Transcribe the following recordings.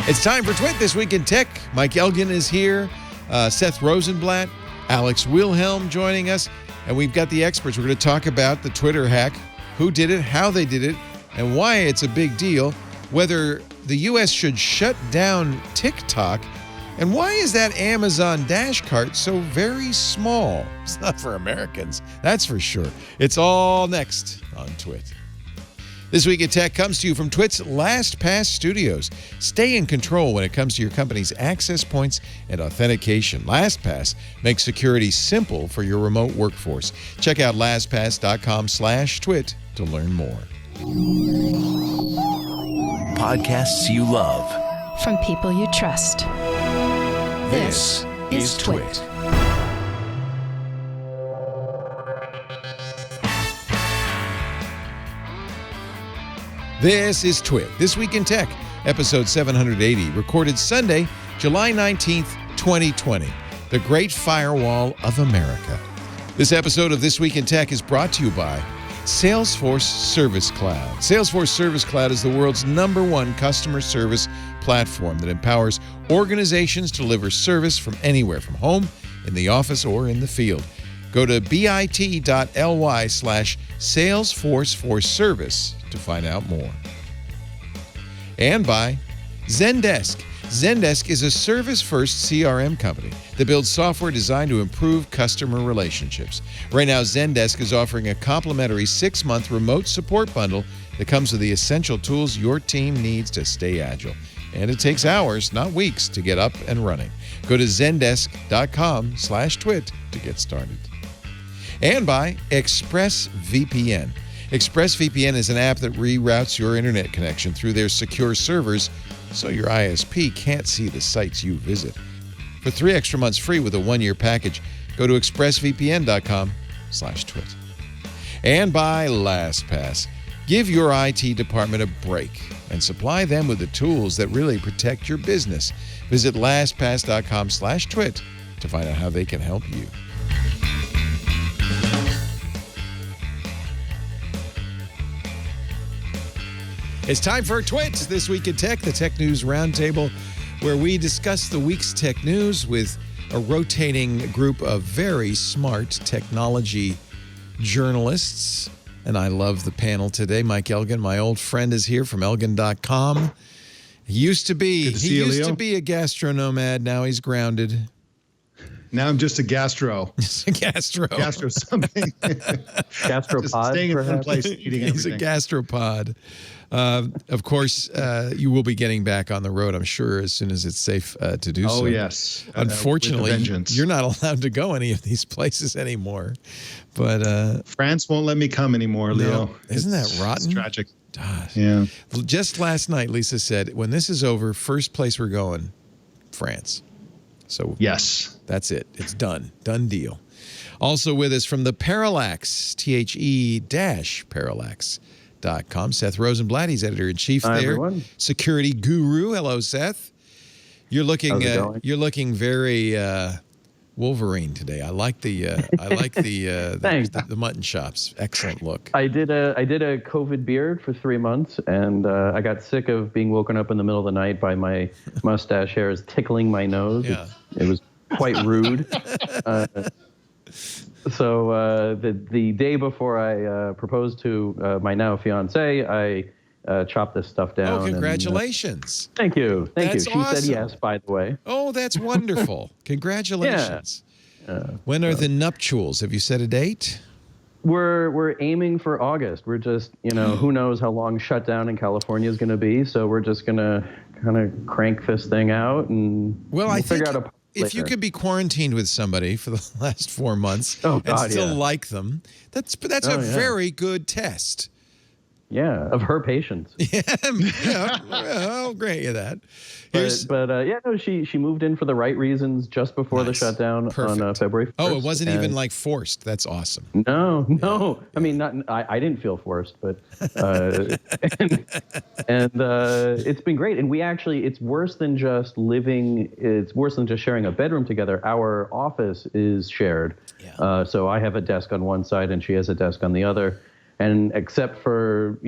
It's time for Twit This Week in Tech. Mike Elgan is here. Seth Rosenblatt, Alex Wilhelm joining us. And we've got the experts. We're going to talk about the Twitter hack, who did it, how they did it, and why it's a big deal, whether the U.S. should shut down TikTok, and why is that Amazon Dash cart so very small? It's not for Americans, that's for sure. It's all next on Twit. This Week in Tech comes to you from Twit's LastPass studios. Stay in control when it comes to your company's access points and authentication. LastPass makes security simple for your remote workforce. Check out lastpass.com/twit to learn more. Podcasts you love. From people you trust. This is Twit. This is Twit, This Week in Tech, episode 780, recorded Sunday, July 19th, 2020, the Great Firewall of America. This episode of This Week in Tech is brought to you by Salesforce Service Cloud. Salesforce Service Cloud is the world's #1 customer service platform that empowers organizations to deliver service from anywhere, from home, in the office, or in the field. Go to bit.ly/Salesforce4Service to find out more. And by Zendesk. Zendesk is a service-first CRM company that builds software designed to improve customer relationships. Right now, Zendesk is offering a complimentary 6-month remote support bundle that comes with the essential tools your team needs to stay agile. And it takes hours, not weeks, to get up and running. Go to zendesk.com/twit to get started. And by ExpressVPN. ExpressVPN is an app that reroutes your internet connection through their secure servers so your ISP can't see the sites you visit. For 3 extra months free with a 1-year package, go to expressvpn.com/twit. And by LastPass. Give your IT department a break and supply them with the tools that really protect your business. Visit lastpass.com/twit to find out how they can help you. It's time for Twit, This Week in Tech, the Tech News Roundtable, where we discuss the week's tech news with a rotating group of very smart technology journalists. And I love the panel today. Mike Elgan, my old friend, is here from Elgan.com. He used to be a gastro nomad. Now he's grounded. Now I'm just a gastro. Just a gastro. Gastro something. Gastropod, just staying in one place, eating He's everything. a gastropod. Of course, you will be getting back on the road, I'm sure, as soon as it's safe to do so. Oh, yes. Unfortunately, with a vengeance. you're not allowed to go any of these places anymore. But France won't let me come anymore, Leo. Isn't that rotten? It's tragic. Gosh. Yeah. Just last night, Lisa said, when this is over, first place we're going, France. So Yes. that's it. It's done. Done deal. Also with us from the Parallax, THE-Parallax.com, Seth Rosenblatt. He's editor-in-chief Hi, there. everyone. Security guru. Hello, Seth. You're looking How's it going? you're looking very Wolverine today. I like the Thanks. the mutton chops. Excellent look. I did a COVID beard for 3 months, and I got sick of being woken up in the middle of the night by my mustache hairs tickling my nose. Yeah. It was quite rude. So the day before I proposed to my now fiance, I chopped this stuff down. Oh, congratulations. Thank you. That's She awesome. said yes, by the way. Oh, that's wonderful. Congratulations. When are the nuptials? Have you set a date? We're aiming for August. We're just, who knows how long shutdown in California is going to be. So we're just going to kind of crank this thing out and I figure think out a if you could be quarantined with somebody for the last 4 months and still like them, that's a very good test. Yeah, of her patience. Yeah, I'll grant you that. She moved in for the right reasons just before the shutdown on February 1st. Oh, it wasn't even like forced. That's awesome. No. Yeah. I mean, I didn't feel forced, but it's been great. And it's worse than just it's worse than just sharing a bedroom together. Our office is shared. Yeah. So I have a desk on one side and she has a desk on the other. And except for,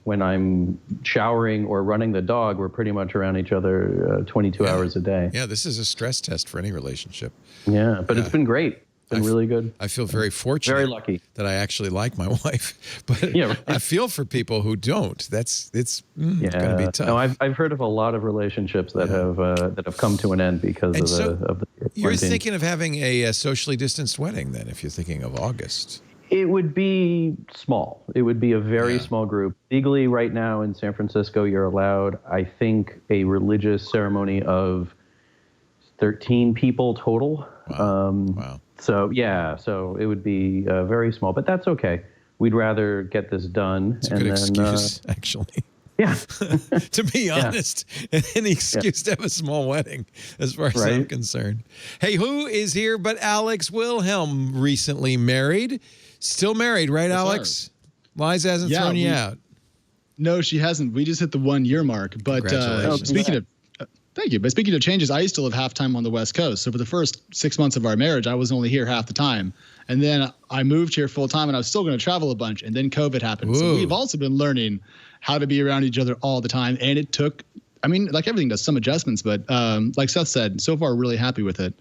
when I'm showering or running the dog, we're pretty much around each other 22 hours a day. Yeah, this is a stress test for any relationship. Yeah, but it's been great. It's been really good. I feel very fortunate. Very lucky. That I actually like my wife. But Yeah, right. I feel for people who don't. It's going to be tough. No, I've heard of a lot of relationships that have come to an end because of the You're quarantine. thinking of having a socially distanced wedding then, if you're thinking of August. It would be small. It would be a very small group. Legally, right now in San Francisco, you're allowed, I think, a religious ceremony of 13 people total. Wow. So it would be very small, but that's okay. We'd rather get this done. It's a good excuse, actually. Yeah. To be honest, any excuse to have a small wedding, as far as I'm concerned. Hey, who is here but Alex Wilhelm, recently married? Still married, right, Alex? Liza hasn't thrown you out. No, she hasn't. We just hit the 1 year mark. But speaking of, thank you. But speaking of changes, I used to live half time on the West Coast. So for the first 6 months of our marriage, I was only here half the time. And then I moved here full time, and I was still going to travel a bunch. And then COVID happened. Ooh. So we've also been learning how to be around each other all the time. And it took, like everything does, some adjustments. But like Seth said, so far, really happy with it.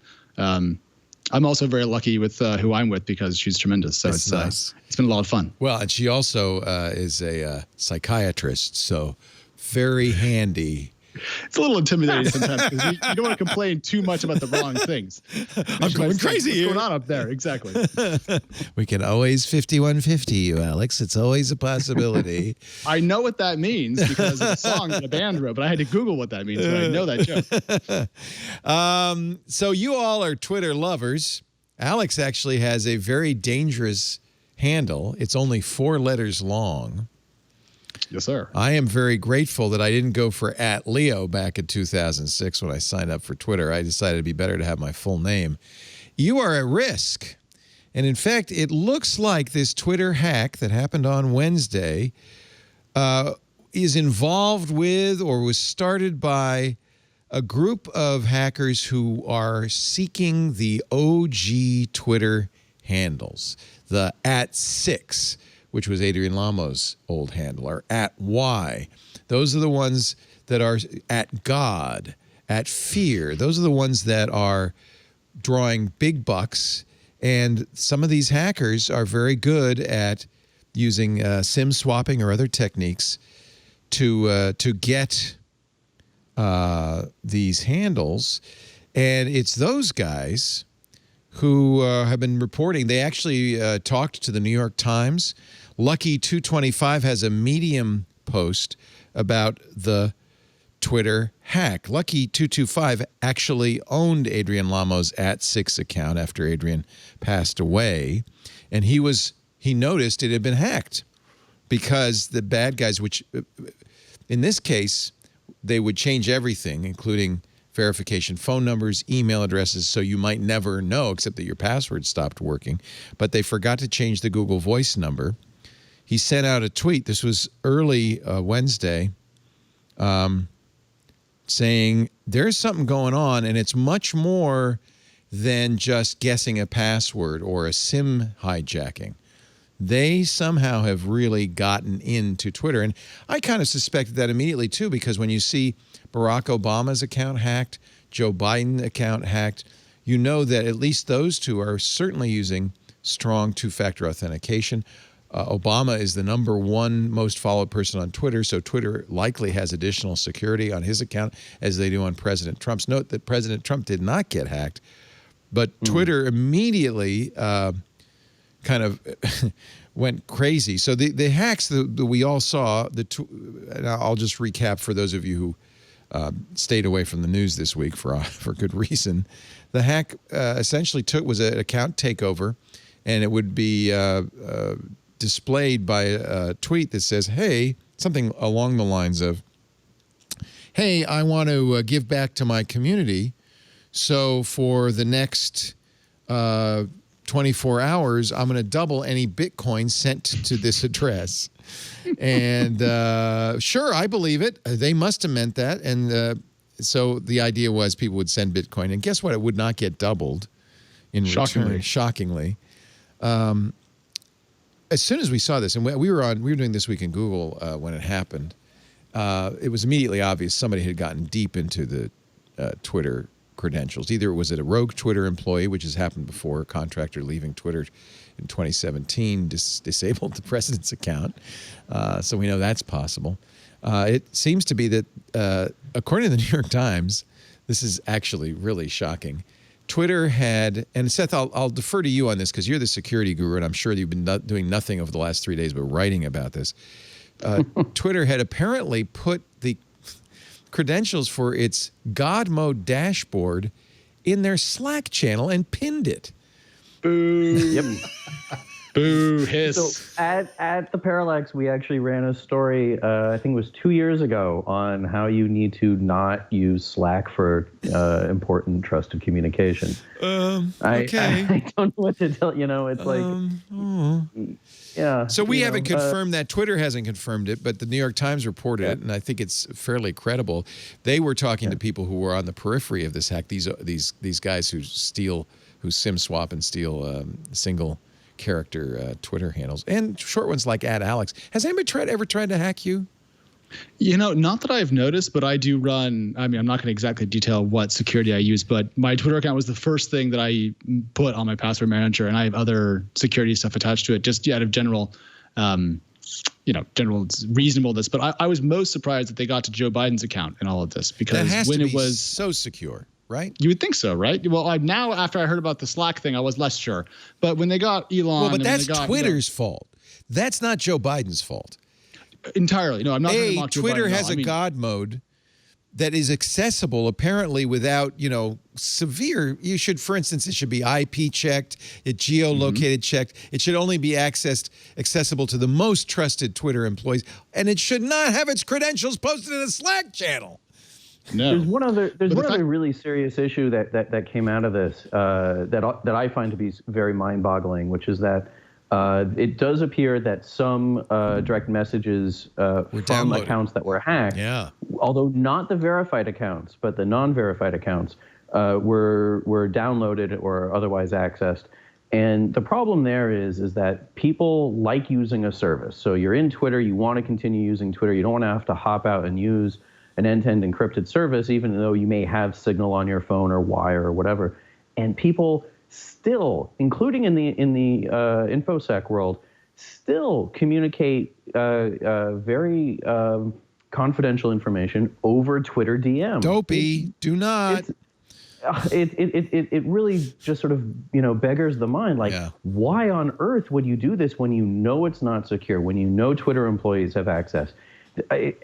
I'm also very lucky with who I'm with because she's tremendous. So it's nice. It's been a lot of fun. Well, and she also is a psychiatrist, so very handy. It's a little intimidating sometimes because you don't want to complain too much about the wrong things. I'm going crazy here. What's going on up there? Exactly. We can always 5150 you, Alex. It's always a possibility. I know what that means because of a song that a band wrote, but I had to Google what that means, but I know that joke. So you all are Twitter lovers. Alex actually has a very dangerous handle. It's only 4 letters long. Yes, sir. I am very grateful that I didn't go for @Leo back in 2006 when I signed up for Twitter. I decided it'd be better to have my full name. You are at risk. And in fact, it looks like this Twitter hack that happened on Wednesday is involved with or was started by a group of hackers who are seeking the OG Twitter handles, the @6. Which was Adrian Lamo's old handle, or @Y. Those are the ones that are @God, @Fear. Those are the ones that are drawing big bucks. And some of these hackers are very good at using SIM swapping or other techniques to get these handles. And it's those guys who have been reporting. They actually talked to the New York Times. Lucky 225 has a Medium post about the Twitter hack. Lucky 225 actually owned Adrian Lamo's @6 account after Adrian passed away, and he noticed it had been hacked because the bad guys, which in this case they would change everything, including verification phone numbers, email addresses, so you might never know except that your password stopped working. But they forgot to change the Google Voice number. He sent out a tweet. This was early Wednesday, saying there's something going on, and it's much more than just guessing a password or a SIM hijacking. They somehow have really gotten into Twitter. And I kind of suspected that immediately, too, because when you see Barack Obama's account hacked, Joe Biden's account hacked, you know that at least those two are certainly using strong two-factor authentication. Obama is the #1 most followed person on Twitter, so Twitter likely has additional security on his account as they do on President Trump's. Note that President Trump did not get hacked, but Twitter immediately kind of went crazy. So the hacks that we all saw, and I'll just recap for those of you who stayed away from the news this week for good reason. The hack essentially was an account takeover, and it would be displayed by a tweet that says, hey, something along the lines of, hey, I want to give back to my community, so for the next 24 hours, I'm going to double any Bitcoin sent to this address. And sure, I believe it. They must have meant that. And so the idea was people would send Bitcoin. And guess what? It would not get doubled in return. Shockingly. as soon as we saw this, and we were doing This Week in Google when it happened, it was immediately obvious somebody had gotten deep into the Twitter credentials. Either was it a rogue Twitter employee, which has happened before, a contractor leaving Twitter in 2017 disabled the president's account. So we know that's possible. It seems to be that, according to the New York Times, this is actually really shocking. Twitter had, and Seth, I'll defer to you on this because you're the security guru, and I'm sure you've been doing nothing over the last 3 days but writing about this. Twitter had apparently put the credentials for its God mode dashboard in their Slack channel and pinned it. Boo. Yep. Boo. Hiss. So at the Parallax, we actually ran a story, I think it was 2 years ago, on how you need to not use Slack for important trusted communication. Okay. I don't know what to tell you. Know, it's like, yeah. So we haven't confirmed that. Twitter hasn't confirmed it, but the New York Times reported it, and I think it's fairly credible. They were talking to people who were on the periphery of this hack. These guys who SIM swap and steal single character Twitter handles and short ones like @Alex. Has anybody ever tried to hack you? Not that I've noticed, but I do run. I mean, I'm not going to exactly detail what security I use, but my Twitter account was the first thing that I put on my password manager, and I have other security stuff attached to it, just out of general, general reasonableness. But I was most surprised that they got to Joe Biden's account in all of this, because when it was so secure. Right? You would think so, right? Well, now after I heard about the Slack thing, I was less sure. But when they got Elon, well, but that's Twitter's fault. That's not Joe Biden's fault. Entirely. No, I'm not going to mock Joe Biden. Twitter has a God mode that is accessible apparently without, severe. You should, for instance, it should be IP checked, it geolocated checked. It should only be accessible to the most trusted Twitter employees, and it should not have its credentials posted in a Slack channel. No. There's one other really serious issue that came out of this that I find to be very mind-boggling, which is that it does appear that some direct messages from accounts that were hacked, although not the verified accounts, but the non-verified accounts, were downloaded or otherwise accessed. And the problem there is that people like using a service. So you're in Twitter, you want to continue using Twitter, you don't want to have to hop out and use an end-to-end encrypted service, even though you may have Signal on your phone or Wire or whatever. And people still, including in the InfoSec world, still communicate very confidential information over Twitter DM. Dopey, do not. It really just sort of beggars the mind. Like, why on earth would you do this when you know it's not secure, when you know Twitter employees have access? I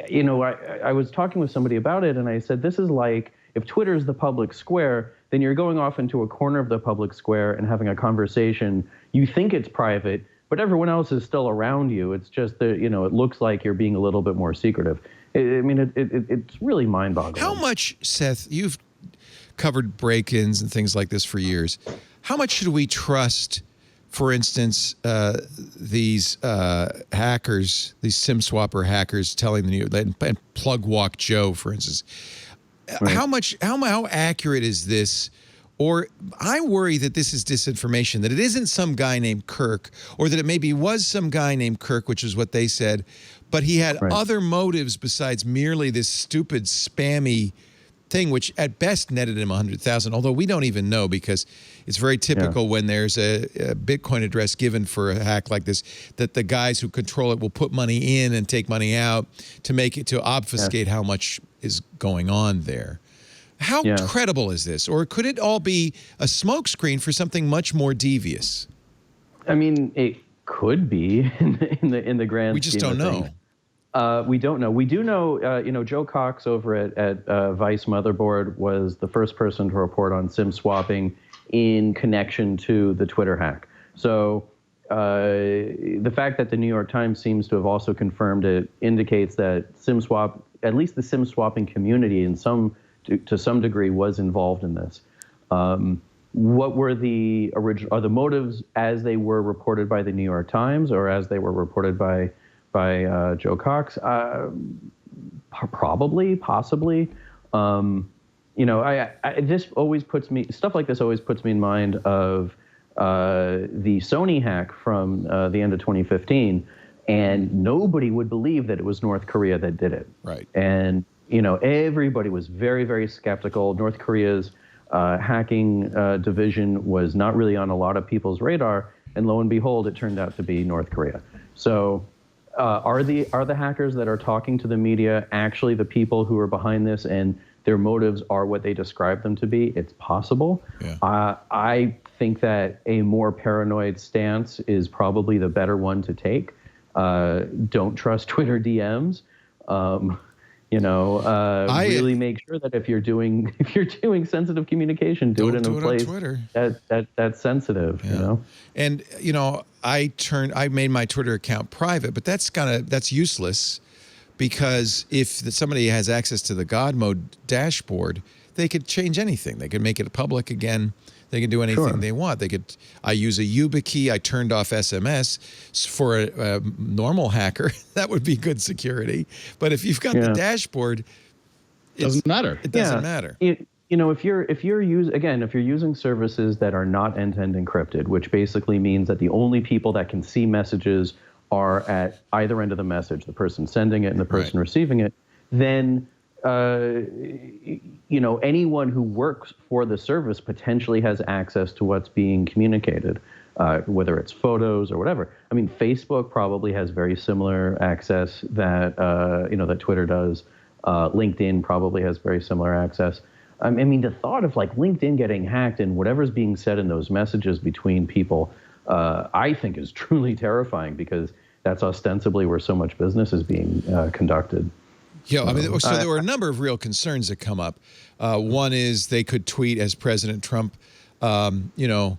was talking with somebody about it, and I said, this is like, if Twitter is the public square, then you're going off into a corner of the public square and having a conversation. You think it's private, but everyone else is still around you. It's just that, it looks like you're being a little bit more secretive. It's really mind-boggling. How much, Seth, you've covered break-ins and things like this for years. How much should we trust, for instance, these hackers, these SIM swapper hackers telling and Plug Walk Joe, for instance, right. How accurate is this? Or I worry that this is disinformation, that it isn't some guy named Kirk, or that it maybe was some guy named Kirk, which is what they said, but he had other motives besides merely this stupid, spammy thing, which at best netted him 100,000, although we don't even know, because it's very typical when there's a Bitcoin address given for a hack like this, that the guys who control it will put money in and take money out to obfuscate how much is going on there. How credible is this? Or could it all be a smokescreen for something much more devious? I mean, it could be in the grand. We just don't know. We don't know. We do know, Joe Cox over at Vice Motherboard was the first person to report on SIM swapping in connection to the Twitter hack. So the fact that the New York Times seems to have also confirmed it indicates that at least the SIM swapping community to some degree was involved in this. What were the motives as they were reported by the New York Times or as they were reported by Joe Cox? Probably, possibly. This always puts me, stuff like this always puts me in mind of the Sony hack from the end of 2015, and nobody would believe that it was North Korea that did it. Right. And everybody was very, very skeptical. North Korea's hacking division was not really on a lot of people's radar, and lo and behold, it turned out to be North Korea. So are the hackers that are talking to the media actually the people who are behind this, and their motives are what they describe them to be? It's possible. Yeah. I think that a more paranoid stance is probably the better one to take. Don't trust Twitter DMs. Really make sure that if you're doing sensitive communication, do it in a place that's sensitive. Yeah. And I made my Twitter account private, but that's useless, because if somebody has access to the God mode dashboard, they could change anything. They could make it public again. They can do anything they want. I use a YubiKey. I turned off SMS. For a normal hacker, that would be good security. But if you've got the dashboard, it doesn't matter. It doesn't matter. If you're using services that are not end-to-end encrypted, which basically means that the only people that can see messages are at either end of the message, the person sending it and the person receiving it, then anyone who works for the service potentially has access to what's being communicated, whether it's photos or whatever. I mean, Facebook probably has very similar access that that Twitter does. LinkedIn probably has very similar access. I mean, the thought of LinkedIn getting hacked and whatever's being said in those messages between people, I think is truly terrifying, because that's ostensibly where so much business is being conducted. Yeah, I mean, so there were a number of real concerns that come up. One is they could tweet as President Trump, go to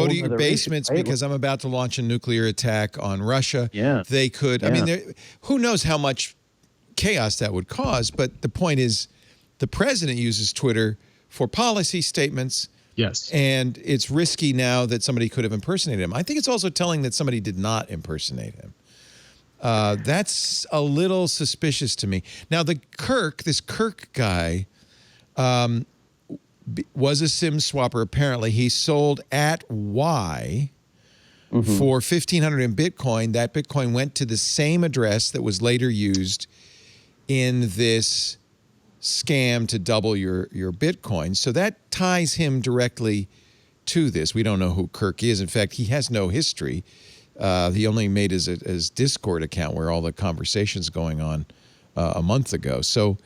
your basements because I'm about to launch a nuclear attack on Russia. Yeah, they could. Yeah. I mean, who knows how much chaos that would cause? But the point is, the president uses Twitter for policy statements. Yes, and it's risky now that somebody could have impersonated him. I think it's also telling that somebody did not impersonate him. That's a little suspicious to me. Now, this Kirk guy was a SIM swapper, apparently. He sold at Y for $1,500 in Bitcoin. That Bitcoin went to the same address that was later used in this scam to double your Bitcoin. So that ties him directly to this. We don't know who Kirk is. In fact, he has no history. He only made his Discord account where all the conversations going on a month ago. So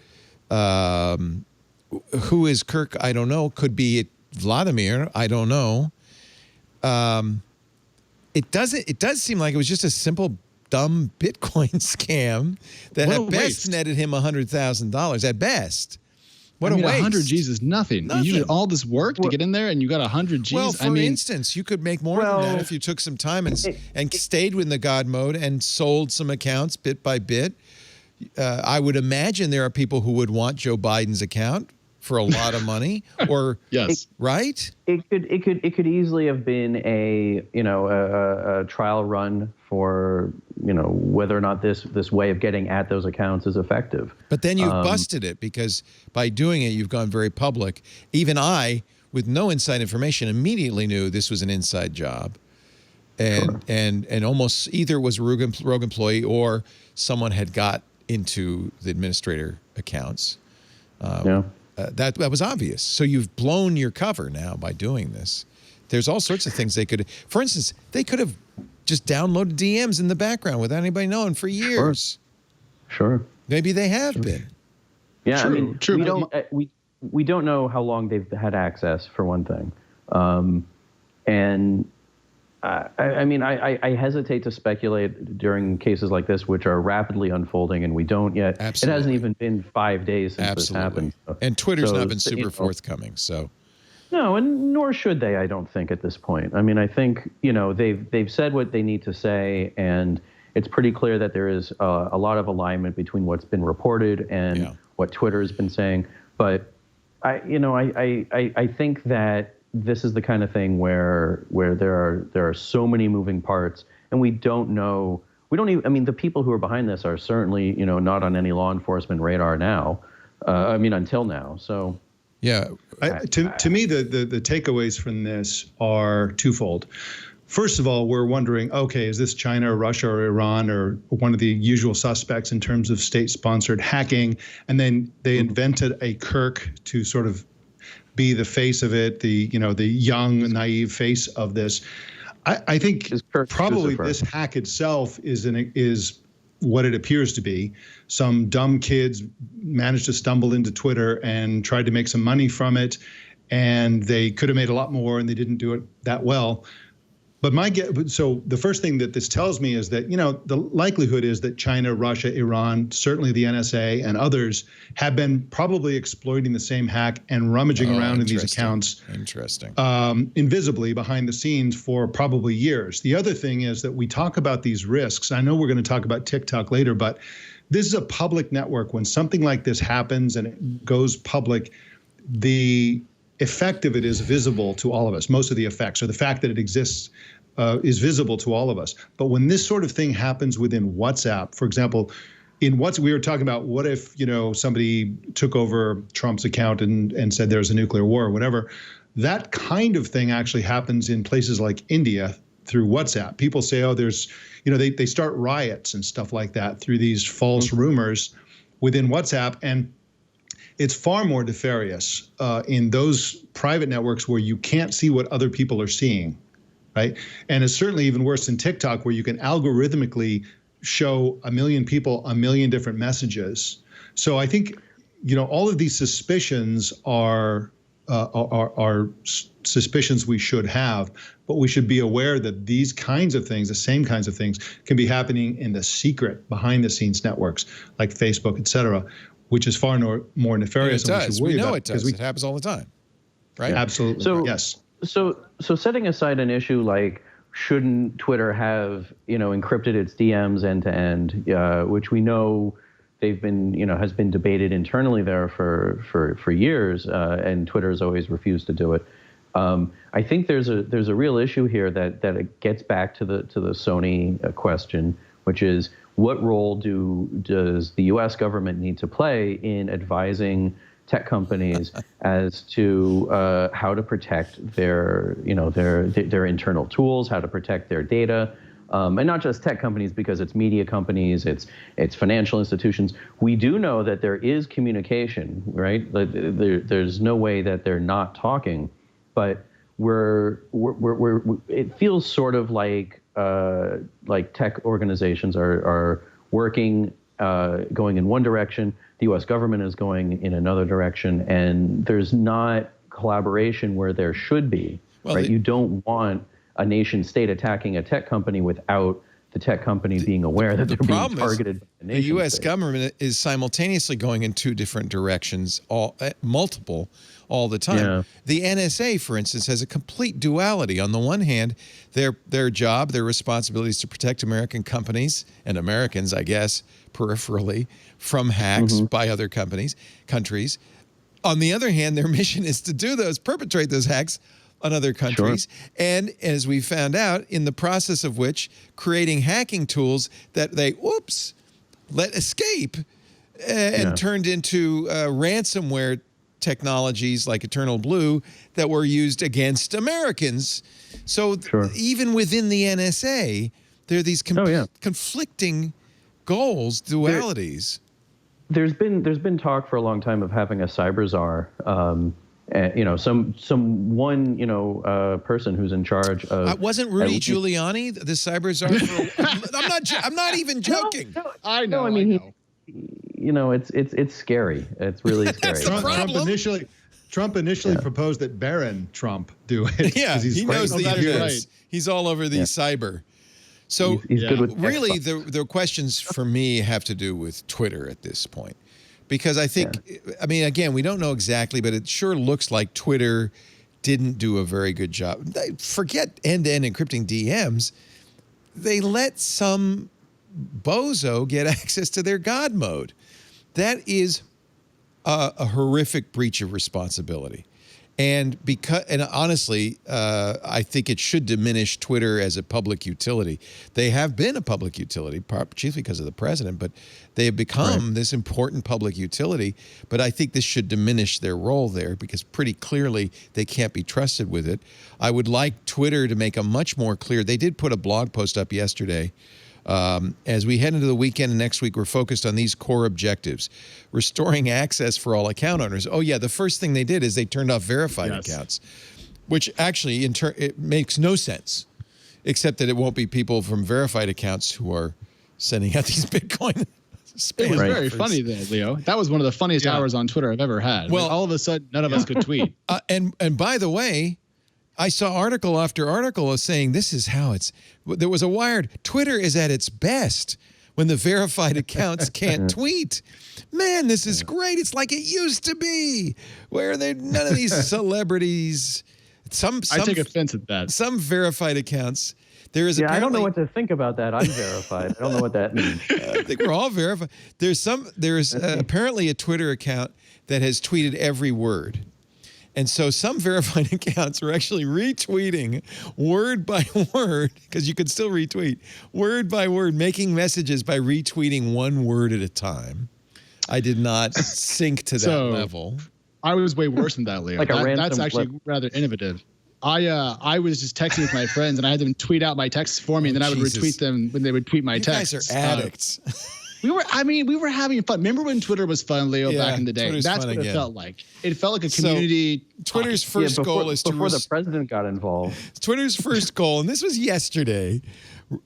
who is Kirk? I don't know. Could be Vladimir. I don't know. It does seem like it was just a simple, dumb Bitcoin scam that at best netted him $100,000. At best. What a waste. 100 G's is nothing. You did all this work to get in there, and you got 100 G's. Well, for instance, you could make more than that if you took some time and stayed in the God mode and sold some accounts bit by bit. I would imagine there are people who would want Joe Biden's account for a lot of money, or yes, right? It could easily have been a trial run for whether or not this way of getting at those accounts is effective. But then you've busted it, because by doing it, you've gone very public. Even I, with no inside information, immediately knew this was an inside job, and almost either was a rogue employee or someone had got into the administrator accounts. That was obvious. So you've blown your cover now by doing this. There's all sorts of things they could. For instance, they could have just downloaded DMs in the background without anybody knowing for years. Sure. Maybe they have been. Yeah, true, I mean, true. We don't know how long they've had access, for one thing, and I hesitate to speculate during cases like this, which are rapidly unfolding, and we don't yet. Absolutely. It hasn't even been 5 days since this happened. So, and Twitter's not been super forthcoming, so. No, and nor should they, I don't think, at this point. I mean, I think, they've said what they need to say, and it's pretty clear that there is a lot of alignment between what's been reported and what Twitter has been saying. But I think that this is the kind of thing where there are so many moving parts, and we don't know. We don't even. I mean, the people who are behind this are certainly not on any law enforcement radar now. Until now. So. Yeah. To me, the takeaways from this are twofold. First of all, we're wondering, okay, is this China or Russia or Iran or one of the usual suspects in terms of state-sponsored hacking? And then they invented a Kirk to sort of be the face of it, the young, naive face of this. I think probably this hack itself is what it appears to be. Some dumb kids managed to stumble into Twitter and tried to make some money from it, and they could have made a lot more, and they didn't do it that well. But so the first thing that this tells me is that, the likelihood is that China, Russia, Iran, certainly the NSA and others have been probably exploiting the same hack and rummaging around in these accounts. Invisibly behind the scenes for probably years. The other thing is that we talk about these risks. I know we're going to talk about TikTok later, but this is a public network. When something like this happens and it goes public, the effect of it is visible to all of us. Most of the effects, or the fact that it exists, is visible to all of us. But when this sort of thing happens within WhatsApp, for example, in WhatsApp, we were talking about what if, somebody took over Trump's account and said there's a nuclear war or whatever. That kind of thing actually happens in places like India through WhatsApp. People say, oh, there's, they start riots and stuff like that through these false rumors within WhatsApp. And it's far more nefarious in those private networks where you can't see what other people are seeing, right? And it's certainly even worse in TikTok, where you can algorithmically show a million people a million different messages. So I think, all of these suspicions are suspicions we should have, but we should be aware that these kinds of things, the same kinds of things, can be happening in the secret, behind the scenes networks like Facebook, et cetera, which is far more nefarious. And it does. We know it does. It happens all the time, right? Absolutely. So, yes. So setting aside an issue like shouldn't Twitter have, encrypted its DMs end to end, which we know they've been, has been debated internally there for years, and Twitter has always refused to do it. I think there's a real issue here that it gets back to the Sony question, which is, what role does the U.S. government need to play in advising tech companies as to how to protect their internal tools, how to protect their data, and not just tech companies, because it's media companies, it's financial institutions. We do know that there is communication, right? There's no way that they're not talking, but it feels sort of like tech organizations are working, going in one direction. The U.S. government is going in another direction, and there's not collaboration where there should be. Well, right? You don't want a nation state attacking a tech company without the tech company being aware that they're being targeted. The U.S. government is simultaneously going in two different directions, multiple, all the time. Yeah. The NSA, for instance, has a complete duality. On the one hand, their job, their responsibility is to protect American companies and Americans, I guess, peripherally, from hacks by other countries. On the other hand, their mission is to perpetrate those hacks on other countries. Sure. And as we found out, in the process of which, creating hacking tools that they, let escape and turned into ransomware technologies like Eternal Blue that were used against Americans. So even within the NSA, there are these conflicting goals, dualities. There's been talk for a long time of having a cyber czar. One person who's in charge of. Wasn't Rudy Giuliani the cyber czar? I'm not even joking. No, I know. It's scary. It's really scary. Trump initially proposed that Barron Trump do it. Yeah, he knows the internet. Right. He's all over the cyber. So he's good with really, the questions for me have to do with Twitter at this point. Because I think, again, we don't know exactly, but it sure looks like Twitter didn't do a very good job. Forget end-to-end encrypting DMs. They let some bozo get access to their God mode. That is a horrific breach of responsibility. And honestly, I think it should diminish Twitter as a public utility. They have been a public utility, chiefly because of the president, but they have become this important public utility. But I think this should diminish their role there because pretty clearly they can't be trusted with it. I would like Twitter to make a much more clear. They did put a blog post up yesterday. As we head into the weekend and next week, we're focused on these core objectives. Restoring access for all account owners. Oh, yeah, the first thing they did is they turned off verified accounts, which actually it makes no sense, except that it won't be people from verified accounts who are sending out these Bitcoin spam It was very offers. funny there, Leo. That was one of the funniest hours on Twitter I've ever had. Well, Like, all of a sudden, none of us could tweet. And by the way, I saw article after article of saying this is how it's. There was a Wired. Twitter is at its best when the verified accounts can't tweet. Man, this is great. It's like it used to be, where none of these celebrities. I take offense at that. Some verified accounts. There is I don't know what to think about that. I'm verified. I don't know what that means. I think we're all verified. There's apparently a Twitter account that has tweeted every word. And so some verified accounts are actually retweeting word by word, because you can still retweet, word by word, making messages by retweeting one word at a time. I did not sink to that level. I was way worse than that, Leo. Like that's actually rather innovative. I was just texting with my friends, and I had them tweet out my texts for me, and then I would retweet them when they would tweet my texts. You guys are addicts. We were having fun. Remember when Twitter was fun, Leo, back in the day? That's what it felt like. It felt like a community. So, Twitter's first goal is before the president got involved. Twitter's first goal, and this was yesterday,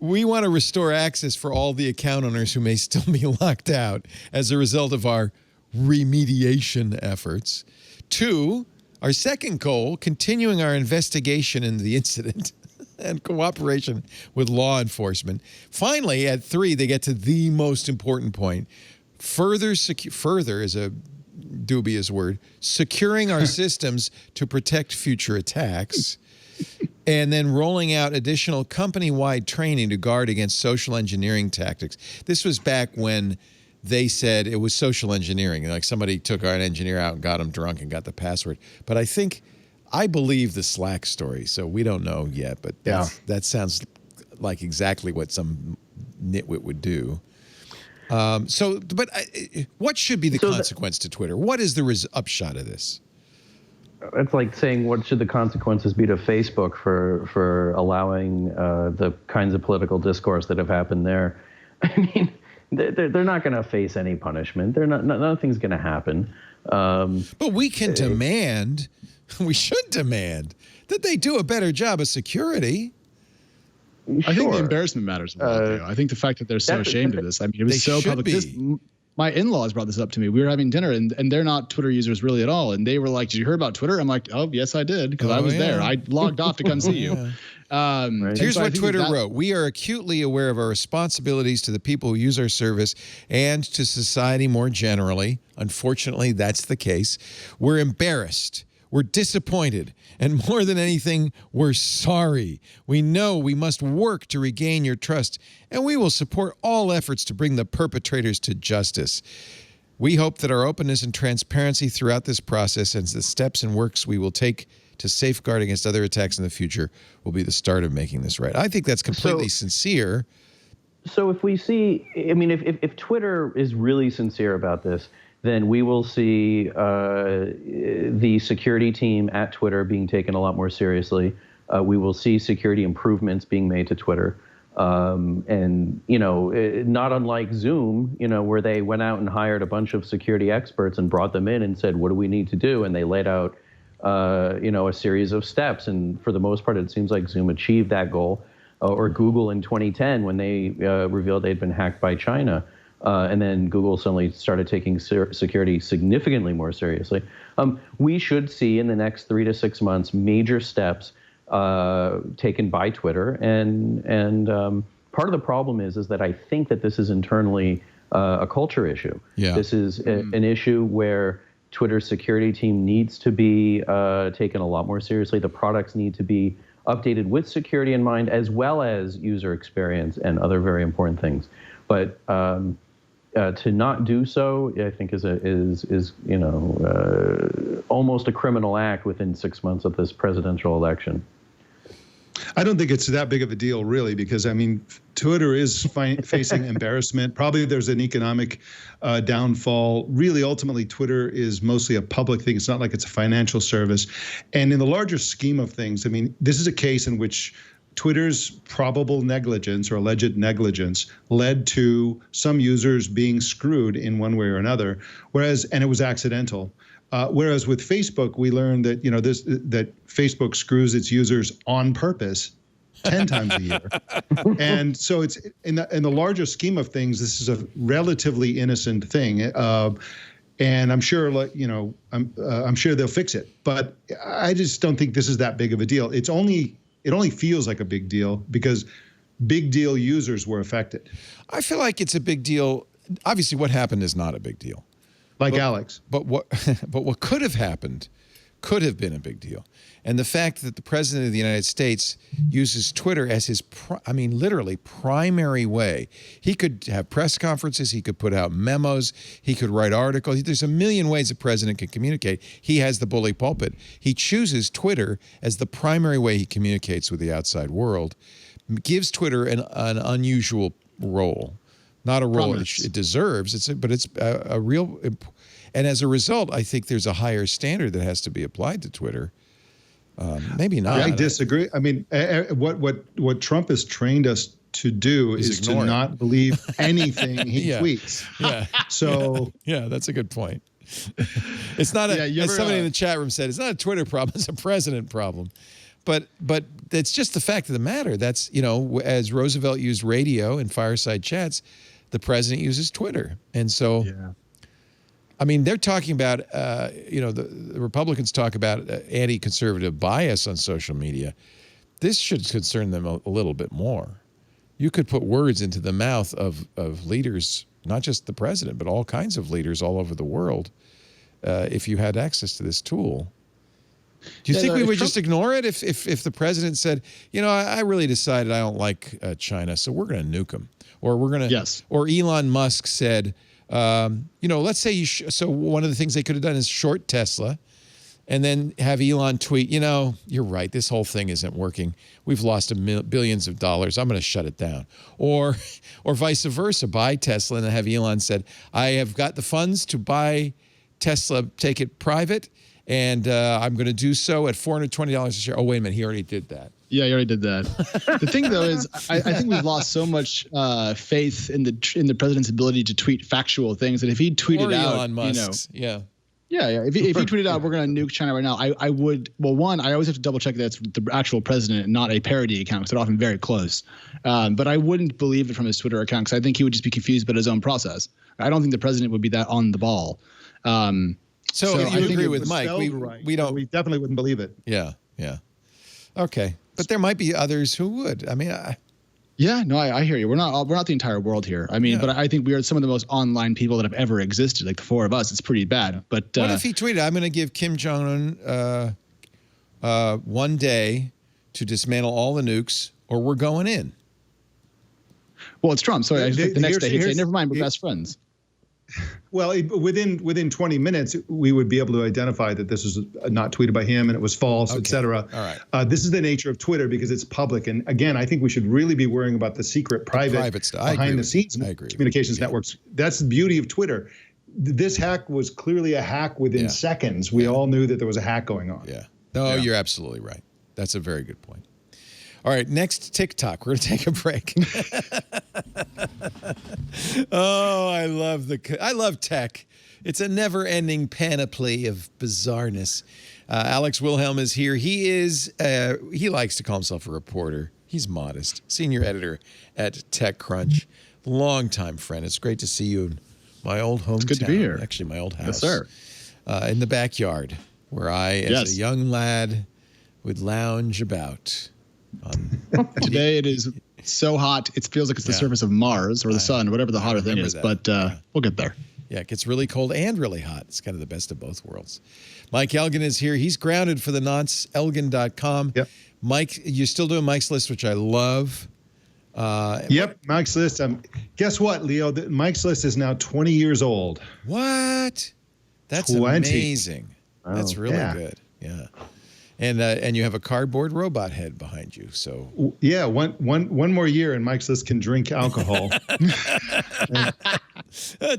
we want to restore access for all the account owners who may still be locked out as a result of our remediation efforts. 2, our second goal, continuing our investigation into the incident and cooperation with law enforcement. Finally, at 3, they get to the most important point. Further is a dubious word. Securing our systems to protect future attacks. And then rolling out additional company-wide training to guard against social engineering tactics. This was back when they said it was social engineering. Like somebody took an engineer out and got him drunk and got the password. But I believe the Slack story, so we don't know yet, but that sounds like exactly what some nitwit would do. What should be the consequence to Twitter? What is the upshot of this? It's like saying, what should the consequences be to Facebook for allowing the kinds of political discourse that have happened there? I mean, they're not going to face any punishment. Nothing's going to happen. But we can demand. We should demand that they do a better job of security. I think the embarrassment matters a lot. I think the fact that they're so ashamed of this. I mean, it was so public. My in-laws brought this up to me. We were having dinner, and they're not Twitter users really at all. And they were like, "Did you hear about Twitter?" I'm like, "Oh, yes, I did, because I was there. I logged off to come see you." Here's what Twitter wrote. We are acutely aware of our responsibilities to the people who use our service and to society more generally. Unfortunately, that's the case. We're embarrassed. We're disappointed. And more than anything, we're sorry. We know we must work to regain your trust, and we will support all efforts to bring the perpetrators to justice. We hope that our openness and transparency throughout this process and the steps and works we will take to safeguard against other attacks in the future will be the start of making this right. I think that's completely sincere. So if we see, I mean, if Twitter is really sincere about this, then we will see the security team at Twitter being taken a lot more seriously. We will see security improvements being made to Twitter. And, not unlike Zoom, where they went out and hired a bunch of security experts and brought them in and said, what do we need to do? And they laid out, a series of steps. And for the most part, it seems like Zoom achieved that goal. Or Google in 2010 when they revealed they'd been hacked by China. And then Google suddenly started taking security significantly more seriously. We should see in the next 3 to 6 months major steps taken by Twitter. And part of the problem is that I think that this is internally a culture issue. Yeah. This is an issue where Twitter's security team needs to be taken a lot more seriously. The products need to be updated with security in mind, as well as user experience and other very important things. But to not do so, I think is almost a criminal act within 6 months of this presidential election. I don't think it's that big of a deal, really, because, I mean, Twitter is facing embarrassment. Probably there's an economic downfall. Really, ultimately, Twitter is mostly a public thing. It's not like it's a financial service. And in the larger scheme of things, I mean, this is a case in which Twitter's probable negligence or alleged negligence led to some users being screwed in one way or another, and it was accidental. Whereas with Facebook, we learned that that Facebook screws its users on purpose 10 times a year. And so it's in the larger scheme of things, this is a relatively innocent thing. And I'm sure, I'm sure they'll fix it. But I just don't think this is that big of a deal. It only feels like a big deal because big deal users were affected. I feel like it's a big deal. Obviously, what happened is not a big deal. Alex. But what could have happened could have been a big deal. And the fact that the president of the United States uses Twitter as his, literally primary way. He could have press conferences. He could put out memos. He could write articles. There's a million ways a president can communicate. He has the bully pulpit. He chooses Twitter as the primary way he communicates with the outside world, gives Twitter an unusual role. Not a role it deserves, but it's a real, and as a result, I think there's a higher standard that has to be applied to Twitter. Maybe not. I disagree. I mean, what Trump has trained us to do is to not believe anything he tweets. Yeah. So yeah, that's a good point. It's not as somebody in the chat room said, it's not a Twitter problem, it's a president problem. But it's just the fact of the matter. That's, as Roosevelt used radio and fireside chats, the president uses Twitter. And so, I mean, they're talking about, the Republicans talk about anti-conservative bias on social media. This should concern them a little bit more. You could put words into the mouth of leaders, not just the president, but all kinds of leaders all over the world, if you had access to this tool. Do you think we would just ignore it if the president said, I really decided I don't like China, so we're going to nuke them, or we're going to, or Elon Musk said, let's say so one of the things they could have done is short Tesla, and then have Elon tweet, you're right, this whole thing isn't working. We've lost billions of dollars. I'm going to shut it down, or vice versa, buy Tesla, and have Elon said, I have got the funds to buy Tesla, take it private. And I'm going to do so at $420 a share. Oh, wait a minute. He already did that. Yeah, he already did that. The thing, though, is I think we've lost so much faith in the president's ability to tweet factual things that if he tweeted out, Elon Musk, Yeah, if he tweeted out, we're going to nuke China right now, I would, well, one, I always have to double check that it's the actual president and not a parody account because they're often very close. But I wouldn't believe it from his Twitter account because I think he would just be confused about his own process. I don't think the president would be that on the ball. So you agree with Mike? We don't. We definitely wouldn't believe it. Yeah. Okay, but there might be others who would. I mean, I hear you. We're not the entire world here. I mean, but I think we are some of the most online people that have ever existed. Like the four of us, it's pretty bad. But what if he tweeted, "I'm going to give Kim Jong-un 1 day to dismantle all the nukes, or we're going in"? Well, it's Trump, so I think the next day he'd say, "Never mind, we're best friends." Well, within 20 minutes, we would be able to identify that this was not tweeted by him and it was false, et cetera. All right. This is the nature of Twitter because it's public. And again, I think we should really be worrying about the secret, private stuff, behind the scenes communications networks. That's the beauty of Twitter. This hack was clearly a hack within seconds. We all knew that there was a hack going on. Yeah. No, you're absolutely right. That's a very good point. All right, next TikTok. We're going to take a break. Oh, I love tech. It's a never-ending panoply of bizarreness. Alex Wilhelm is here. He likes to call himself a reporter. He's modest. Senior editor at TechCrunch. Longtime friend. It's great to see you in my old hometown. It's good to be here. Actually, my old house. Yes, sir. In the backyard, where I, as a young lad, would lounge about. Today it is so hot it feels like it's the surface of Mars or the sun or whatever the hotter thing is, but we'll get there. Yeah, it gets really cold and really hot. It's kind of the best of both worlds. Mike Elgan is here. He's grounded for the nonce, elgan.com. Yep. Mike, you're still doing Mike's List, which I love. Yep, Mike's List. Guess what, Leo? Mike's List is now 20 years old. What? That's 20. amazing. That's really good. Yeah. And you have a cardboard robot head behind you. So yeah, one more year and Mike's List can drink alcohol.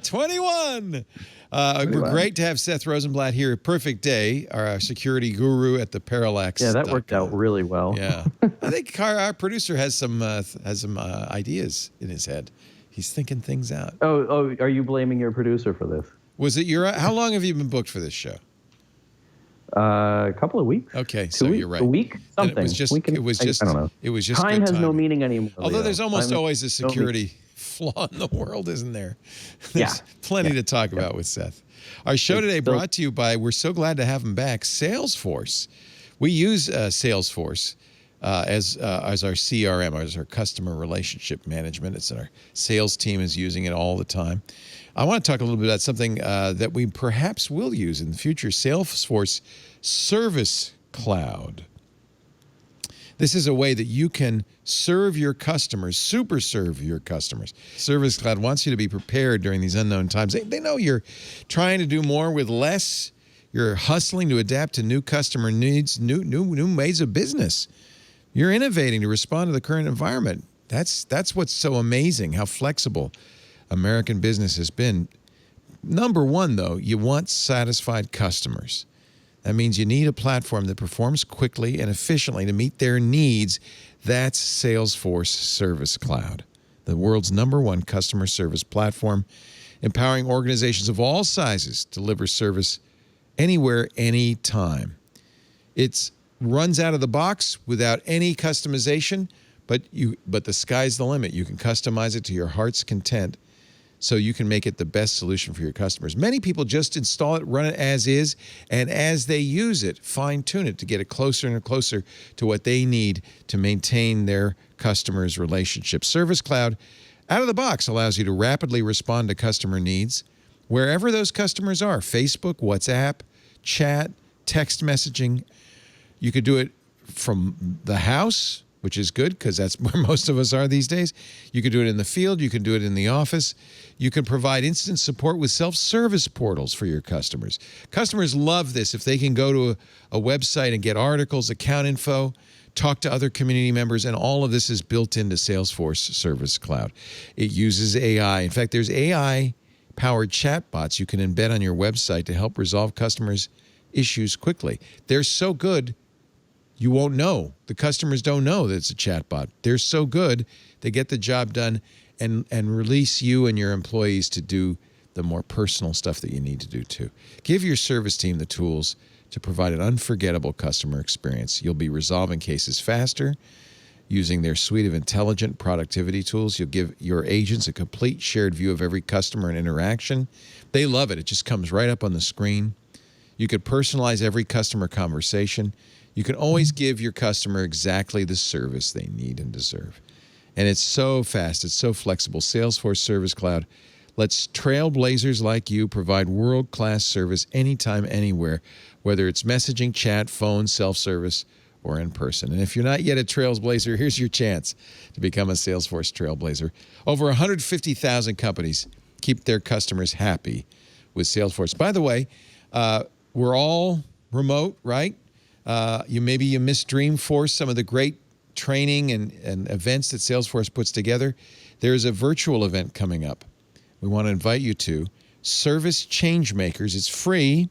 21. We're great to have Seth Rosenblatt here. Perfect day, our security guru at the Parallax. Yeah, that worked out really well. Yeah, I think our producer has some ideas in his head. He's thinking things out. Oh, are you blaming your producer for this? Was it how long have you been booked for this show? A couple of weeks. Okay, so you're right. A week, something. It was just. I don't know. It was just. Time has no meaning anymore. Although there's almost always a security flaw in the world, isn't there? There's plenty to talk about with Seth. Our show today brought to you by. We're so glad to have him back. Salesforce. We use Salesforce as our CRM, as our customer relationship management. It's our sales team is using it all the time. I want to talk a little bit about something that we perhaps will use in the future, Salesforce Service Cloud. This is a way that you can serve your customers, super serve your customers. Service Cloud wants you to be prepared during these unknown times. They know you're trying to do more with less. You're hustling to adapt to new customer needs, new ways of business. You're innovating to respond to the current environment. That's what's so amazing, how flexible American business has been. Number one, though, you want satisfied customers. That means you need a platform that performs quickly and efficiently to meet their needs. That's Salesforce Service Cloud, the world's #1 customer service platform, empowering organizations of all sizes to deliver service anywhere, anytime. It runs out of the box without any customization, but the sky's the limit. You can customize it to your heart's content, so you can make it the best solution for your customers. Many people just install it, run it as is, and as they use it, fine-tune it to get it closer and closer to what they need to maintain their customers' relationships. Service Cloud, out of the box, allows you to rapidly respond to customer needs wherever those customers are. Facebook, WhatsApp, chat, text messaging. You could do it from the house, which is good because that's where most of us are these days. You can do it in the field. You can do it in the office. You can provide instant support with self-service portals for your customers. Customers love this if they can go to a website and get articles, account info, talk to other community members, and all of this is built into Salesforce Service Cloud. It uses AI. In fact, there's AI-powered chatbots you can embed on your website to help resolve customers' issues quickly. They're so good, you won't know. The customers don't know that it's a chatbot. They're so good, they get the job done and release you and your employees to do the more personal stuff that you need to do too. Give your service team the tools to provide an unforgettable customer experience. You'll be resolving cases faster using their suite of intelligent productivity tools. You'll give your agents a complete shared view of every customer and interaction. They love it. It just comes right up on the screen. You could personalize every customer conversation. You can always give your customer exactly the service they need and deserve. And it's so fast. It's so flexible. Salesforce Service Cloud lets trailblazers like you provide world-class service anytime, anywhere, whether it's messaging, chat, phone, self-service, or in person. And if you're not yet a trailblazer, here's your chance to become a Salesforce trailblazer. Over 150,000 companies keep their customers happy with Salesforce. By the way, we're all remote, right? Maybe you missed Dreamforce, some of the great training and events that Salesforce puts together. There's a virtual event coming up we want to invite you to. Service Changemakers. It's free.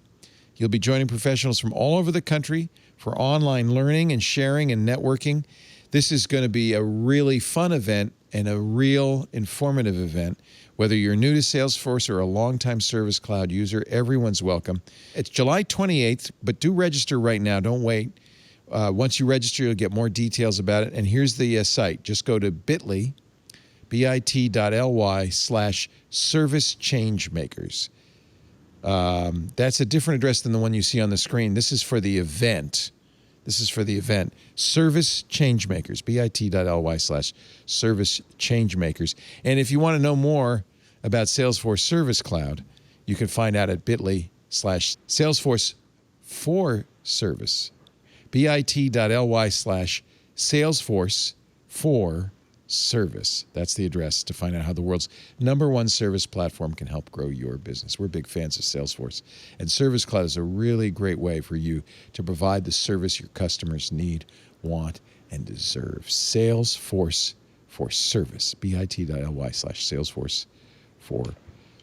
You'll be joining professionals from all over the country for online learning and sharing and networking. This is going to be a really fun event and a real informative event. Whether you're new to Salesforce or a longtime Service Cloud user, everyone's welcome. It's July 28th, but do register right now. Don't wait. Once you register, you'll get more details about it. And here's the site. Just go to bit.ly, bit.ly/service changemakers. That's a different address than the one you see on the screen. This is for the event. Service Changemakers, bit.ly/service changemakers. And if you want to know more about Salesforce Service Cloud, you can find out at bit.ly/Salesforce for Service, bit.ly/Salesforce for Service. That's the address to find out how the world's #1 service platform can help grow your business. We're big fans of Salesforce, and Service Cloud is a really great way for you to provide the service your customers need, want, and deserve. Salesforce for Service. bit.ly/Salesforce for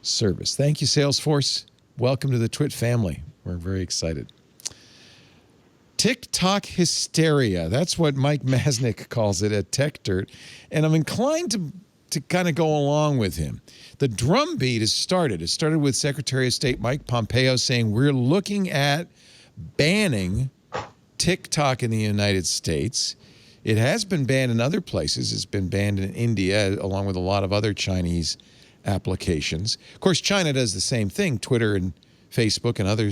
Service. Thank you, Salesforce. Welcome to the Twit family. We're very excited. Tik Tok hysteria. That's what Mike Masnick calls it at Tech Dirt. And I'm inclined to kind of go along with him. The drumbeat has started. It started with Secretary of State Mike Pompeo saying we're looking at banning TikTok in the United States. It has been banned in other places. It's been banned in India, along with a lot of other Chinese applications. Of course, China does the same thing. Twitter and Facebook and other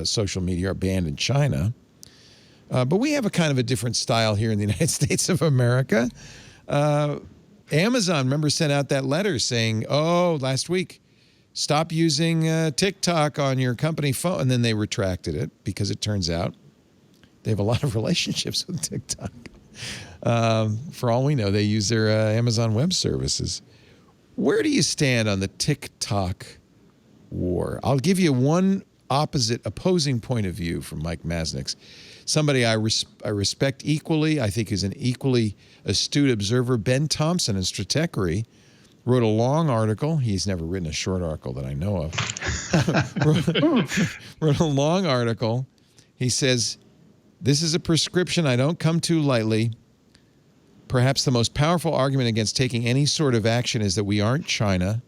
social media are banned in China. But we have a kind of a different style here in the United States of America. Amazon, remember, sent out that letter saying, last week, stop using TikTok on your company phone. And then they retracted it because it turns out they have a lot of relationships with TikTok. For all we know, they use their Amazon Web Services. Where do you stand on the TikTok war? I'll give you one opposing point of view from Mike Masnick's. Somebody I respect equally, I think is an equally astute observer. Ben Thompson in Stratechery wrote a long article. He's never written a short article that I know of. wrote a long article. He says, this is a prescription I don't come to lightly. Perhaps the most powerful argument against taking any sort of action is that we aren't China,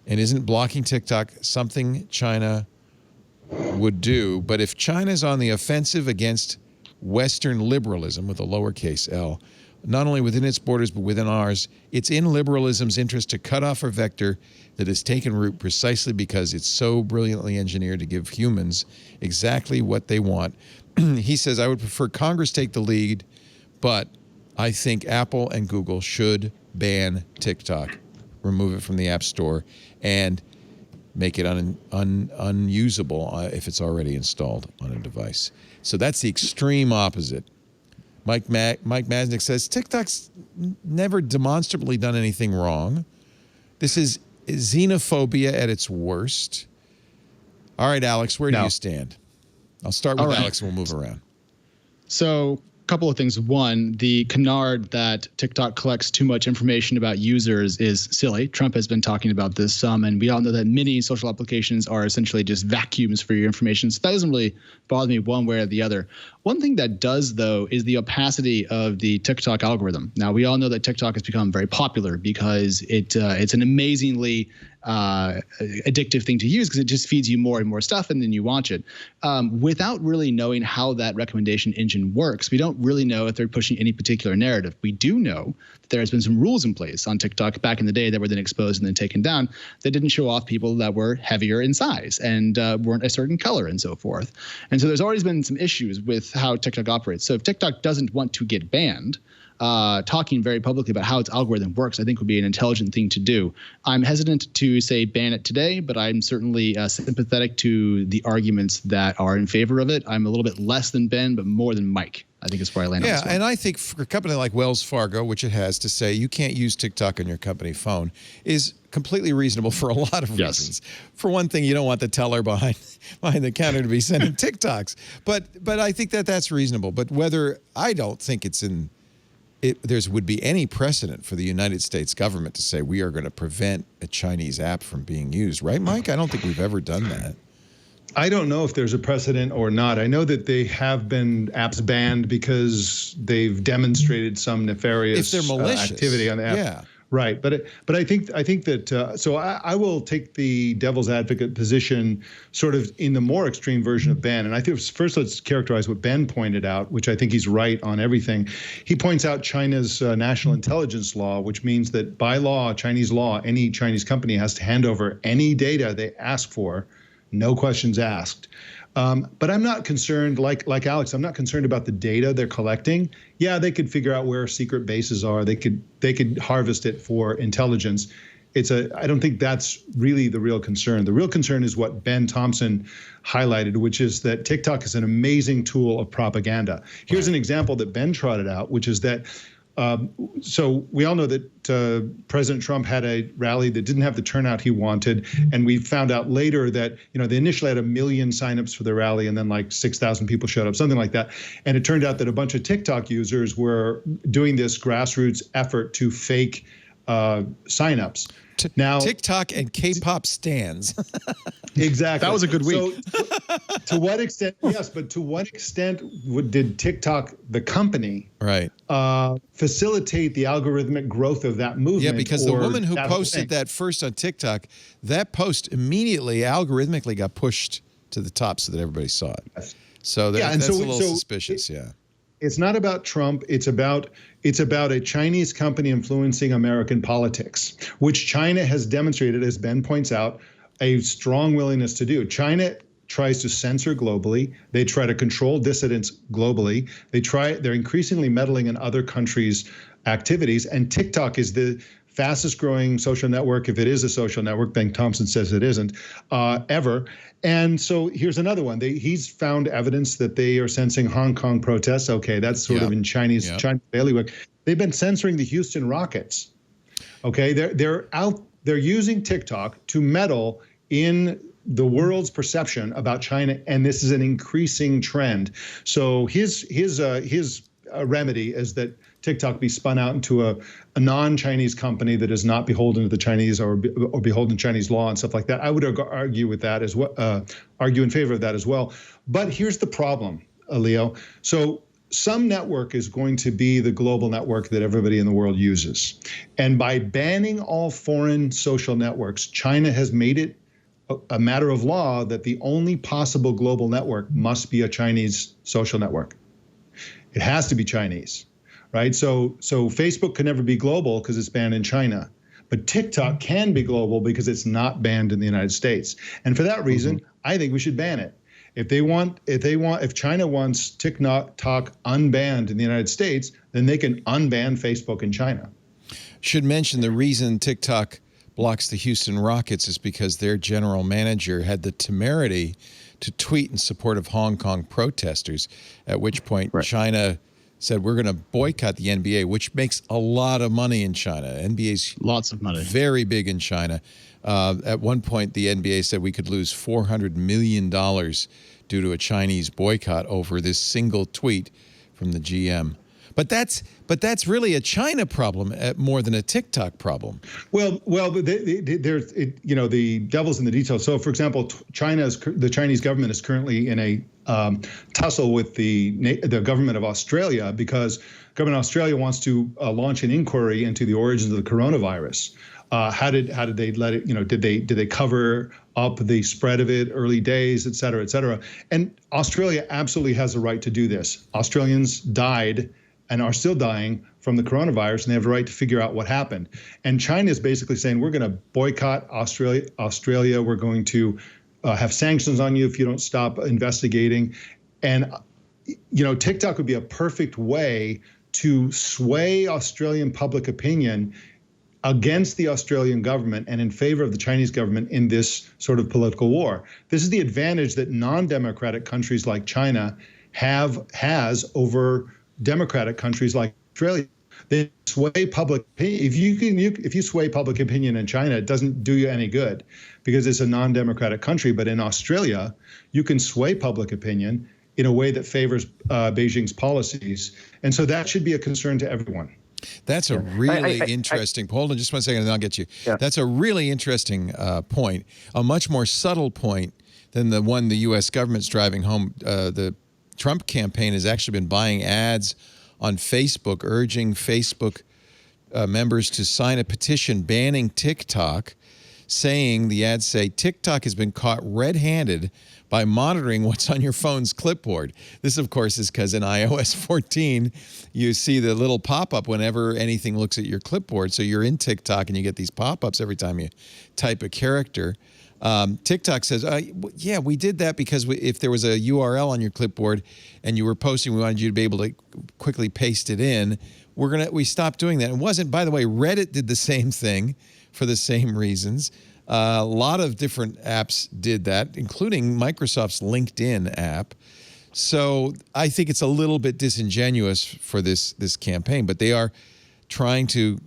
and isn't blocking TikTok something China would do. But if China's on the offensive against Western liberalism, with a lowercase l, not only within its borders but within ours, it's in liberalism's interest to cut off a vector that has taken root precisely because it's so brilliantly engineered to give humans exactly what they want. He says, I would prefer Congress take the lead, but I think Apple and Google should ban TikTok, remove it from the App Store, and make it unusable if it's already installed on a device. So that's the extreme opposite. Mike Masnick says TikTok's never demonstrably done anything wrong. This is xenophobia at its worst. All right, Alex, where do you stand? I'll start with Alex and we'll move around. So, couple of things. One, the canard that TikTok collects too much information about users is silly. Trump has been talking about this some, and we all know that many social applications are essentially just vacuums for your information. So that doesn't really bother me one way or the other. One thing that does, though, is the opacity of the TikTok algorithm. Now, we all know that TikTok has become very popular because it's an amazingly addictive thing to use because it just feeds you more and more stuff and then you watch it. Without really knowing how that recommendation engine works, we don't really know if they're pushing any particular narrative. We do know that there has been some rules in place on TikTok back in the day that were then exposed and then taken down that didn't show off people that were heavier in size and weren't a certain color and so forth. And so there's always been some issues with how TikTok operates. So if TikTok doesn't want to get banned, talking very publicly about how its algorithm works, I think would be an intelligent thing to do. I'm hesitant to say ban it today, but I'm certainly sympathetic to the arguments that are in favor of it. I'm a little bit less than Ben, but more than Mike, I think is where I land on this one. Yeah, and I think for a company like Wells Fargo, which it has, to say you can't use TikTok on your company phone is completely reasonable for a lot of reasons. For one thing, you don't want the teller behind the counter to be sending TikToks. But I think that's reasonable. But whether I don't think it's in there would be any precedent for the United States government to say we are going to prevent a Chinese app from being used. Right, Mike? I don't think we've ever done that. I don't know if there's a precedent or not. I know that they have been apps banned because they've demonstrated some nefarious activity on the app. Yeah. Right, but I think that so I will take the devil's advocate position, sort of in the more extreme version of Ben. And I think first let's characterize what Ben pointed out, which I think he's right on everything. He points out China's national intelligence law, which means that by law, Chinese law, any Chinese company has to hand over any data they ask for, no questions asked. But I'm not concerned, like Alex, I'm not concerned about the data they're collecting. Yeah, they could figure out where secret bases are. They could harvest it for intelligence. I don't think that's really the real concern. The real concern is what Ben Thompson highlighted, which is that TikTok is an amazing tool of propaganda. Here's an example that Ben trotted out, which is that So we all know that President Trump had a rally that didn't have the turnout he wanted, and we found out later that they initially had 1 million signups for the rally, and then like 6,000 people showed up, something like that. And it turned out that a bunch of TikTok users were doing this grassroots effort to fake signups. Now, TikTok and K-pop stans. Exactly. That was a good week. So, to what extent? Yes, but to what extent did TikTok, the company, right, facilitate the algorithmic growth of that movement? Yeah, because the woman who posted that first on TikTok, that post immediately algorithmically got pushed to the top so that everybody saw it. Yes. So that's a little suspicious. It's not about Trump. It's about a Chinese company influencing American politics, which China has demonstrated, as Ben points out, a strong willingness to do. China tries to censor globally. They try to control dissidents globally. They're increasingly meddling in other countries' activities. And TikTok is the fastest growing social network, if it is a social network. Ben Thompson says it isn't, ever. And so here's another one. He's found evidence that they are censoring Hong Kong protests. Okay, that's sort of in Chinese bailiwick. They've been censoring the Houston Rockets. Okay, they're using TikTok to meddle in the world's perception about China, and this is an increasing trend. So his remedy is that TikTok be spun out into a non-Chinese company that is not beholden to the Chinese or beholden to Chinese law and stuff like that. I would argue with that as well, argue in favor of that as well. But here's the problem, Leo. So some network is going to be the global network that everybody in the world uses. And by banning all foreign social networks, China has made it a matter of law that the only possible global network must be a Chinese social network. It has to be Chinese, right? So Facebook can never be global because it's banned in China, but TikTok can be global because it's not banned in the United States. And for that reason, I think we should ban it. If China wants TikTok unbanned in the United States, then they can unban Facebook in China. Should mention the reason TikTok blocks the Houston Rockets is because their general manager had the temerity to tweet in support of Hong Kong protesters, at which point China said, we're going to boycott the NBA, which makes a lot of money in China. NBA's lots of money, very big in China. At one point, the NBA said we could lose $400 million due to a Chinese boycott over this single tweet from the GM. But that's really a China problem more than a TikTok problem. Well, there's the devil's in the details. So, for example, the Chinese government is currently in a tussle with the government of Australia because government of Australia wants to launch an inquiry into the origins of the coronavirus. How did they let it? Did they cover up the spread of it, early days, et cetera, et cetera? And Australia absolutely has a right to do this. Australians died and are still dying from the coronavirus, and they have a right to figure out what happened. And China is basically saying, we're going to boycott Australia. We're going to have sanctions on you if you don't stop investigating. And, TikTok would be a perfect way to sway Australian public opinion against the Australian government and in favor of the Chinese government in this sort of political war. This is the advantage that non-democratic countries like China has over democratic countries like Australia. They sway public opinion. If you sway public opinion in China, it doesn't do you any good because it's a non-democratic country. But in Australia, you can sway public opinion in a way that favors Beijing's policies. And so that should be a concern to everyone. That's a really interesting. Hold on just one second and I'll get you. Yeah. That's a really interesting point, a much more subtle point than the one the U.S. government's driving home. The Trump campaign has actually been buying ads on Facebook, urging Facebook members to sign a petition banning TikTok, saying, the ads say, TikTok has been caught red-handed by monitoring what's on your phone's clipboard. This, of course, is because in iOS 14, you see the little pop-up whenever anything looks at your clipboard. So you're in TikTok and you get these pop-ups every time you type a character. TikTok says, yeah, we did that because if there was a URL on your clipboard and you were posting, we wanted you to be able to quickly paste it in. We stopped doing that. It wasn't, by the way, Reddit did the same thing for the same reasons. A lot of different apps did that, including Microsoft's LinkedIn app. So I think it's a little bit disingenuous for this campaign, but they are trying to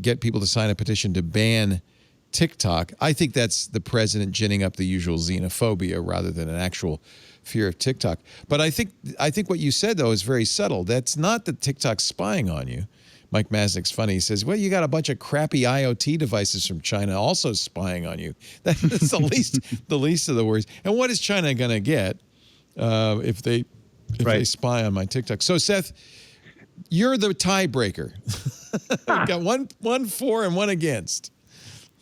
get people to sign a petition to ban TikTok. I think that's the president ginning up the usual xenophobia rather than an actual fear of TikTok. But I think what you said, though, is very subtle. That's not that TikTok's spying on you. Mike Masnick's funny. He says, well, you got a bunch of crappy IoT devices from China also spying on you. That's the least of the worries. And what is China going to get if they spy on my TikTok? So, Seth, you're the tiebreaker. Got one for and one against.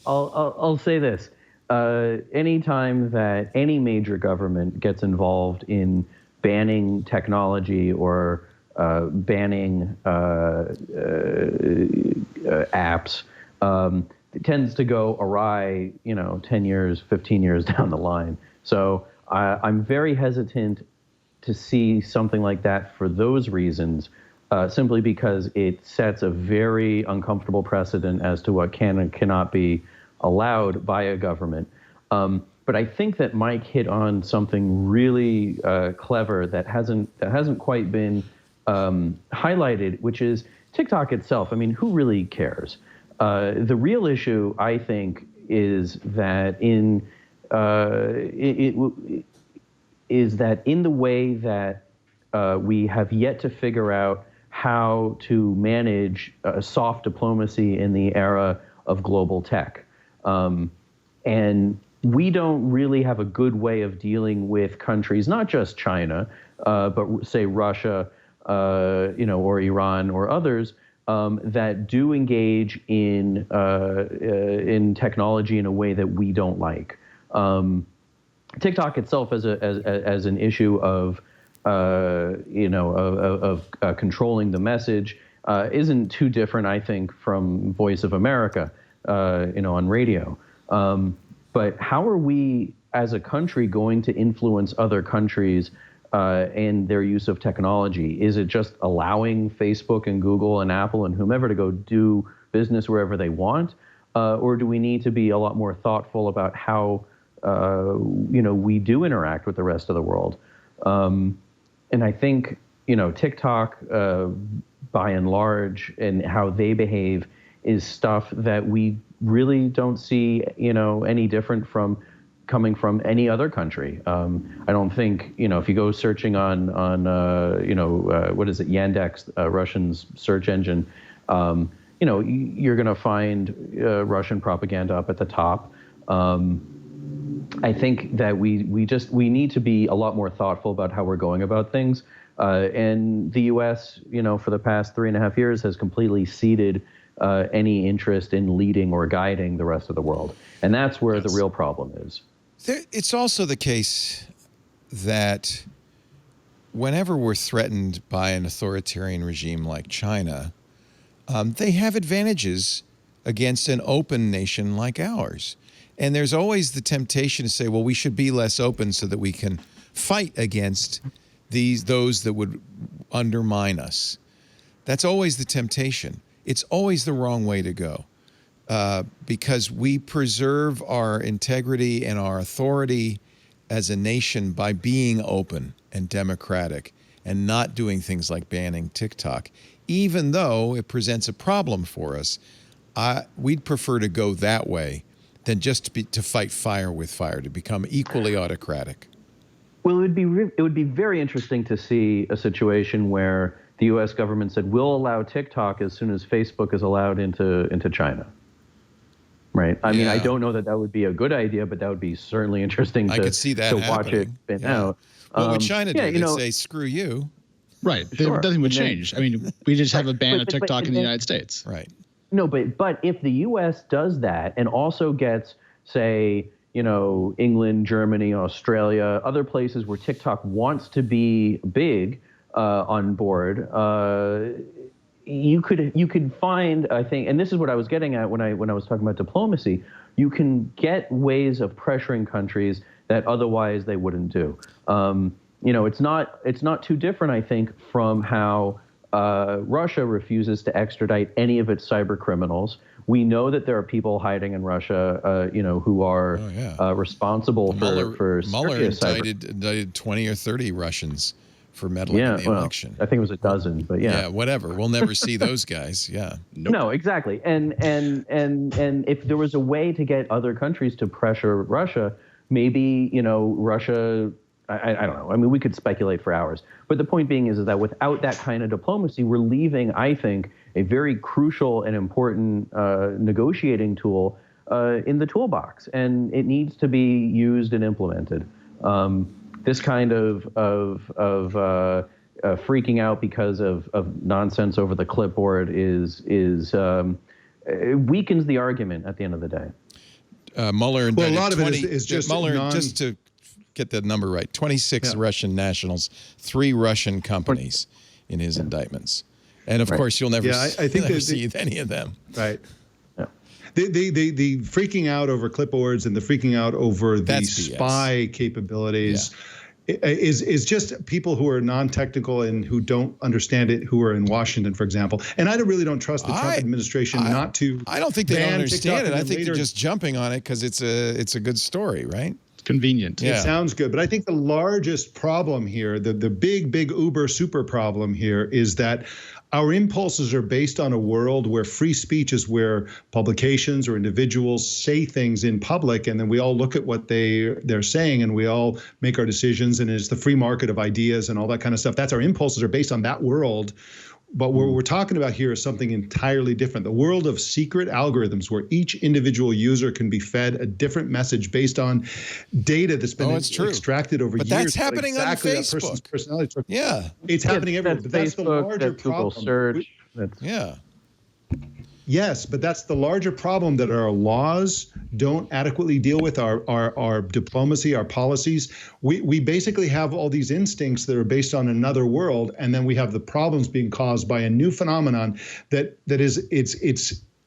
I'll say this. Anytime that any major government gets involved in banning technology or banning apps, it tends to go awry, 10 years, 15 years down the line. So I'm very hesitant to see something like that for those reasons, simply because it sets a very uncomfortable precedent as to what can and cannot be allowed by a government. But I think that Mike hit on something really clever that hasn't quite been highlighted, which is TikTok itself. I mean, who really cares? The real issue, I think, is that in the way that we have yet to figure out how to manage soft diplomacy in the era of global tech. And we don't really have a good way of dealing with countries, not just China, but say Russia, or Iran or others that do engage in technology in a way that we don't like. TikTok itself as an issue of controlling the message isn't too different, I think, from Voice of America, on radio. But how are we as a country going to influence other countries and their use of technology? Is it just allowing Facebook and Google and Apple and whomever to go do business wherever they want? Or do we need to be a lot more thoughtful about how, we do interact with the rest of the world? And I think, TikTok, by and large, and how they behave is stuff that we really don't see, any different from coming from any other country. I don't think, if you go searching on what is it, Yandex, Russian's search engine, you're going to find Russian propaganda up at the top. I think that we need to be a lot more thoughtful about how we're going about things. And the U.S., for the past 3.5 years has completely ceded any interest in leading or guiding the rest of the world. And that's where the real problem is. It's also the case that whenever we're threatened by an authoritarian regime like China, they have advantages against an open nation like ours. And there's always the temptation to say, well, we should be less open so that we can fight against those that would undermine us. That's always the temptation. It's always the wrong way to go, because we preserve our integrity and our authority as a nation by being open and democratic and not doing things like banning TikTok. Even though it presents a problem for us, we'd prefer to go that way than just to fight fire with fire, to become equally autocratic. Well, it would be very interesting to see a situation where the U.S. government said, we'll allow TikTok as soon as Facebook is allowed into China. Right? I mean, I don't know that would be a good idea, but that would be certainly interesting I could see that to watch it spin out. What would China do? They'd say, screw you. Right. Sure. Nothing would change. I mean, we just have a ban of TikTok in the United States. Right. No, but if the U.S. does that and also gets, say, England, Germany, Australia, other places where TikTok wants to be big on board, you could find, I think, and this is what I was getting at when I was talking about diplomacy. You can get ways of pressuring countries that otherwise they wouldn't do. It's not too different, I think, from how Russia refuses to extradite any of its cyber criminals. We know that there are people hiding in Russia, who are responsible for Mueller indicted 20 or 30 Russians for meddling in the election. I think it was a dozen, but yeah. Yeah, whatever. We'll never see those guys. Yeah. Nope. No, exactly. And if there was a way to get other countries to pressure Russia, maybe, Russia, I don't know. I mean, we could speculate for hours. But the point being is that without that kind of diplomacy, we're leaving, I think, a very crucial and important negotiating tool in the toolbox, and it needs to be used and implemented. This kind of freaking out because of nonsense over the clipboard it weakens the argument at the end of the day. Mueller indicted a lot of it is just Mueller, just to get the number right, 26 Russian nationals, 3 Russian companies in his indictments. And of course, you'll never, see any of them. Right. Yeah. The freaking out over clipboards and the freaking out over the spy capabilities is just people who are non-technical and who don't understand it, who are in Washington, for example. And I really don't trust the Trump administration not to. I don't think they don't understand it. I think they're just jumping on it because it's a good story, right? Convenient. It sounds good. But I think the largest problem here, the big uber super problem here, is that our impulses are based on a world where free speech is where publications or individuals say things in public, and then we all look at what they're saying, and we all make our decisions, and it's the free market of ideas and all that kind of stuff. That's our impulses are based on that world. But what we're talking about here is something entirely different. The world of secret algorithms where each individual user can be fed a different message based on data that's been extracted over years. But that's happening on Facebook. Yeah. It's happening everywhere. But that's the larger problem. Search. Yes, but that's the larger problem, that our laws don't adequately deal with, our diplomacy, our policies. We basically have all these instincts that are based on another world, and then we have the problems being caused by a new phenomenon that is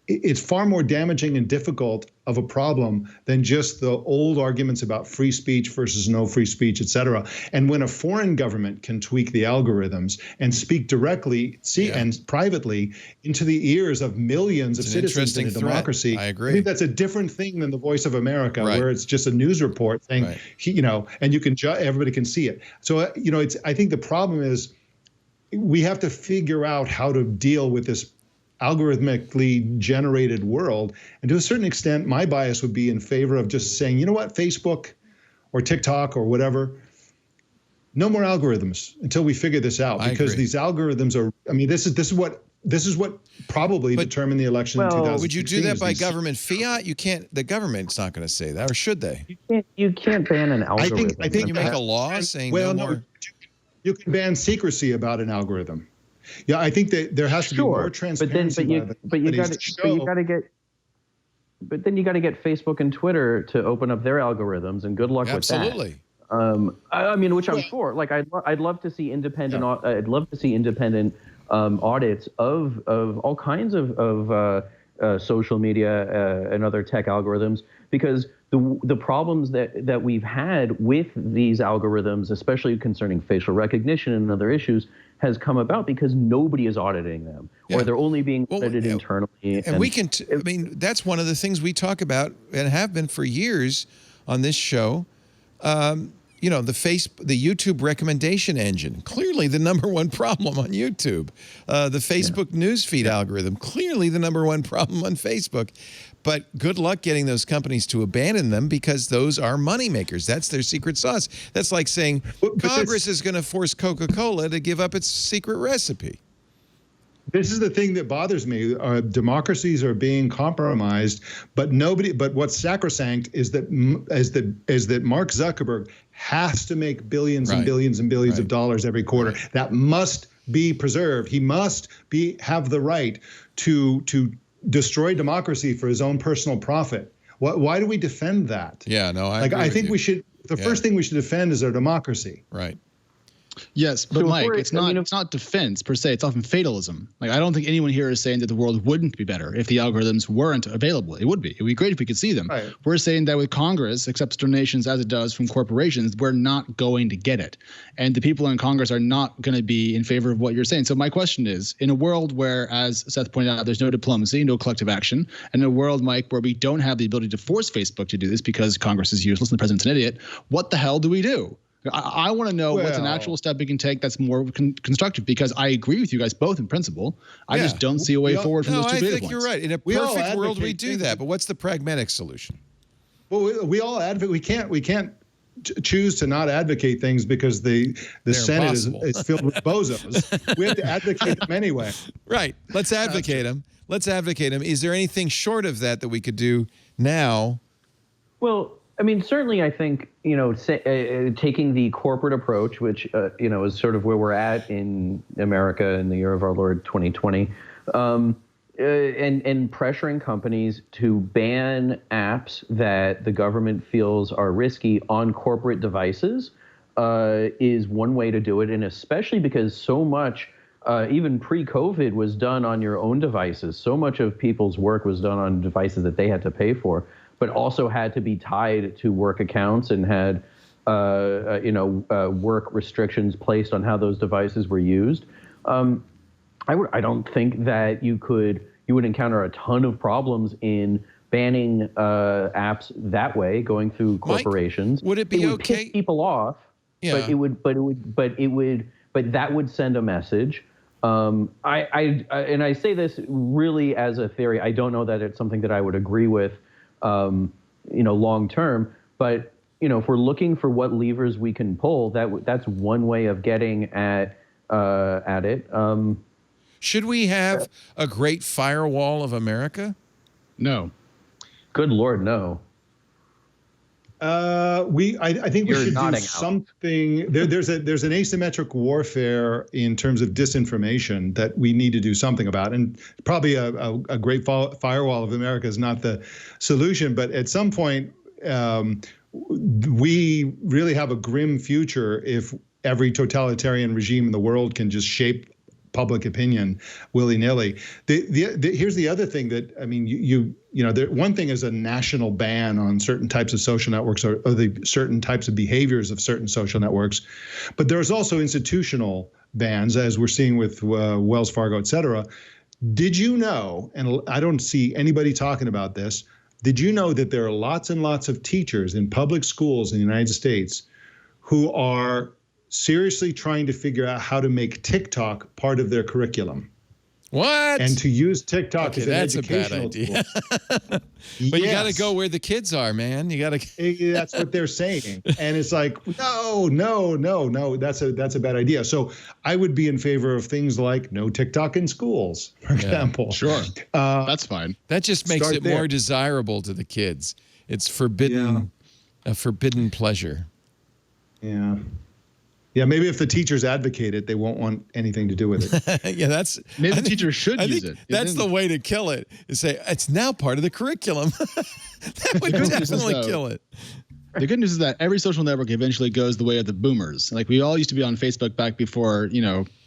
it's far more damaging and difficult of a problem than just the old arguments about free speech versus no free speech, et cetera. And when a foreign government can tweak the algorithms and speak directly, and privately into the ears of millions of citizens in a democracy, I agree. I think that's a different thing than the Voice of America, where it's just a news report saying, and you can everybody can see it. So, I think the problem is we have to figure out how to deal with this algorithmically generated world. And to a certain extent, my bias would be in favor of just saying, you know what, Facebook or TikTok or whatever, no more algorithms until we figure this out. Because these algorithms are, this is what probably determined the election in 2016. Would you do that by government fiat? You can't. The government's not going to say that, or should they? You can't ban an algorithm. I think you make a law saying no more. You can ban secrecy about an algorithm. Yeah, I think that there has to be more transparency. But you got to get Facebook and Twitter to open up their algorithms, and good luck with that. Absolutely. Which I'm for. Like, I'd love to see independent. I'd love to see independent audits of all kinds of social media and other tech algorithms, because the problems that we've had with these algorithms, especially concerning facial recognition and other issues, has come about because nobody is auditing them, or they're only being audited internally. And we can, that's one of the things we talk about and have been for years on this show. The YouTube recommendation engine, clearly the #1 problem on YouTube. The Facebook newsfeed algorithm, clearly the #1 problem on Facebook. But good luck getting those companies to abandon them, because those are moneymakers. That's their secret sauce. That's like saying Congress is going to force Coca-Cola to give up its secret recipe. This is the thing that bothers me. Democracies are being compromised, but what's sacrosanct is that Mark Zuckerberg has to make billions and billions and billions of dollars every quarter. That must be preserved. He must have the right to destroy democracy for his own personal profit. Why do we defend that? Yeah, no, I think we should. The first thing we should defend is our democracy. Right. Yes, but Mike, it's not defense per se. It's often fatalism. Like, I don't think anyone here is saying that the world wouldn't be better if the algorithms weren't available. It would be. It would be great if we could see them. Right. We're saying that with Congress accepts donations as it does from corporations, we're not going to get it. And the people in Congress are not going to be in favor of what you're saying. So my question is, in a world where, as Seth pointed out, there's no diplomacy, no collective action, and in a world, Mike, where we don't have the ability to force Facebook to do this because Congress is useless and the president's an idiot, what the hell do we do? I want to know what's an actual step we can take that's more constructive, because I agree with you guys both in principle. I just don't see a way forward from those two data points. I think you're right. In a perfect world, we do that. But what's the pragmatic solution? Well, we all advocate. We can't choose to not advocate things because the Senate is filled with bozos. We have to advocate them anyway. Right. Let's advocate them. Let's advocate them. Is there anything short of that we could do now? Well, I mean, certainly I think, taking the corporate approach, which, is sort of where we're at in America in the year of our Lord 2020, and pressuring companies to ban apps that the government feels are risky on corporate devices is one way to do it. And especially because so much, even pre-COVID, was done on your own devices. So much of people's work was done on devices that they had to pay for, but also had to be tied to work accounts and had, work restrictions placed on how those devices were used. I don't think that you would encounter a ton of problems in banning apps that way, going through corporations. Mike, would it be okay? Piss people off, yeah. but that would send a message. And I say this really as a theory. I don't know that it's something that I would agree with, long term. But if we're looking for what levers we can pull, that's one way of getting at it. Should we have a great firewall of America? No. Good Lord, no. I think we should do something. There's an asymmetric warfare in terms of disinformation that we need to do something about. And probably a great firewall of America is not the solution. But at some point, we really have a grim future if every totalitarian regime in the world can just shape public opinion willy-nilly. Here's the other thing that, I mean, one thing is a national ban on certain types of social networks or the certain types of behaviors of certain social networks, but there's also institutional bans, as we're seeing with Wells Fargo, et cetera. Did you know, and I don't see anybody talking about this, did you know that there are lots and lots of teachers in public schools in the United States who are seriously trying to figure out how to make TikTok part of their curriculum? What? And to use TikTok as an educational tool. That's a bad idea. But you got to go where the kids are, man. You got to. That's what they're saying, and it's like, no. That's a bad idea. So I would be in favor of things like no TikTok in schools, for example. Sure, that's fine. That just makes it more desirable to the kids. It's forbidden, a forbidden pleasure. Yeah. Yeah, maybe if the teachers advocate it, they won't want anything to do with it. Yeah, that's maybe the teachers should use it. That's the way to kill it. Is say it's now part of the curriculum. That would definitely kill it. The good news is that every social network eventually goes the way of the boomers. Like, we all used to be on Facebook back before,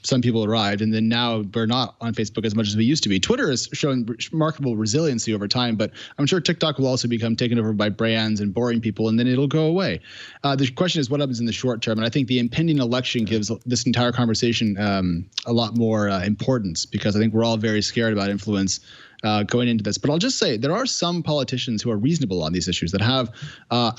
some people arrived, and then now we're not on Facebook as much as we used to be. Twitter is showing remarkable resiliency over time, but I'm sure TikTok will also become taken over by brands and boring people, and then it'll go away. The question is what happens in the short term, and I think the impending election gives this entire conversation a lot more importance, because I think we're all very scared about influence going into this. But I'll just say there are some politicians who are reasonable on these issues that have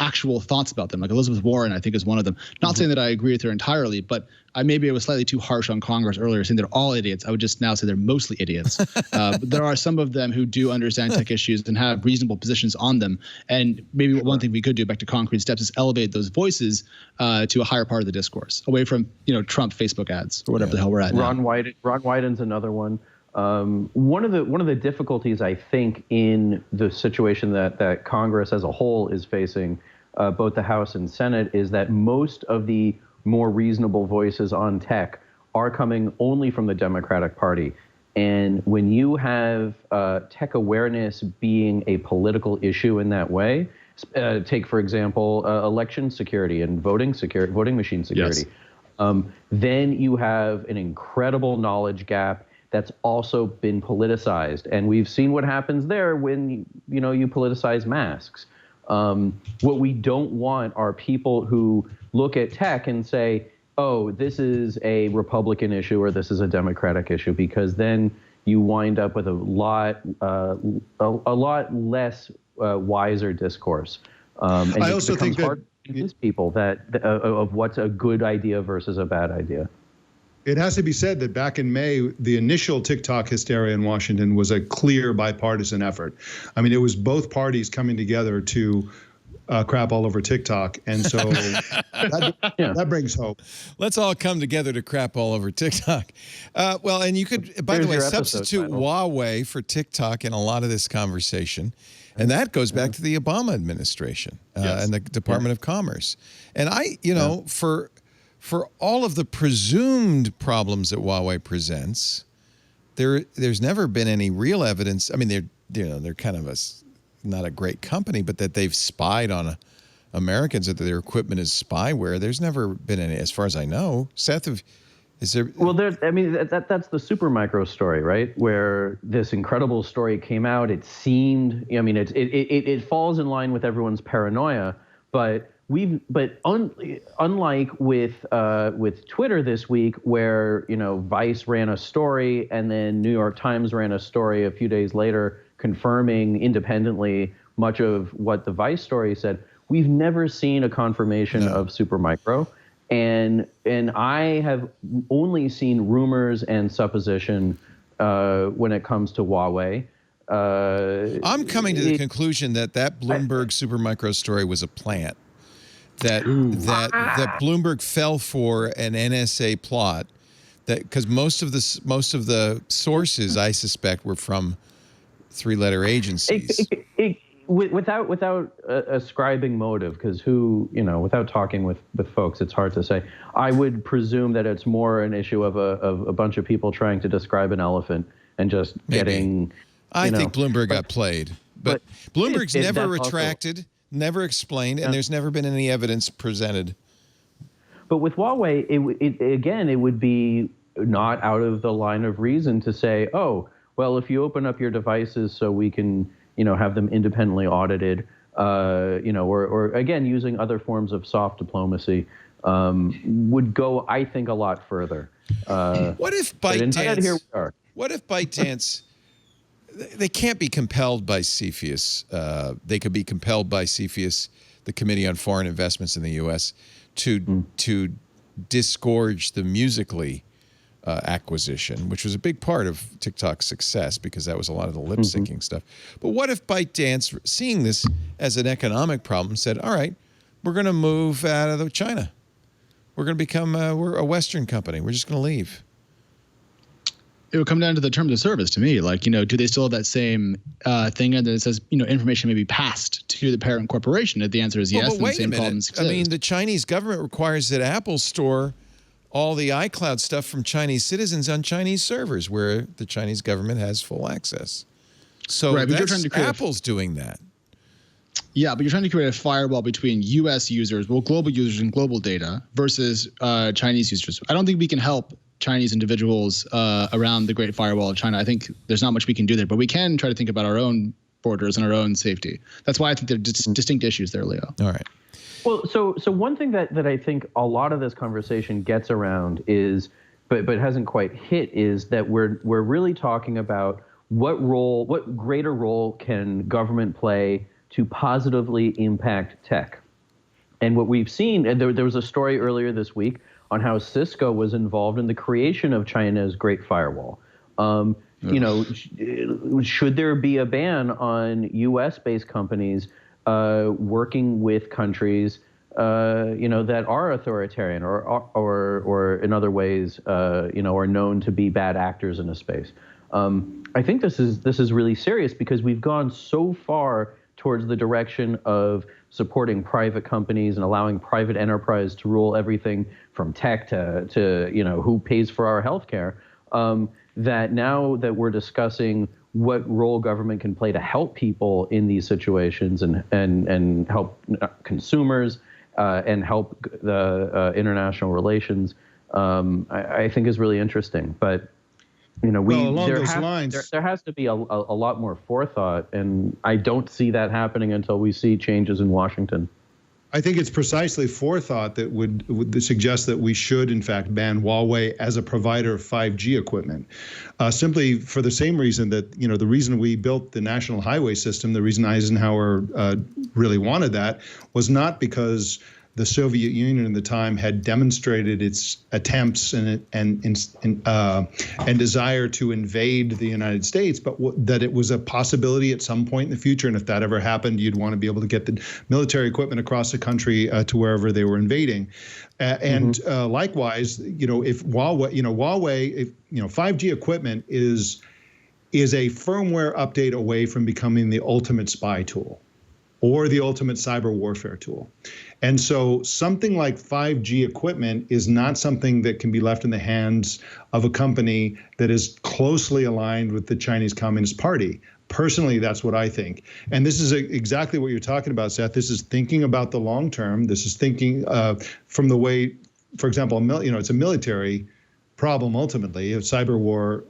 actual thoughts about them. Like Elizabeth Warren, I think, is one of them. Not saying that I agree with her entirely, but maybe I was slightly too harsh on Congress earlier, saying they're all idiots. I would just now say they're mostly idiots. But there are some of them who do understand tech issues and have reasonable positions on them. And maybe one thing we could do, back to concrete steps, is elevate those voices to a higher part of the discourse, away from Trump Facebook ads or whatever the hell we're at. Ron Wyden's another one. One of the difficulties, I think, in the situation that Congress as a whole is facing, both the House and Senate, is that most of the more reasonable voices on tech are coming only from the Democratic Party. And when you have tech awareness being a political issue in that way, take, for example, election security and voting machine security, then you have an incredible knowledge gap that's also been politicized. And we've seen what happens there when you politicize masks. What we don't want are people who look at tech and say, oh, this is a Republican issue or this is a Democratic issue, because then you wind up with a lot less wiser discourse. And I also think that convince people that of what's a good idea versus a bad idea? It has to be said that back in May, the initial TikTok hysteria in Washington was a clear bipartisan effort. I mean, it was both parties coming together to crap all over TikTok. And so that brings hope. Let's all come together to crap all over TikTok. Well, and you could, by the way, substitute Huawei for TikTok in a lot of this conversation. And that goes back to the Obama administration and the Department of Commerce. And for all of the presumed problems that Huawei presents, there's never been any real evidence. I mean, they're kind of not a great company, but that they've spied on Americans, that their equipment is spyware. There's never been any, as far as I know. Seth, is there? Well, I mean, that's the Supermicro story, right? Where this incredible story came out. It seemed, I mean, it falls in line with everyone's paranoia, but. Unlike with Twitter this week, where Vice ran a story and then New York Times ran a story a few days later confirming independently much of what the Vice story said, we've never seen a confirmation of Supermicro, and I have only seen rumors and supposition when it comes to Huawei. I'm coming to the conclusion that Bloomberg Supermicro story was a plant. That Bloomberg fell for an NSA plot, that because most of the sources, I suspect, were from three-letter agencies. Without ascribing motive, because without talking with folks, it's hard to say. I would presume that it's more an issue of a bunch of people trying to describe an elephant and just getting. I think Bloomberg got played, but Bloomberg's never retracted. Never explained, and there's never been any evidence presented. But with Huawei, it would be not out of the line of reason to say, oh, well, if you open up your devices so we can, have them independently audited, or again, using other forms of soft diplomacy, would go, I think, a lot further. What if ByteDance? They can't be compelled by CFIUS. They could be compelled by CFIUS, the Committee on Foreign Investments in the U.S., to disgorge the Musical.ly acquisition, which was a big part of TikTok's success because that was a lot of the lip-syncing stuff. But what if ByteDance, seeing this as an economic problem, said, all right, we're going to move out of China. We're going to become we're a Western company. We're just going to leave. It would come down to the terms of service to me. Like, do they still have that same thing that it says, information may be passed to the parent corporation? If the answer is yes, then the same problems exist. I mean, the Chinese government requires that Apple store all the iCloud stuff from Chinese citizens on Chinese servers where the Chinese government has full access. So Apple's doing that. Yeah, but you're trying to create a firewall between U.S. users, global users and global data versus Chinese users. I don't think we can help Chinese individuals around the Great Firewall of China. I think there's not much we can do there, but we can try to think about our own borders and our own safety. That's why I think there are distinct issues there, Leo. All right. Well, so one thing that I think a lot of this conversation gets around is, but hasn't quite hit, is that we're really talking about what greater role can government play to positively impact tech. And what we've seen, and there was a story earlier this week on how Cisco was involved in the creation of China's Great Firewall. Should there be a ban on U.S.-based companies working with countries, that are authoritarian or in other ways, are known to be bad actors in a space? I think this is really serious because we've gone so far towards the direction of supporting private companies and allowing private enterprise to rule everything from tech to who pays for our healthcare, that now that we're discussing what role government can play to help people in these situations and help consumers and help the international relations, I think is really interesting. But there has to be a lot more forethought, and I don't see that happening until we see changes in Washington. I think it's precisely forethought that would suggest that we should, in fact, ban Huawei as a provider of 5G equipment, simply for the same reason that, the reason we built the national highway system, the reason Eisenhower really wanted that, was not because the Soviet Union at the time had demonstrated its attempts and desire to invade the United States, but that it was a possibility at some point in the future. And if that ever happened, you'd want to be able to get the military equipment across the country to wherever they were invading. Likewise, if Huawei, if 5G equipment is a firmware update away from becoming the ultimate spy tool or the ultimate cyber warfare tool. And so something like 5G equipment is not something that can be left in the hands of a company that is closely aligned with the Chinese Communist Party. Personally, that's what I think. And this is exactly what you're talking about, Seth. This is thinking about the long term. This is thinking from the way, for example, it's a military problem ultimately. A cyber war,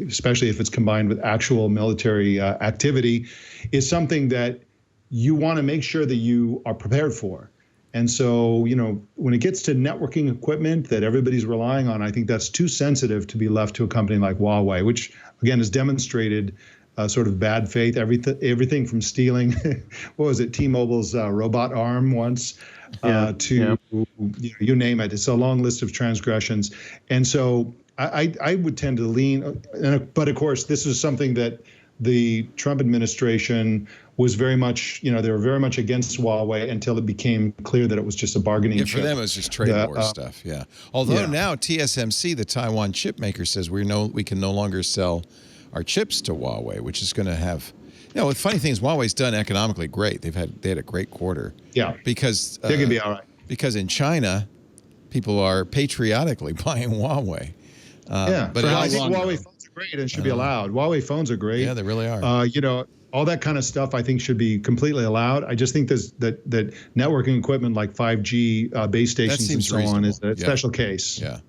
especially if it's combined with actual military activity, is something that you want to make sure that you are prepared for. And so, when it gets to networking equipment that everybody's relying on, I think that's too sensitive to be left to a company like Huawei, which, again, has demonstrated sort of bad faith, everything from stealing, what was it, T-Mobile's robot arm once, to, you name it. It's a long list of transgressions. And so I would tend to lean, but of course, this is something that the Trump administration was very much, they were very much against Huawei until it became clear that it was just a bargaining chip. For them, it was just trade war stuff. Yeah. Although now TSMC, the Taiwan chip maker, says we can no longer sell our chips to Huawei, which is going to have. The funny thing is Huawei's done economically great. They had a great quarter. Yeah. Because they're going to be all right. Because in China, people are patriotically buying Huawei. But I think Huawei phones are great and should be allowed. Huawei phones are great. Yeah, they really are. All that kind of stuff I think should be completely allowed. I just think that networking equipment like 5G base stations and so on is a special case. Yeah.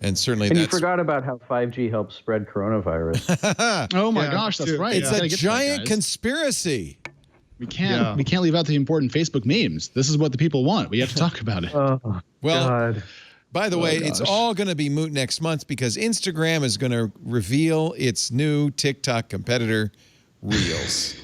And certainly you forgot about how 5G helps spread coronavirus. Oh my gosh, that's right. It's a giant conspiracy. We can't leave out the important Facebook memes. This is what the people want. We have to talk about it. God. By the way, it's all going to be moot next month because Instagram is going to reveal its new TikTok competitor, Reels.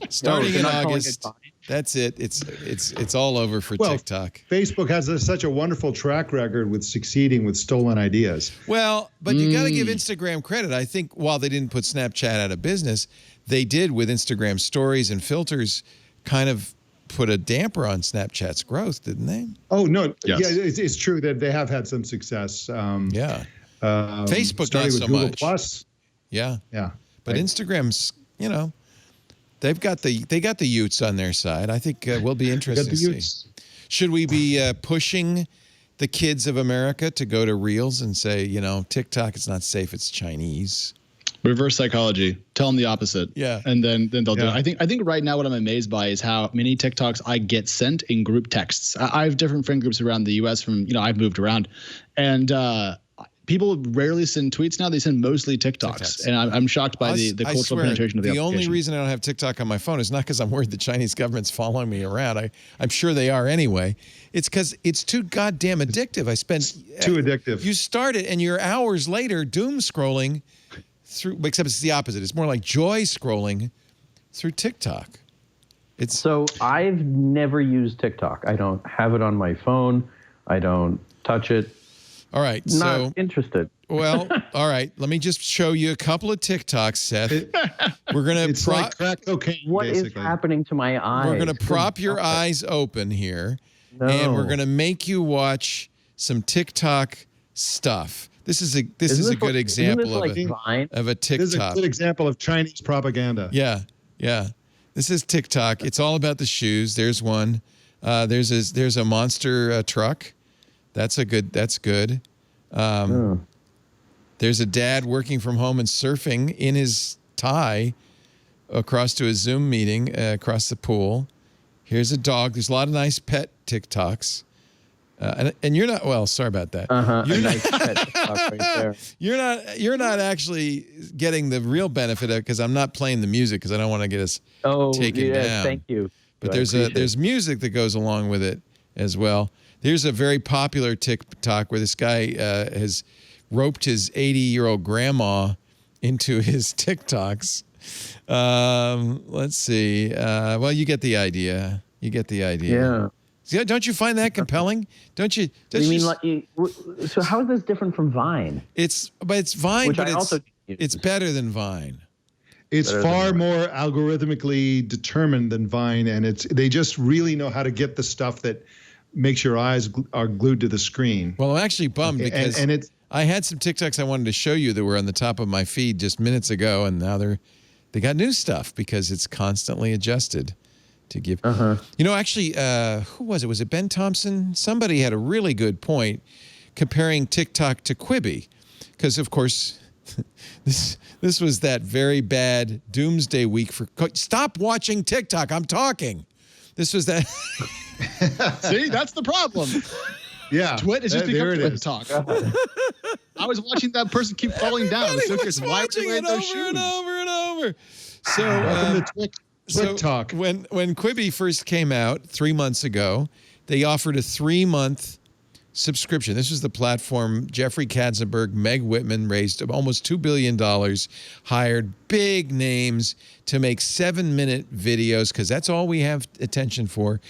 Starting in August. That's it. It's all over for TikTok. Facebook has such a wonderful track record with succeeding with stolen ideas. Well, but you got to give Instagram credit. I think while they didn't put Snapchat out of business, they did with Instagram stories and filters kind of put a damper on Snapchat's growth, didn't they? Oh, no. Yes. Yeah, it's true that they have had some success. Facebook not so Google much. Plus. Yeah. But Instagram's, they've got the Utes on their side. I think we'll be interested to see. Should we be pushing the kids of America to go to Reels and say, TikTok is not safe, it's Chinese? Reverse psychology. Tell them the opposite. Yeah. And then they'll do it. I think right now what I'm amazed by is how many TikToks I get sent in group texts. I have different friend groups around the U.S. from, I've moved around. And people rarely send tweets now. They send mostly TikToks. And I'm shocked by the cultural penetration of the application. The only reason I don't have TikTok on my phone is not because I'm worried the Chinese government's following me around. I'm sure they are anyway. It's because it's too goddamn addictive. Too addictive. You start it and you're hours later doom scrolling through, except it's the opposite. It's more like joy scrolling through TikTok. So I've never used TikTok. I don't have it on my phone. I don't touch it. All right. Not interested. Well, all right. Let me just show you a couple of TikToks, Seth. We're going to It's like crack cocaine, What is happening to my eyes? We're going to prop your eyes open here. No. And we're going to make you watch some TikTok stuff. This is a good example of a TikTok. This is a good example of Chinese propaganda. Yeah. This is TikTok. It's all about the shoes. There's one. There's a monster truck. That's good. There's a dad working from home and surfing in his tie across to a Zoom meeting across the pool. Here's a dog. There's a lot of nice pet TikToks. And you're not, well, sorry about that. You're not actually getting the real benefit of it because I'm not playing the music because I don't want to get us taken down. Thank you. But there's music that goes along with it as well. There's a very popular TikTok where this guy has roped his 80-year-old grandma into his TikToks. Let's see. Well, you get the idea. Yeah. Don't you find that compelling? Don't you? So how is this different from Vine? It's Vine, Which but I also it's better than Vine. It's far more algorithmically determined than Vine, and they just really know how to get the stuff that makes your eyes are glued to the screen. Well, I'm actually bummed because I had some TikToks I wanted to show you that were on the top of my feed just minutes ago, and now they got new stuff because it's constantly adjusted to give. You know, actually, who was it? Was it Ben Thompson? Somebody had a really good point comparing TikTok to Quibi, because of course. This was that very bad doomsday week for. Stop watching TikTok. I'm talking. This was that. See, that's the problem. Yeah, Twit is just there it become is. Talk. I was watching that person keep falling down. Everybody was watching it over and over and over. So, Twit Talk. When Quibi first came out 3 months ago, they offered a 3-month subscription. This was the platform. Jeffrey Katzenberg, Meg Whitman raised almost $2 billion, hired big names to make 7-minute videos because that's all we have attention for.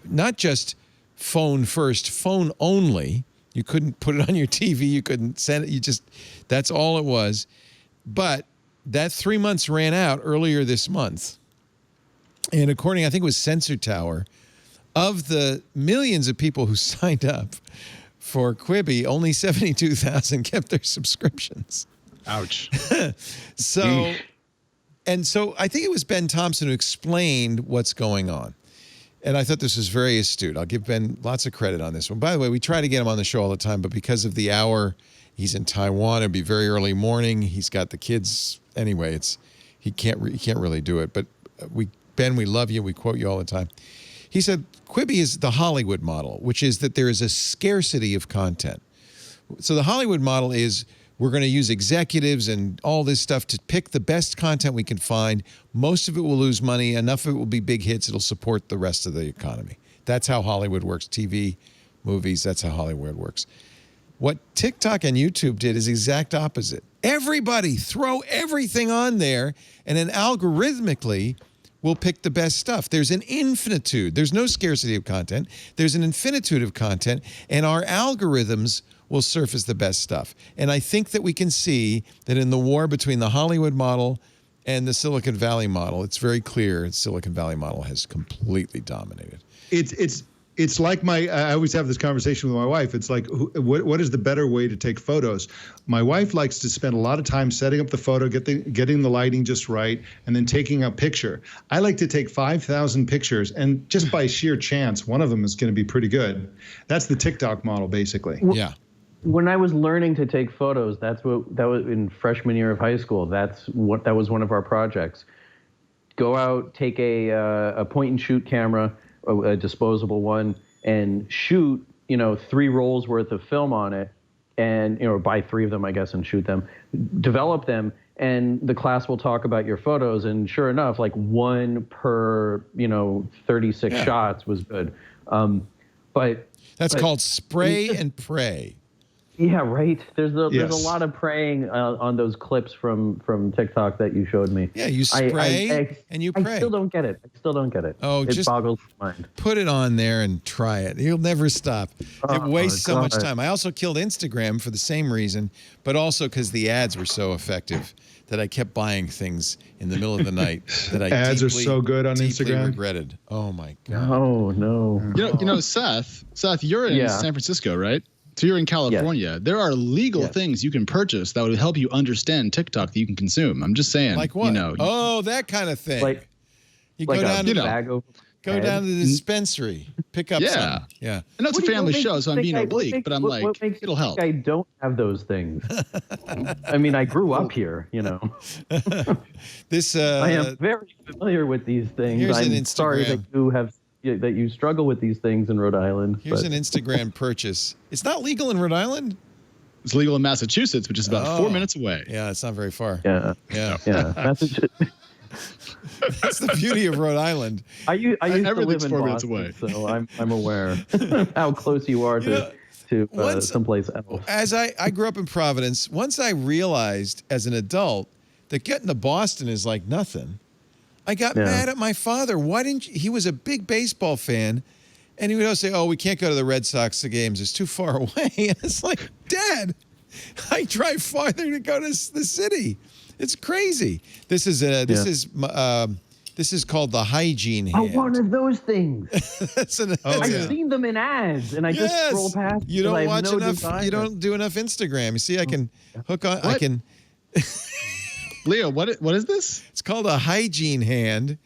Not just phone first, phone only. You couldn't put it on your TV. You couldn't send it. That's all it was. But that 3 months ran out earlier this month. And according, I think it was Sensor Tower, of the millions of people who signed up for Quibi, only 72,000 kept their subscriptions. Ouch. So I think it was Ben Thompson who explained what's going on. And I thought this was very astute. I'll give Ben lots of credit on this one. By the way, we try to get him on the show all the time, but because of the hour, he's in Taiwan. It'll be very early morning. He's got the kids. Anyway, he can't really do it. But Ben, we love you. We quote you all the time. He said, Quibi is the Hollywood model, which is that there is a scarcity of content. So the Hollywood model is we're going to use executives and all this stuff to pick the best content we can find. Most of it will lose money. Enough of it will be big hits. It'll support the rest of the economy. That's how Hollywood works. TV, movies, that's how Hollywood works. What TikTok and YouTube did is the exact opposite. Everybody throw everything on there, and then algorithmically we'll pick the best stuff. There's an infinitude. There's no scarcity of content. There's an infinitude of content, and our algorithms will surface the best stuff. And I think that we can see that in the war between the Hollywood model and the Silicon Valley model, it's very clear the Silicon Valley model has completely dominated. It's like I always have this conversation with my wife. It's like, what is the better way to take photos? My wife likes to spend a lot of time setting up the photo, getting the lighting just right, and then taking a picture. I like to take 5,000 pictures, and just by sheer chance, one of them is going to be pretty good. That's the TikTok model, basically. Yeah. When I was learning to take photos, that was in freshman year of high school. That was one of our projects. Go out, take a point and shoot camera, a disposable one, and shoot 3 rolls worth of film on it, and buy 3 of them, I guess, and shoot them, develop them, and the class will talk about your photos. And sure enough, like 1 per 36 shots was good. But that's called spray and pray. Yeah, right. There's a lot of praying on those clips from TikTok that you showed me. Yeah, you spray and you pray. I still don't get it. Oh, it just boggles my mind. Put it on there and try it. You'll never stop. It wastes so much time. I also killed Instagram for the same reason, but also because the ads were so effective that I kept buying things in the middle of the night that I ads are so good on Instagram. Regretted. Oh my God. Oh no. You know, Seth, you're in San Francisco, right? So you're in California. Yes. There are legal things you can purchase that would help you understand TikTok that you can consume. I'm just saying. Like what? That kind of thing. Like go down to the dispensary, pick up some. Yeah. I know it's a family show, so I'm being oblique, but I'm like, it'll help. I don't have those things. I mean, I grew up here, This I am very familiar with these things. I'm sorry that you struggle with these things in Rhode Island. Here's an Instagram purchase. It's not legal in Rhode Island? It's legal in Massachusetts, which is about 4 minutes away. Yeah, it's not very far. Yeah. Massachusetts. That's the beauty of Rhode Island. I used to live in 4 minutes Boston, away. So I'm aware how close you are to someplace else. As I grew up in Providence, once I realized as an adult that getting to Boston is like nothing, I got mad at my father. Why didn't you? He was a big baseball fan, And he would always say, "Oh, we can't go to the Red Sox games. It's too far away." And it's like, Dad, I drive farther to go to the city. It's crazy. This is called the hygiene hand. Oh, one of those things. I've seen them in ads, and I just scroll past. You don't watch enough. You don't do enough Instagram. You see, I can hook on. What? I can. Leo, what is this? It's called a hygiene hand.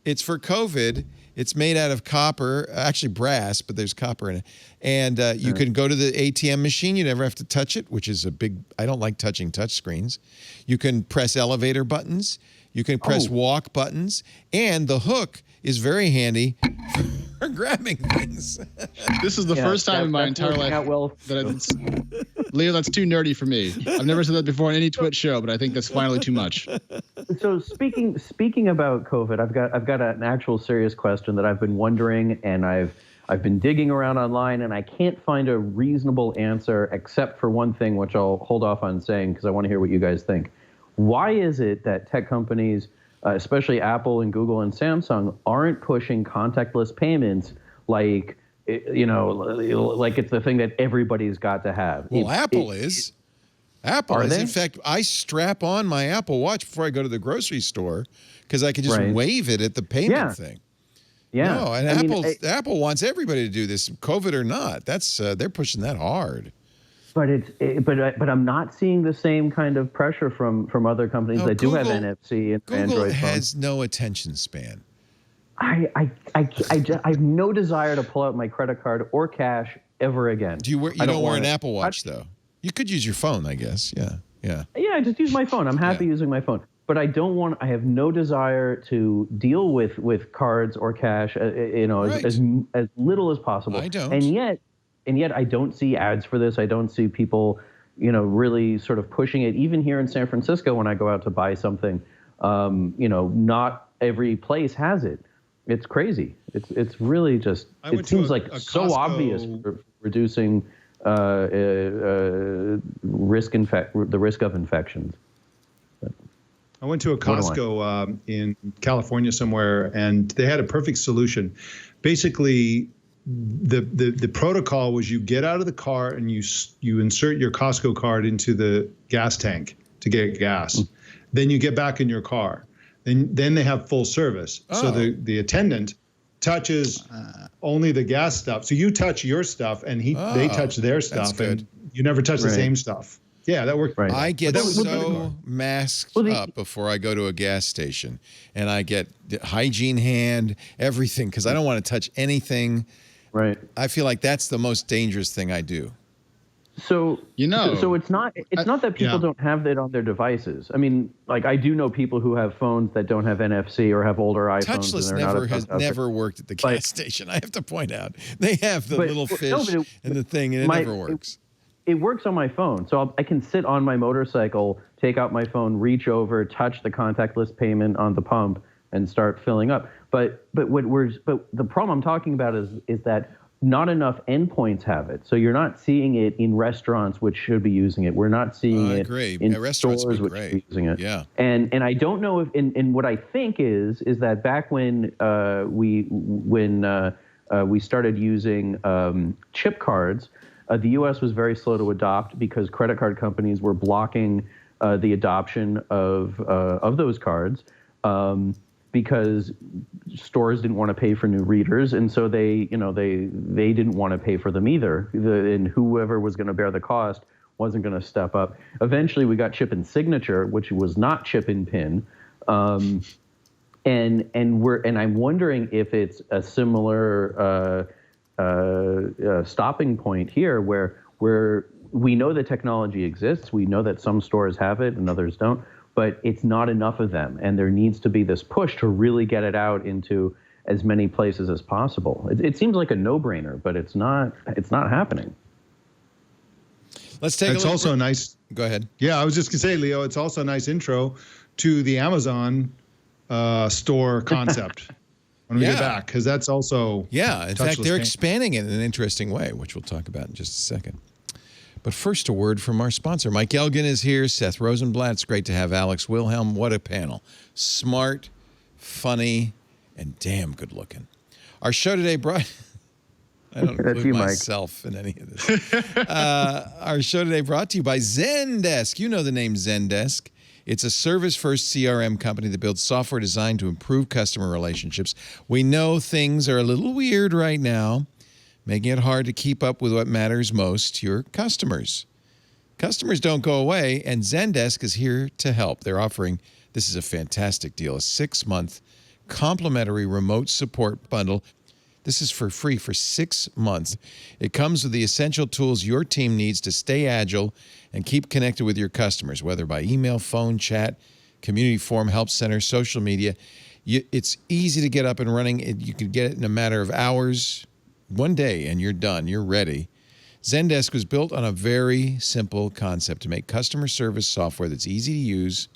It's for COVID. It's made out of copper, actually brass, but there's copper in it. And you can go to the ATM machine. You never have to touch it, which is I don't like touching touch screens. You can press elevator buttons. You can press walk buttons. And the hook is very handy for grabbing things. This is the first time in my entire life Leo, that's too nerdy for me. I've never said that before on any Twitch show, but I think that's finally too much. So speaking about COVID, I've got an actual serious question that I've been wondering, and I've been digging around online, and I can't find a reasonable answer except for one thing, which I'll hold off on saying because I want to hear what you guys think. Why is it that tech companies, especially Apple and Google and Samsung, aren't pushing contactless payments like it's the thing that everybody's got to have? Well, Apple is. Apple is. In fact, I strap on my Apple Watch before I go to the grocery store because I can just wave it at the payment thing. Yeah. No, and Apple wants everybody to do this, COVID or not. That's they're pushing that hard. But but I'm not seeing the same kind of pressure from other companies that do have NFC and Android phones. Google has no attention span. I have no desire to pull out my credit card or cash ever again. You don't wear an Apple Watch though. You could use your phone, I guess. Yeah. Yeah, I just use my phone. I'm happy using my phone. But I have no desire to deal with cards or cash, as little as possible. I don't. And yet I don't see ads for this. I don't see people, really sort of pushing it. Even here in San Francisco, when I go out to buy something, not every place has it. It's crazy. It's really just, it seems like so Costco, obvious for reducing the risk of infections. I went to a Costco in California somewhere, and they had a perfect solution. Basically, the protocol was you get out of the car and you insert your Costco card into the gas tank to get gas. Then you get back in your car. Then they have full service. So the attendant touches only the gas stuff. So you touch your stuff and they touch their stuff, and you never touch the same stuff. Yeah, that worked. Right. I get so masked up before I go to a gas station, and I get hygiene hand, everything, because I don't want to touch anything. Right. I feel like that's the most dangerous thing I do. So so it's not that people don't have that on their devices. I mean, like I do know people who have phones that don't have NFC or have older iPhones. Touchless has never worked at the gas station. I have to point out they have the little fish and the thing, and it never works. It works on my phone, so I can sit on my motorcycle, take out my phone, reach over, touch the contactless payment on the pump, and start filling up. But the problem I'm talking about is that not enough endpoints have it. So you're not seeing it in restaurants, which should be using it. We're not seeing it in stores, which should be using it. Yeah. And I don't know if and what I think is that back when we started using chip cards. The U.S. was very slow to adopt because credit card companies were blocking the adoption of those cards because stores didn't want to pay for new readers, and so they didn't want to pay for them either. And whoever was going to bear the cost wasn't going to step up. Eventually, we got chip and signature, which was not chip and pin, and I'm wondering if it's a similar. Stopping point here where we know the technology exists. We know that some stores have it and others don't, but it's not enough of them. And there needs to be this push to really get it out into as many places as possible. It seems like a no-brainer, but it's not happening. Let's take It's also a nice. Go ahead. Yeah, I was just going to say, Leo, it's also a nice intro to the Amazon store concept. When we get back, because that's also in fact, they're expanding it in an interesting way, which we'll talk about in just a second. But first, a word from our sponsor. Mike Elgan is here. Seth Rosenblatt. It's great to have Alex Wilhelm. What a panel. Smart, funny, and damn good looking. Our show today brought I don't That's include you, Mike. myself in any of this. Our show today brought to you by Zendesk. You know the name Zendesk. It's a service-first CRM company that builds software designed to improve customer relationships. We know things are a little weird right now, making it hard to keep up with what matters most, your customers. Customers don't go away, and Zendesk is here to help. They're offering, this is a fantastic deal, a 6-month complimentary remote support bundle. This is for free for 6 months. It comes with the essential tools your team needs to stay agile and keep connected with your customers, whether by email, phone, chat, community forum, help center, social media. It's easy to get up and running. You can get it in a matter of hours, one day, and you're done. You're ready. Zendesk was built on a very simple concept to make customer service software that's easy to use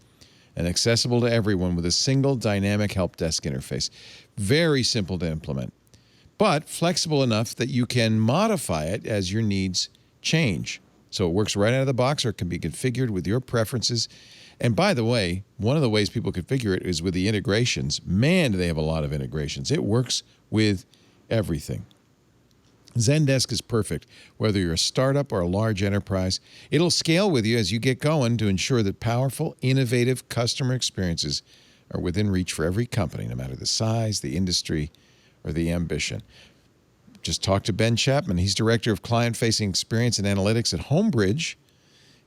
and accessible to everyone with a single dynamic help desk interface. Very simple to implement, but flexible enough that you can modify it as your needs change. So it works right out of the box, or it can be configured with your preferences. And by the way, one of the ways people configure it is with the integrations. Man, do they have a lot of integrations. It works with everything. Zendesk is perfect, whether you're a startup or a large enterprise. It'll scale with you as you get going to ensure that powerful, innovative customer experiences are within reach for every company, no matter the size, the industry, or the ambition. Just talked to Ben Chapman. He's Director of Client-Facing Experience and Analytics at Homebridge.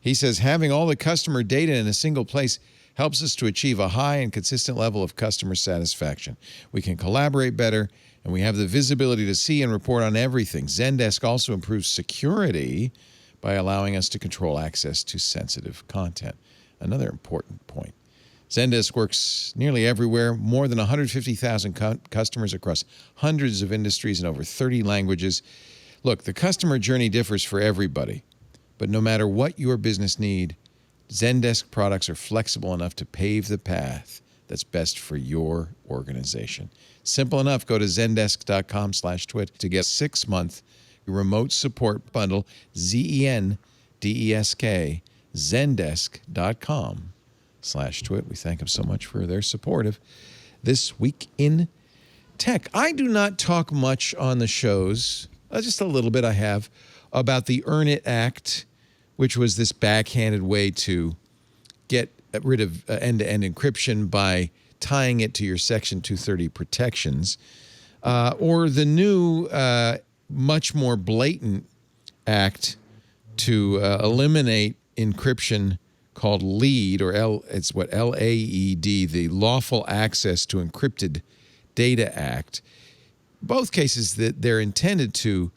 He says having all the customer data in a single place helps us to achieve a high and consistent level of customer satisfaction. We can collaborate better, and we have the visibility to see and report on everything. Zendesk also improves security by allowing us to control access to sensitive content. Another important point. Zendesk works nearly everywhere, more than 150,000 customers across hundreds of industries and over 30 languages. Look, the customer journey differs for everybody, but no matter what your business need, Zendesk products are flexible enough to pave the path that's best for your organization. Simple enough. Go to zendesk.com/twit to get a 6-month remote support bundle, Zendesk, zendesk.com/twit. We thank them so much for their support of This Week in Tech. I do not talk much on the shows, just a little bit I have, about the Earn It Act, which was this backhanded way to get rid of end-to-end encryption by tying it to your Section 230 protections, or the new, much more blatant act to eliminate encryption called LAED, or LAED, the Lawful Access to Encrypted Data Act. Both cases that they're intended to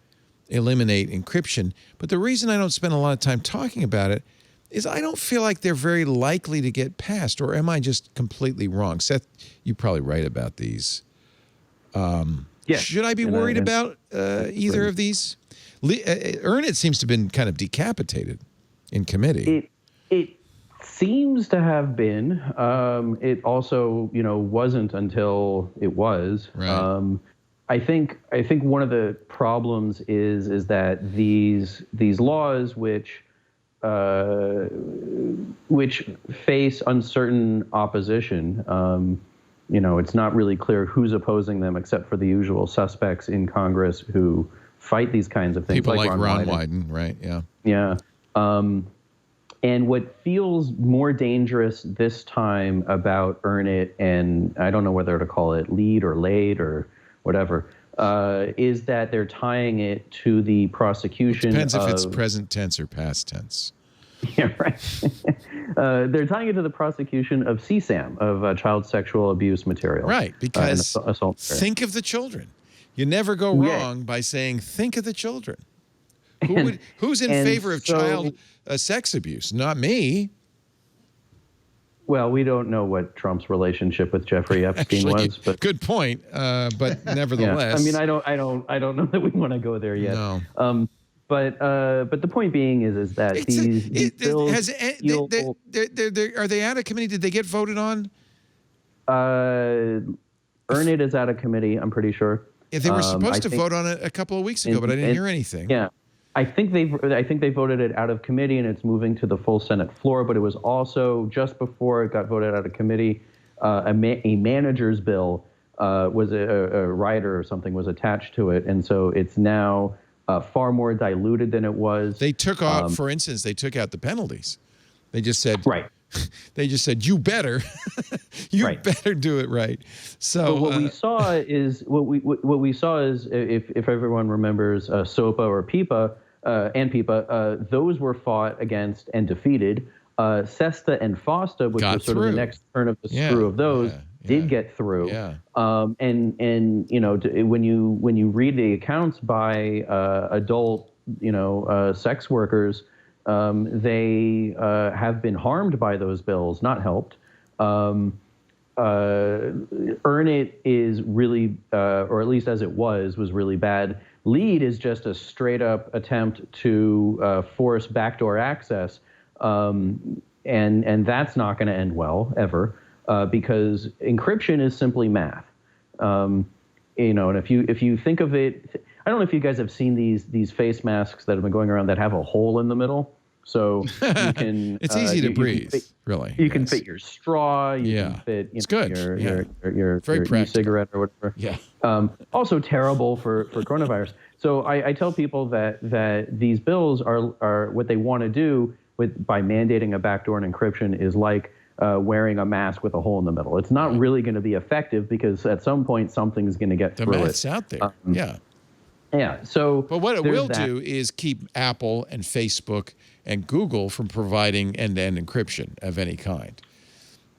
eliminate encryption, but the reason I don't spend a lot of time talking about it is I don't feel like they're very likely to get passed, or am I just completely wrong? Seth, you're probably right about these. Yeah. Should I be worried about either of these? Earn It seems to have been kind of decapitated in committee. It seems to have been. It also, wasn't until it was. Right. I think one of the problems is that these laws which face uncertain opposition. It's not really clear who's opposing them except for the usual suspects in Congress who fight these kinds of things. People like Ron Wyden, right? Yeah. Yeah. And what feels more dangerous this time about Earn It, and I don't know whether to call it LEAD or LAED or whatever, is that they're tying it to the prosecution. It depends if it's present tense or past tense. Yeah, right. They're tying it to the prosecution of CSAM, of child sexual abuse material. Right, because assault. Think of the children. You never go wrong by saying, think of the children. Who's in favor of child sex abuse? Not me. Well, we don't know what Trump's relationship with Jeffrey Epstein was, but good point. But nevertheless, I mean, I don't know that we want are there yet. No. But the point being is that these bills are they out of committee? Did they get voted on? Earn It is out of committee, I'm pretty sure. Yeah, they were supposed to vote on it a couple of weeks ago, but I didn't hear anything. Yeah. I think they voted it out of committee and it's moving to the full Senate floor, but it was also just before it got voted out of committee, a manager's bill was a rider or something was attached to it, and so it's now far more diluted than it was. They took out, for instance, they took out the penalties. They just said, right. They just said, you better, better do it right. So but what we saw is if everyone remembers SOPA or PIPA and PIPA, those were fought against and defeated. SESTA and FOSTA, which was sort of the next turn of the screw of those, did get through. Yeah. And when you read the accounts by adult sex workers, they have been harmed by those bills, not helped. Earn It is really, or at least as it was really bad. LAED is just a straight up attempt to force backdoor access. And that's not going to end well ever, because encryption is simply math. And if you think of it, I don't know if you guys have seen these face masks that have been going around that have a hole in the middle, so you can. It's easy to breathe. Really, you can fit your straw. You can fit. It's good. Your e-cigarette or whatever. Yeah. Also terrible for coronavirus. So I tell people that these bills are what they want to do by mandating a backdoor and encryption is like wearing a mask with a hole in the middle. It's not really going to be effective because at some point something's going to get through it. The math's out there. Yeah. So, but what it will do is keep Apple and Facebook and Google from providing end-to-end encryption of any kind.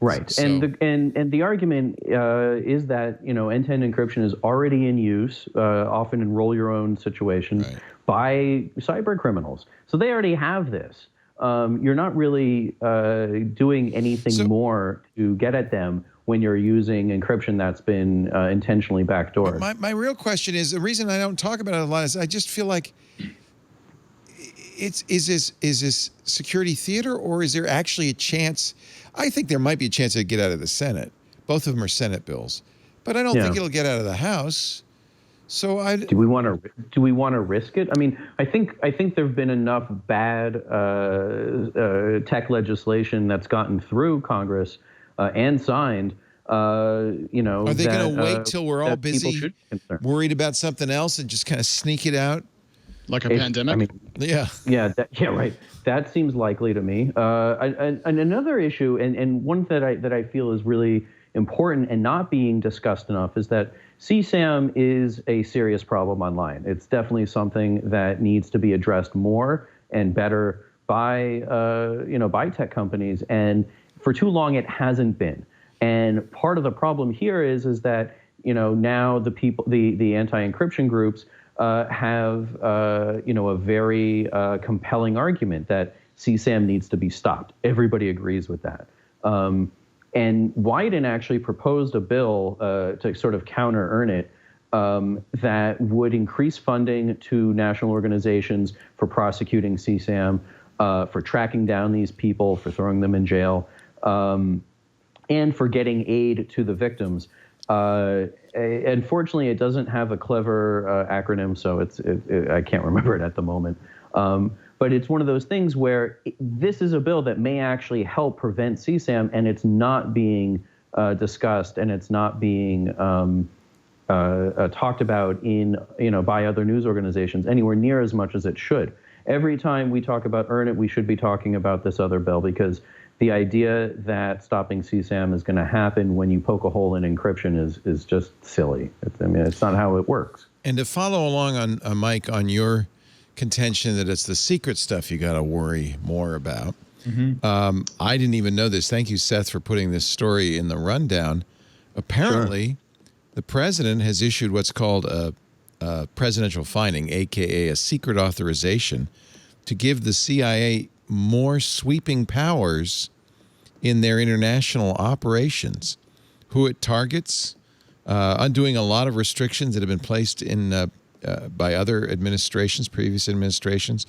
Right. So, and the argument is that end-to-end encryption is already in use, often in roll-your-own situations, by cyber criminals. So they already have this. You're not really doing anything more to get at them when you're using encryption that's been intentionally backdoored. My real question is, the reason I don't talk about it a lot is I just feel like is this security theater, or is there actually a chance? I think there might be a chance it'd get out of the Senate. Both of them are Senate bills, but I don't think it'll get out of the House. So do we want to risk it? I mean, I think there've been enough bad tech legislation that's gotten through Congress and signed. Are they going to wait till we're all busy, worried about something else, and just kind of sneak it out? Like a pandemic? I mean, right. That seems likely to me. And another issue, and one that I feel is really important and not being discussed enough, is that CSAM is a serious problem online. It's definitely something that needs to be addressed more and better by tech companies. And for too long, it hasn't been. And part of the problem here is that now the anti-encryption groups have a very compelling argument that CSAM needs to be stopped. Everybody agrees with that. And Wyden actually proposed a bill to sort of counter Earn It that would increase funding to national organizations for prosecuting CSAM, for tracking down these people, for throwing them in jail, and for getting aid to the victims. Unfortunately, it doesn't have a clever acronym, so I can't remember it at the moment. But it's one of those things where this is a bill that may actually help prevent CSAM, and it's not being discussed, and it's not being talked about by other news organizations anywhere near as much as it should. Every time we talk about Earn It, we should be talking about this other bill, because the idea that stopping CSAM is going to happen when you poke a hole in encryption is just silly. It's not how it works. And to follow along on Mike, on your contention that it's the secret stuff you got to worry more about. Mm-hmm. I didn't even know this. Thank you, Seth, for putting this story in the rundown. Apparently, the president has issued what's called a presidential finding, a.k.a. a secret authorization, to give the CIA more sweeping powers in their international operations, who it targets, undoing a lot of restrictions that have been placed in by other administrations, previous administrations.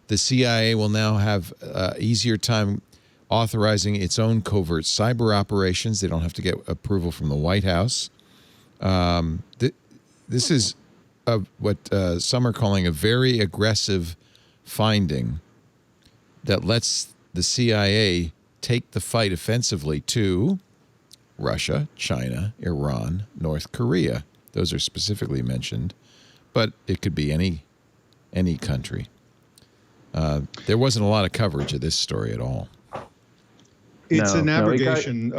The CIA will now have easier time authorizing its own covert cyber operations. They don't have to get approval from the White House. This is what some are calling a very aggressive finding that lets the CIA take the fight offensively to Russia, China, Iran, North Korea. Those are specifically mentioned, but it could be any country. There wasn't a lot of coverage of this story at all. It's an abrogation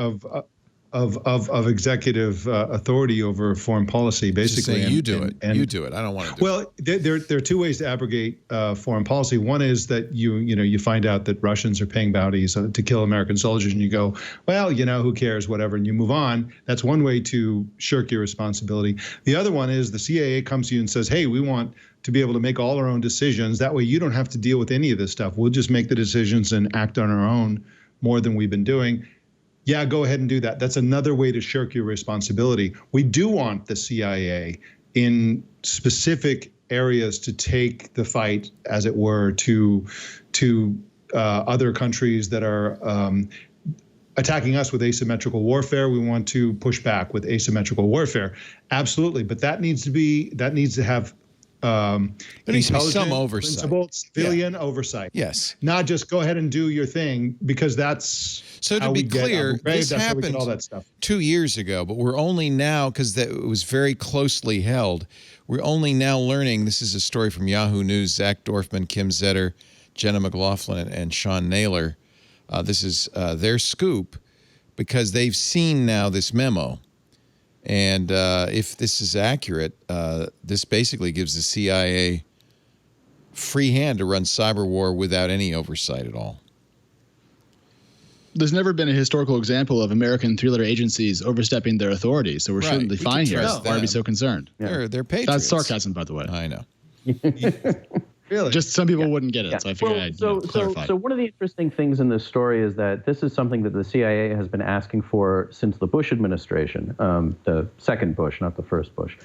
of executive authority over foreign policy, basically. You do it. I don't want to do it. Well, there are two ways to abrogate foreign policy. One is that you find out that Russians are paying bounties to kill American soldiers, and you go, well, who cares, whatever, and you move on. That's one way to shirk your responsibility. The other one is the CIA comes to you and says, hey, we want to be able to make all our own decisions. That way you don't have to deal with any of this stuff. We'll just make the decisions and act on our own more than we've been doing. Yeah, go ahead and do that. That's another way to shirk your responsibility. We do want the CIA in specific areas to take the fight, as it were, to other countries that are attacking us with asymmetrical warfare. We want to push back with asymmetrical warfare. Absolutely, but that needs to have there needs to be some oversight, civilian oversight. Yes, not just go ahead and do your thing, because that's so. To be clear, this happened all that stuff 2 years ago, but we're only now, because it was very closely held. We're only now learning. This is a story from Yahoo News. Zach Dorfman, Kim Zetter, Jenna McLaughlin, and Sean Naylor. This is their scoop, because they've seen now this memo. And if this is accurate, this basically gives the CIA free hand to run cyber war without any oversight at all. There's never been a historical example of American three-letter agencies overstepping their authority, so we're certainly fine here. Why are we so concerned? Yeah. They're patriots. That's sarcasm, by the way. I know. Really? Just some people wouldn't get it, so I figured I'd clarify. So one of the interesting things in this story is that this is something that the CIA has been asking for since the Bush administration, the second Bush, not the first Bush.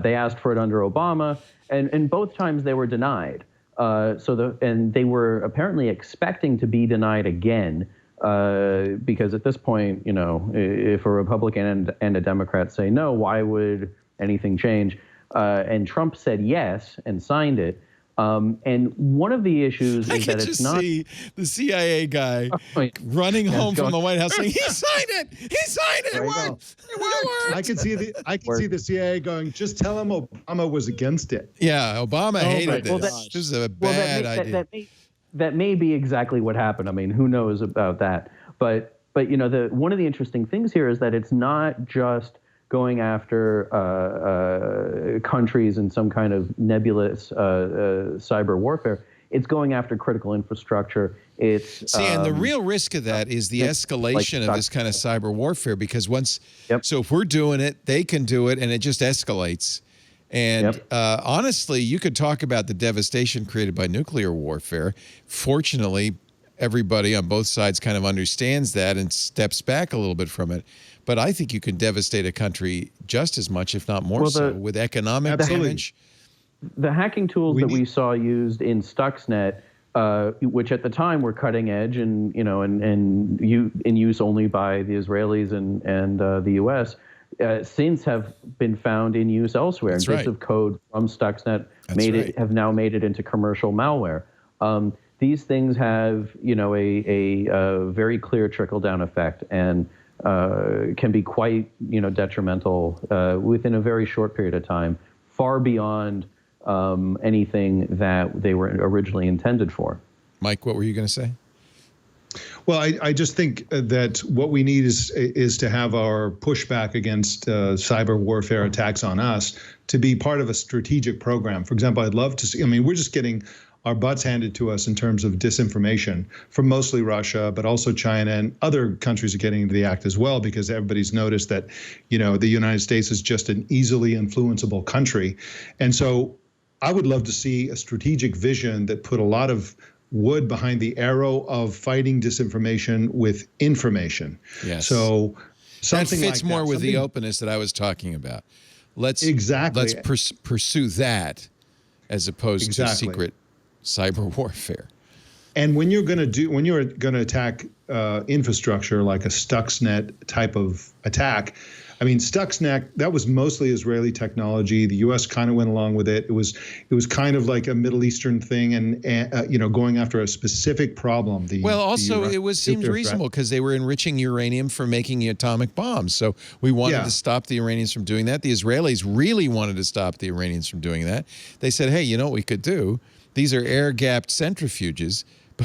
They asked for it under Obama, and both times they were denied. And they were apparently expecting to be denied again, because at this point, if a Republican and a Democrat say no, why would anything change? And Trump said yes and signed it. And one of the issues is that it's not. I can just see the CIA guy running home from the White House saying, "He signed it. He signed it. It worked. It worked." I can see the CIA going, "Just tell him Obama was against it." Yeah, Obama hated this. This is a bad idea. That may be exactly what happened. I mean, who knows about that? But one of the interesting things here is that it's not just going after countries in some kind of nebulous cyber warfare. It's going after critical infrastructure. And the real risk of that is the escalation of this kind of cyber warfare, because so if we're doing it, they can do it, and it just escalates. And honestly, you could talk about the devastation created by nuclear warfare. Fortunately, everybody on both sides kind of understands that and steps back a little bit from it. But I think you can devastate a country just as much, if not more so, with economic damage. The hacking tools that we saw used in Stuxnet, which at the time were cutting edge and in use only by the Israelis and the U.S., since have been found in use elsewhere. That's bits of code from Stuxnet have now made it into commercial malware. These things have a very clear trickle-down effect and can be quite detrimental within a very short period of time, far beyond anything that they were originally intended for. Mike, what were you going to say? Well, I just think that what we need is to have our pushback against cyber warfare attacks on us to be part of a strategic program. For example, I'd love to see, we're just getting our butts handed to us in terms of disinformation from mostly Russia, but also China, and other countries are getting into the act as well, because everybody's noticed that, the United States is just an easily influenceable country. And so I would love to see a strategic vision that put a lot of wood behind the arrow of fighting disinformation with information. Yes. So something that fits more with the openness that I was talking about. Let's pursue that as opposed to secret cyber warfare. And when you're going to attack infrastructure like a Stuxnet type of attack, I mean, Stuxnet, that was mostly Israeli technology. The U.S. kind of went along with it. It was kind of like a Middle Eastern thing, and going after a specific problem. It seemed reasonable because they were enriching uranium for making atomic bombs. So we wanted to stop the Iranians from doing that. The Israelis really wanted to stop the Iranians from doing that. They said, hey, you know what we could do? These are air-gapped centrifuges,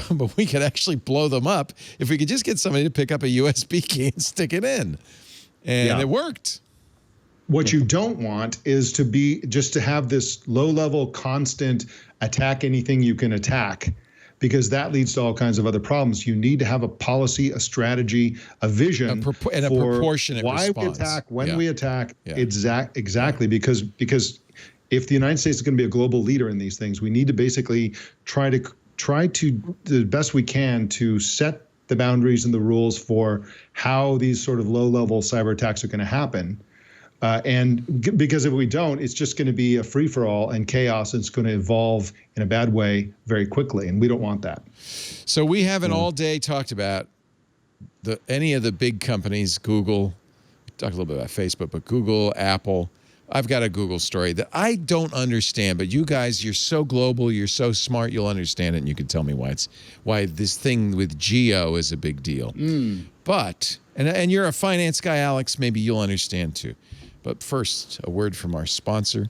but we could actually blow them up if we could just get somebody to pick up a USB key and stick it in. And it worked. What you don't want is to have this low-level, constant attack anything you can attack, because that leads to all kinds of other problems. You need to have a policy, a strategy, a vision, and a proportionate why response. we attack, when we attack. Exactly, because if the United States is going to be a global leader in these things, we need to basically try to the best we can to set the boundaries and the rules for how these sort of low-level cyber attacks are going to happen. Because if we don't, it's just going to be a free-for-all and chaos, and it's going to evolve in a bad way very quickly, and we don't want that. So we haven't all day talked about any of the big companies, Google. We talked a little bit about Facebook, but Google, Apple. I've got a Google story that I don't understand, but you guys, you're so global, you're so smart, you'll understand it, and you can tell me why this thing with Geo is a big deal. But, and you're a finance guy, Alex, maybe you'll understand too. But first, a word from our sponsor.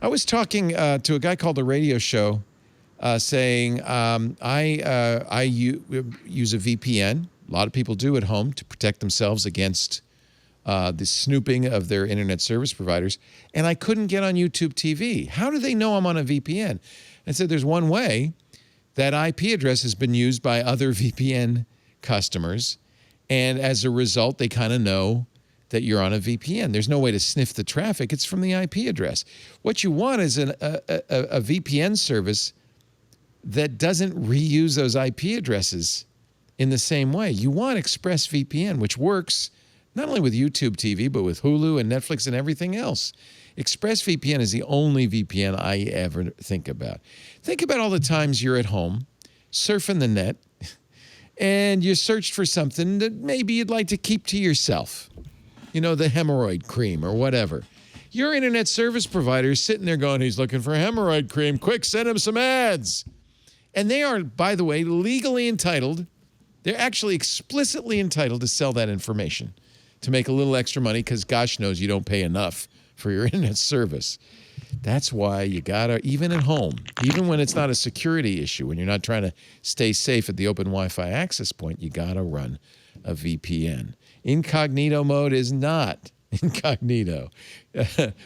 I was talking to a guy called The Radio Show saying I use a VPN. A lot of people do at home to protect themselves against the snooping of their internet service providers, and I couldn't get on YouTube TV. How do they know I'm on a VPN? And said there's one way. That IP address has been used by other VPN customers, and as a result, they kind of know that you're on a VPN. There's no way to sniff the traffic. It's from the IP address. What you want is a VPN service that doesn't reuse those IP addresses in the same way. You want ExpressVPN, which works not only with YouTube TV, but with Hulu and Netflix and everything else. ExpressVPN is the only VPN I ever think about. Think about all the times you're at home, surfing the net, and you searched for something that maybe you'd like to keep to yourself. You know, the hemorrhoid cream or whatever. Your internet service provider is sitting there going, he's looking for hemorrhoid cream. Quick, send him some ads. And they are, by the way, legally entitled. They're actually explicitly entitled to sell that information to make a little extra money because gosh knows you don't pay enough for your internet service. That's why you gotta, even at home, even when it's not a security issue, when you're not trying to stay safe at the open Wi-Fi access point, you gotta run a VPN. Incognito mode is not incognito.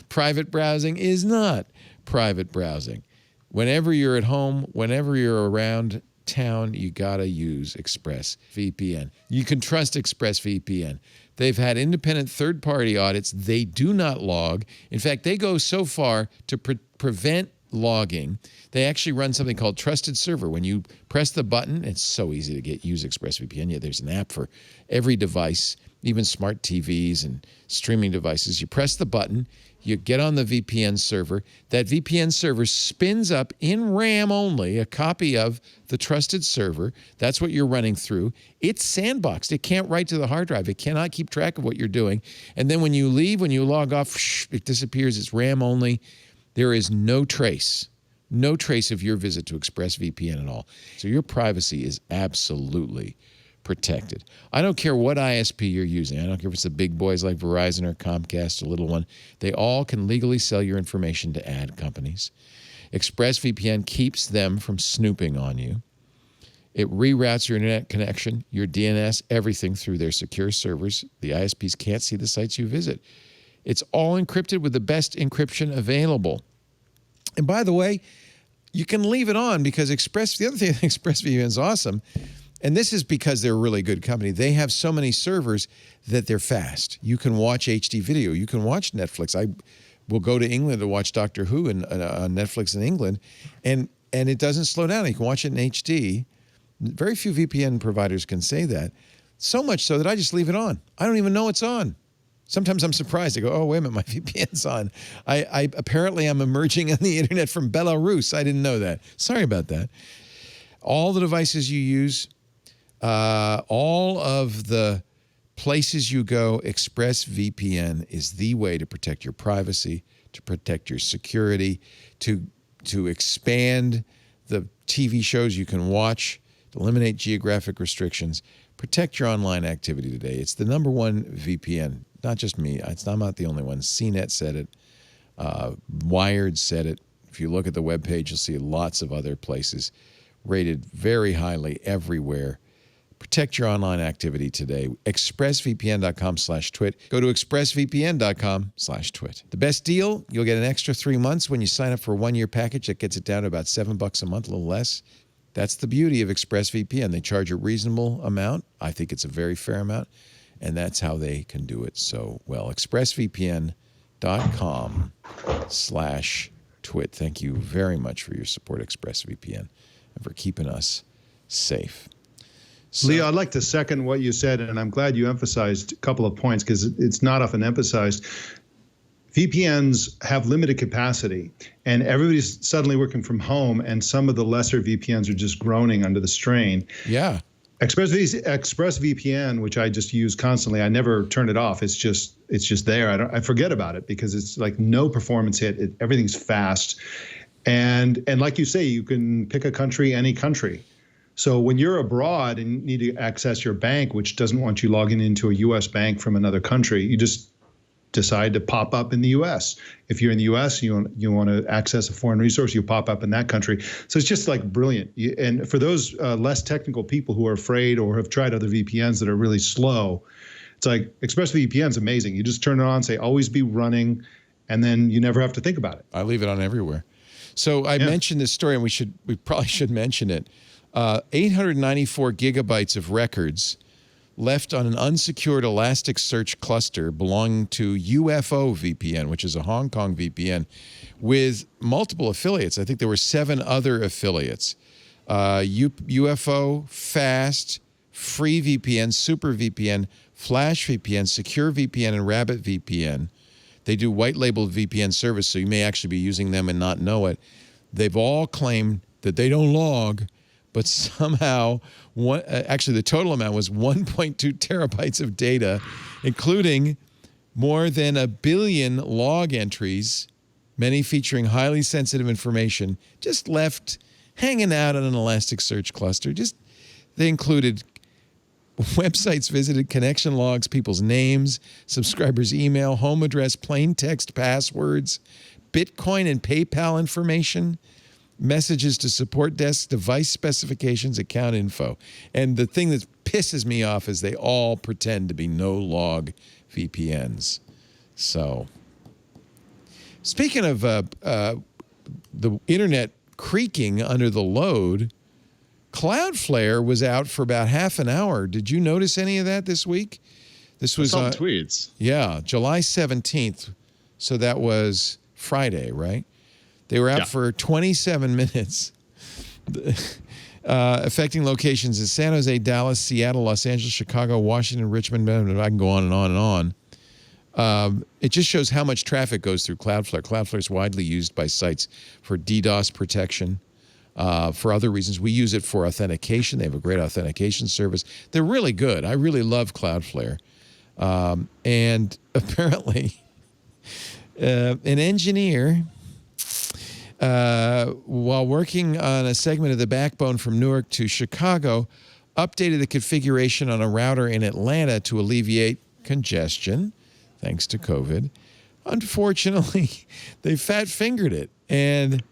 Private browsing is not private browsing. Whenever you're at home, whenever you're around town, you gotta use ExpressVPN. You can trust ExpressVPN. They've had independent third-party audits. They do not log. In fact, they go so far to prevent logging. They actually run something called Trusted Server. When you press the button, it's so easy to use ExpressVPN. Yeah, there's an app for every device, even smart TVs and streaming devices. You press the button, you get on the VPN server. That VPN server spins up in RAM only a copy of the trusted server. That's what you're running through. It's sandboxed. It can't write to the hard drive. It cannot keep track of what you're doing. And then when you leave, when you log off, it disappears. It's RAM only. There is no trace of your visit to ExpressVPN at all. So your privacy is absolutely protected. I don't care what ISP you're using. I don't care if it's the big boys like Verizon or Comcast, a little one. They all can legally sell your information to ad companies. ExpressVPN keeps them from snooping on you. It reroutes your internet connection, your DNS, everything through their secure servers. The ISPs can't see the sites you visit. It's all encrypted with the best encryption available. And by the way, you can leave it on because the other thing ExpressVPN is awesome, and this is because they're a really good company. They have so many servers that they're fast. You can watch HD video. You can watch Netflix. I will go to England to watch Doctor Who on Netflix in England, and it doesn't slow down. You can watch it in HD. Very few VPN providers can say that. So much so that I just leave it on. I don't even know it's on. Sometimes I'm surprised. I go, oh, wait a minute, my VPN's on. I apparently I'm emerging on the internet from Belarus. I didn't know that. Sorry about that. All the devices you use, all of the places you go, ExpressVPN is the way to protect your privacy, to protect your security, to expand the TV shows you can watch, to eliminate geographic restrictions, protect your online activity today. It's the #1 VPN. Not just me. I'm not the only one. CNET said it. Wired said it. If you look at the webpage, you'll see lots of other places rated very highly everywhere. Protect your online activity today. ExpressVPN.com/twit. Go to ExpressVPN.com/twit. The best deal, you'll get an extra 3 months when you sign up for a 1-year package that gets it down to about $7 a month, a little less. That's the beauty of ExpressVPN. They charge a reasonable amount. I think it's a very fair amount, and that's how they can do it so well. ExpressVPN.com/twit. Thank you very much for your support, ExpressVPN, and for keeping us safe. So, Leo, I'd like to second what you said, and I'm glad you emphasized a couple of points because it's not often emphasized. VPNs have limited capacity, and everybody's suddenly working from home, and some of the lesser VPNs are just groaning under the strain. Yeah. ExpressVPN, which I just use constantly, I never turn it off. It's just there. I forget about it because it's like no performance hit. Everything's fast, and like you say, you can pick a country, any country. So when you're abroad and need to access your bank, which doesn't want you logging into a U.S. bank from another country, you just decide to pop up in the U.S. If you're in the U.S., you want to access a foreign resource, you pop up in that country. So it's just like brilliant. And for those less technical people who are afraid or have tried other VPNs that are really slow, it's like ExpressVPN is amazing. You just turn it on, say always be running, and then you never have to think about it. I leave it on everywhere. So I mentioned this story, and we probably should mention it. 894 gigabytes of records left on an unsecured Elasticsearch cluster belonging to UFO VPN, which is a Hong Kong VPN, with multiple affiliates. I think there were 7 other affiliates. UFO, Fast, Free VPN, Super VPN, Flash VPN, Secure VPN, and Rabbit VPN. They do white-labeled VPN service, so you may actually be using them and not know it. They've all claimed that they don't log, but somehow, actually the total amount was 1.2 terabytes of data, including more than 1 billion log entries, many featuring highly sensitive information, just left hanging out on an Elasticsearch cluster. They included websites visited, connection logs, people's names, subscribers' email, home address, plain text passwords, Bitcoin and PayPal information, messages to support desks, device specifications, account info. And the thing that pisses me off is they all pretend to be no-log VPNs. So, speaking of the internet creaking under the load, Cloudflare was out for about half an hour. Did you notice any of that this week? This was some tweets. Yeah, July 17th. So that was Friday, right? They were out for 27 minutes, affecting locations in San Jose, Dallas, Seattle, Los Angeles, Chicago, Washington, Richmond. I can go on and on and on. It just shows how much traffic goes through Cloudflare. Cloudflare is widely used by sites for DDoS protection, for other reasons. We use it for authentication. They have a great authentication service. They're really good. I really love Cloudflare. And apparently, an engineer, while working on a segment of the backbone from Newark to Chicago, updated the configuration on a router in Atlanta to alleviate congestion, thanks to COVID. Unfortunately, they fat-fingered it, and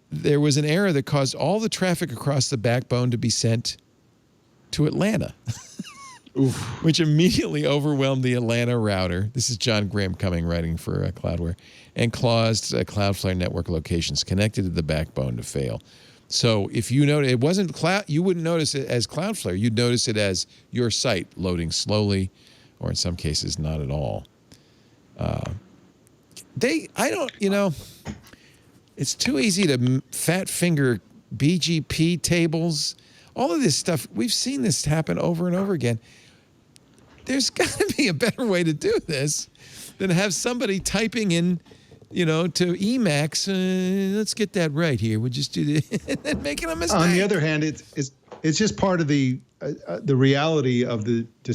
there was an error that caused all the traffic across the backbone to be sent to Atlanta, which immediately overwhelmed the Atlanta router. This is John Graham writing for Cloudware, and caused Cloudflare network locations connected to the backbone to fail. So if you notice, it wasn't you wouldn't notice it as Cloudflare. You'd notice it as your site loading slowly, or in some cases not at all. It's too easy to fat finger BGP tables. All of this stuff, we've seen this happen over and over again. There's got to be a better way to do this than have somebody typing in, to Emacs. Let's get that right here. We'll just do this and then making a mistake. On the other hand, it's just part of the the reality of the the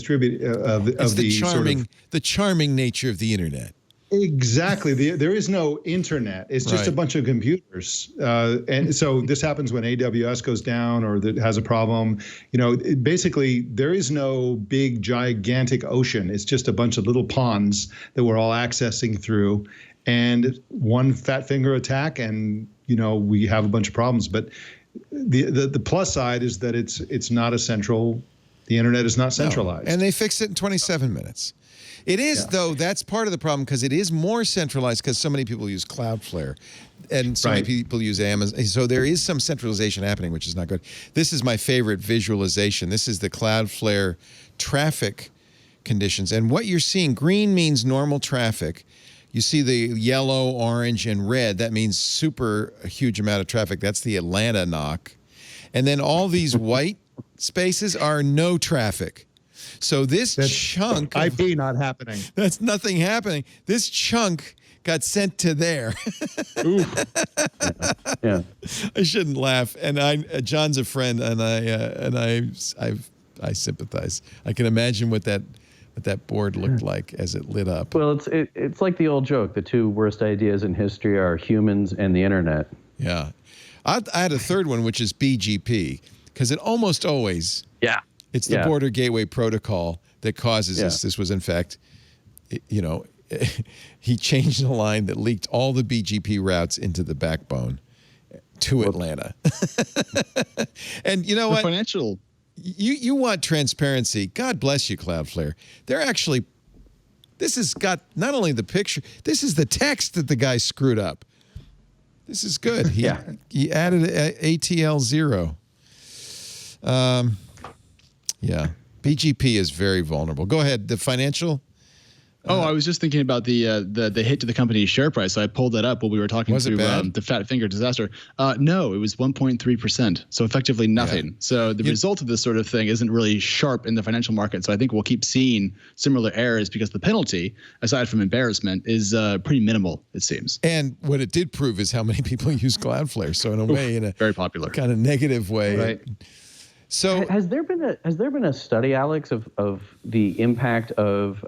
charming nature of the internet. Exactly. There is no internet. It's just a bunch of computers. And so this happens when AWS goes down or that has a problem. Basically, there is no big, gigantic ocean. It's just a bunch of little ponds that we're all accessing through. And one fat finger attack, and, we have a bunch of problems. But the plus side is that it's not the internet is not centralized. No. And they fixed it in 27 minutes. It is, though, that's part of the problem because it is more centralized because so many people use Cloudflare and so many people use Amazon. So there is some centralization happening, which is not good. This is my favorite visualization. This is the Cloudflare traffic conditions. And what you're seeing, green means normal traffic. You see the yellow, orange, and red. That means a huge amount of traffic. That's the Atlanta knock. And then all these white spaces are no traffic. So that's chunk of IP not happening. That's nothing happening. This chunk got sent to there. Yeah. I shouldn't laugh. And John's a friend, and I sympathize. I can imagine what that board looked like as it lit up. Well, it's like the old joke: the two worst ideas in history are humans and the internet. Yeah, I had a third one, which is BGP, because it almost always. Yeah. It's the border gateway protocol that causes this. This was, in fact, he changed the line that leaked all the BGP routes into the backbone to Atlanta. And you know what? Financial. You want transparency. God bless you, Cloudflare. They're actually, this has got not only the picture, this is the text that the guy screwed up. This is good. He added ATL 0. Yeah, BGP is very vulnerable. Go ahead. The financial. I was just thinking about the hit to the company's share price. So I pulled that up while we were talking through the fat finger disaster. No, it was 1.3%. So effectively nothing. Yeah. So the result of this sort of thing isn't really sharp in the financial market. So I think we'll keep seeing similar errors because the penalty, aside from embarrassment, is pretty minimal, it seems. And what it did prove is how many people use Cloudflare. So in a way, in a very popular kind of negative way. Right. So has there been a study, Alex, of the impact of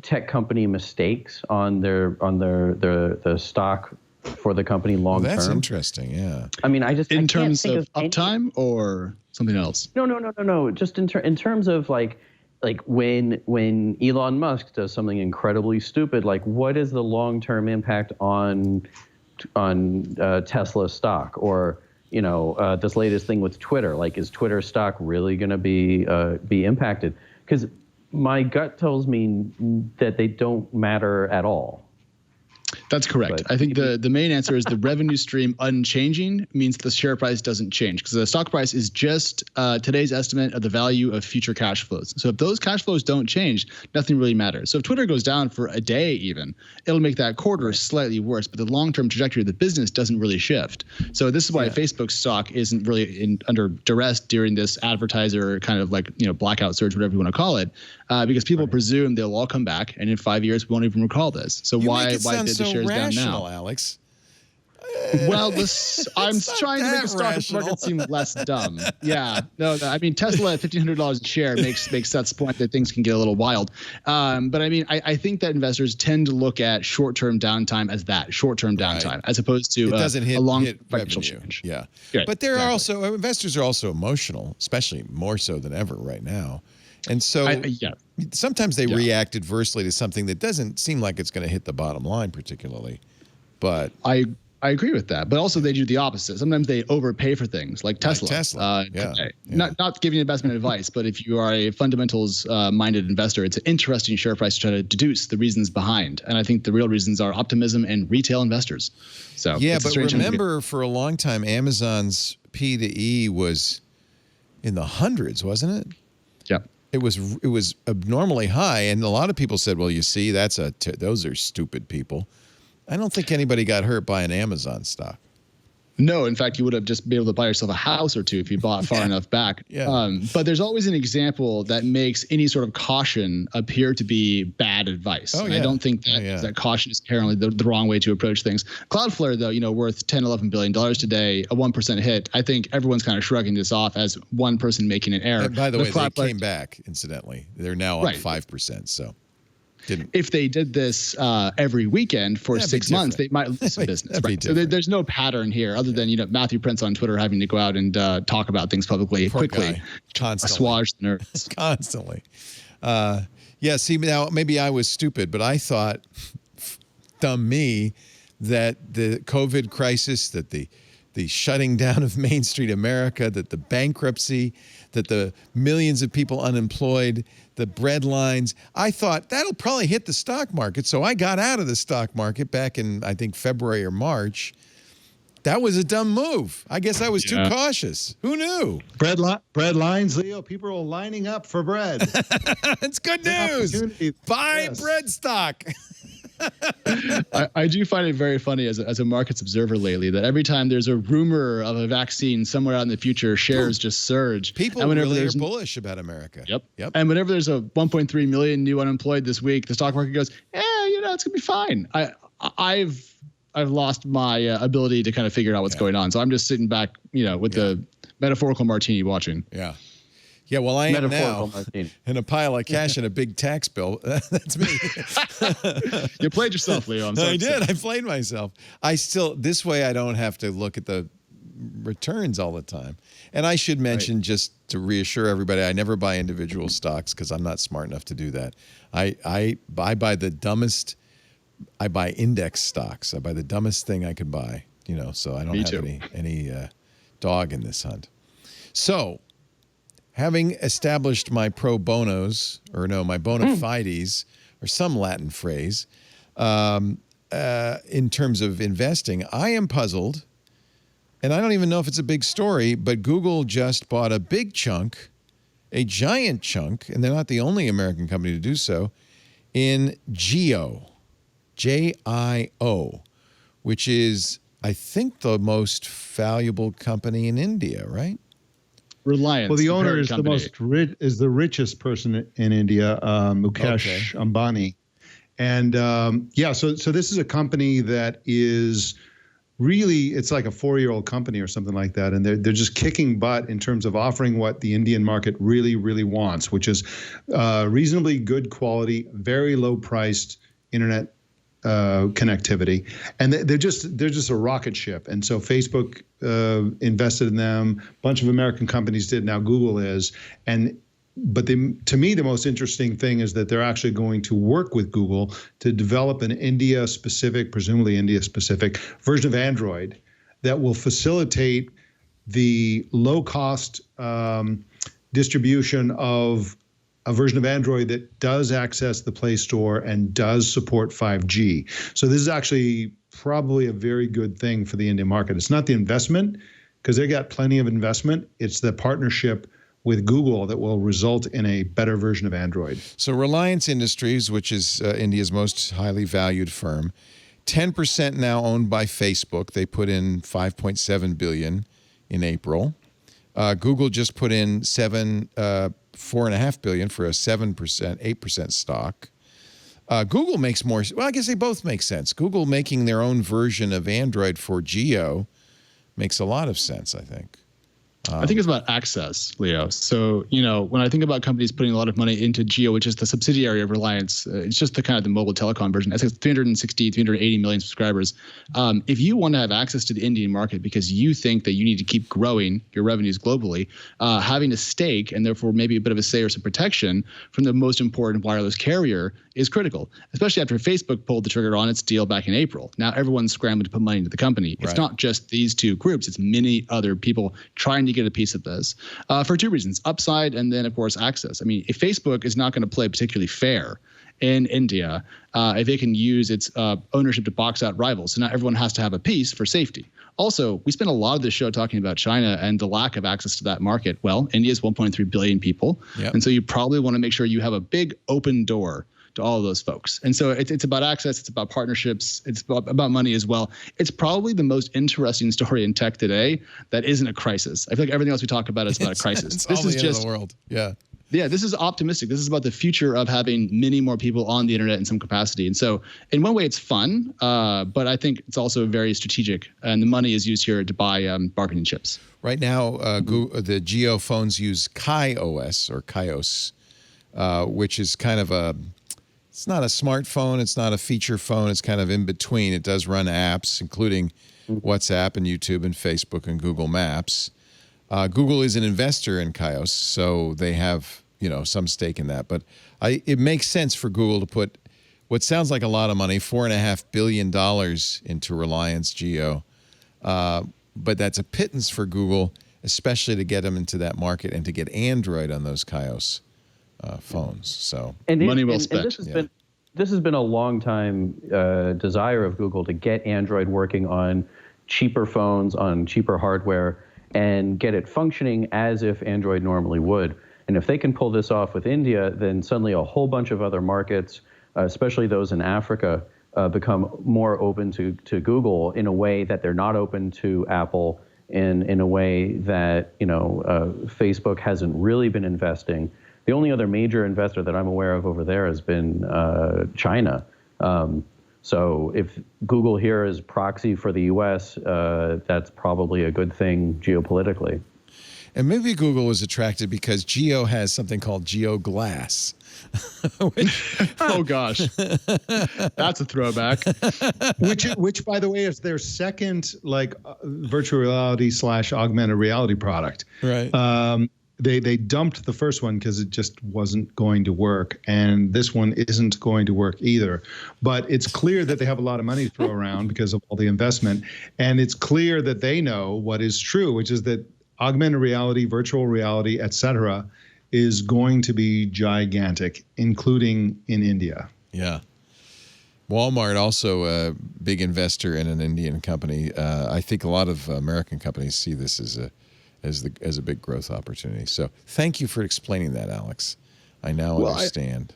tech company mistakes on the stock for the company long term? That's interesting. Yeah. I mean, in terms of uptime or something else. No. Just in terms of like when Elon Musk does something incredibly stupid, like what is the long term impact on Tesla stock or this latest thing with Twitter? Like, is Twitter stock really going to be impacted? Because my gut tells me that they don't matter at all. That's correct. I think the main answer is the revenue stream unchanging means the share price doesn't change because the stock price is just today's estimate of the value of future cash flows. So if those cash flows don't change, nothing really matters. So if Twitter goes down for a day even, it'll make that quarter slightly worse, but the long-term trajectory of the business doesn't really shift. So this is why Facebook's stock isn't really under duress during this advertiser kind of blackout surge, whatever you want to call it, because people presume they'll all come back, and in 5 years we won't even recall this. So why did the shares down now? Alex. Well, I'm trying to make a stock market seem less dumb. Yeah, no, I mean Tesla at $1,500 a share makes Seth's point that things can get a little wild. But I mean, I think that investors tend to look at short-term downtime as that short-term downtime, as opposed to a long financial change. Yeah, but there are also investors are also emotional, especially more so than ever right now. And so sometimes they react adversely to something that doesn't seem like it's going to hit the bottom line particularly. But I agree with that. But also they do the opposite. Sometimes they overpay for things like Tesla. Not giving investment advice, but if you are a fundamentals minded investor, it's an interesting share price to try to deduce the reasons behind. And I think the real reasons are optimism and retail investors. So but remember for a long time, Amazon's P to E was in the hundreds, wasn't it? Yeah. It was abnormally high, and a lot of people said, "Well, you see, those are stupid people." I don't think anybody got hurt by an Amazon stock. No, in fact, you would have just been able to buy yourself a house or two if you bought far enough back. Yeah. But there's always an example that makes any sort of caution appear to be bad advice. Oh, And yeah. I don't think that that caution is apparently the wrong way to approach things. Cloudflare, though, worth $10, $11 billion today, a 1% hit. I think everyone's kind of shrugging this off as one person making an error. And by the way, they Cloudflare came back, incidentally. They're now up 5%. So if they did this every weekend for That'd 6 be months, they different. might lose some business. That'd be Right? So there's no pattern here other than, Matthew Prince on Twitter having to go out and talk about things publicly Poor quickly. guy. Constantly. Assuage the nerves. Constantly. Yeah, see, now maybe I was stupid, but I thought, dumb me, that the COVID crisis, that the shutting down of Main Street America, that the bankruptcy, that the millions of people unemployed, the bread lines, I thought that'll probably hit the stock market. So I got out of the stock market back in, I think, February or March. That was a dumb move. I guess I was too cautious. Who knew? Bread lines, Leo. People are lining up for bread. It's good news. Buy bread stock. I do find it very funny as a markets observer lately that every time there's a rumor of a vaccine somewhere out in the future, shares just surge. People really are bullish about America. Yep. And whenever there's a 1.3 million new unemployed this week, the stock market goes, it's gonna be fine. I've lost my ability to kind of figure out what's going on. So I'm just sitting back, with the metaphorical martini watching. Yeah. Yeah, well, I am now in a pile of cash and a big tax bill. That's me. You played yourself, Leo. I did. I played myself. This way I don't have to look at the returns all the time. And I should mention, just to reassure everybody, I never buy individual stocks because I'm not smart enough to do that. I buy the dumbest. I buy index stocks. I buy the dumbest thing I could buy, so I don't have any dog in this hunt. So, having established my pro bonos, my bona fides, or some Latin phrase, in terms of investing, I am puzzled, and I don't even know if it's a big story, but Google just bought a big chunk, a giant chunk, and they're not the only American company to do so, in Jio, J-I-O, which is, I think, the most valuable company in India, right? Reliance. Well, the owner is the richest person in India, Mukesh Ambani, and so this is a company that is really, it's like a 4-year-old company or something like that, and they're just kicking butt in terms of offering what the Indian market really, really wants, which is reasonably good quality, very low priced internet connectivity, and they're just a rocket ship. And so Facebook invested in them. A bunch of American companies did. Now Google is. But to me, the most interesting thing is that they're actually going to work with Google to develop an presumably India-specific version of Android that will facilitate the low-cost distribution of a version of Android that does access the Play Store and does support 5G. So this is actually probably a very good thing for the Indian market. It's not the investment, because they got plenty of investment. It's the partnership with Google that will result in a better version of Android. So Reliance Industries, which is India's most highly valued firm, 10% now owned by Facebook. They put in $5.7 billion in April. Google just put in $4.5 billion for a 8% stock. Google makes more. Well, I guess they both make sense. Google making their own version of Android for Geo makes a lot of sense, I think. I think it's about access, Leo. So, when I think about companies putting a lot of money into Jio, which is the subsidiary of Reliance, it's just the mobile telecom version. I think it's 380 million subscribers. If you want to have access to the Indian market because you think that you need to keep growing your revenues globally, having a stake and therefore maybe a bit of a say or some protection from the most important wireless carrier is critical, especially after Facebook pulled the trigger on its deal back in April. Now everyone's scrambling to put money into the company. It's not just these two groups. It's many other people trying to get a piece of this for two reasons: upside, and then, of course, access. I mean, if Facebook is not going to play particularly fair in India, if it can use its ownership to box out rivals, so not everyone has to have a piece for safety. Also, we spent a lot of this show talking about China and the lack of access to that market. Well, India's 1.3 billion people, and so you probably want to make sure you have a big open door to all of those folks. And so it's about access, it's about partnerships, it's about money as well. It's probably the most interesting story in tech today that isn't a crisis. I feel like everything else we talk about is about a crisis. This is just the world. Yeah. Yeah, this is optimistic. This is about the future of having many more people on the internet in some capacity. And so in one way, it's fun, but I think it's also very strategic. And the money is used here to buy bargaining chips. Right now, the Geo phones use KaiOS or Kaios, which is kind of it's not a smartphone, it's not a feature phone, it's kind of in between. It does run apps, including WhatsApp and YouTube and Facebook and Google Maps. Google is an investor in Kaios, so they have some stake in that. But it makes sense for Google to put what sounds like a lot of money, $4.5 billion into Reliance Geo. But that's a pittance for Google, especially to get them into that market and to get Android on those Kaios phones. So money well spent. This has been a long time desire of Google to get Android working on cheaper phones, on cheaper hardware, and get it functioning as if Android normally would. And if they can pull this off with India, then suddenly a whole bunch of other markets, especially those in Africa, become more open to Google in a way that they're not open to Apple, in a way that Facebook hasn't really been investing. The only other major investor that I'm aware of over there has been China. So if Google here is proxy for the U.S., that's probably a good thing geopolitically. And maybe Google was attracted because Geo has something called Geo Glass. Oh gosh, that's a throwback. Which, by the way, is their second virtual reality / augmented reality product. Right. They dumped the first one because it just wasn't going to work, and this one isn't going to work either. But it's clear that they have a lot of money to throw around because of all the investment, and it's clear that they know what is true, which is that augmented reality, virtual reality, etc., is going to be gigantic, including in India. Yeah. Walmart, also a big investor in an Indian company. I think a lot of American companies see this as a big growth opportunity. So thank you for explaining that, Alex. I now understand.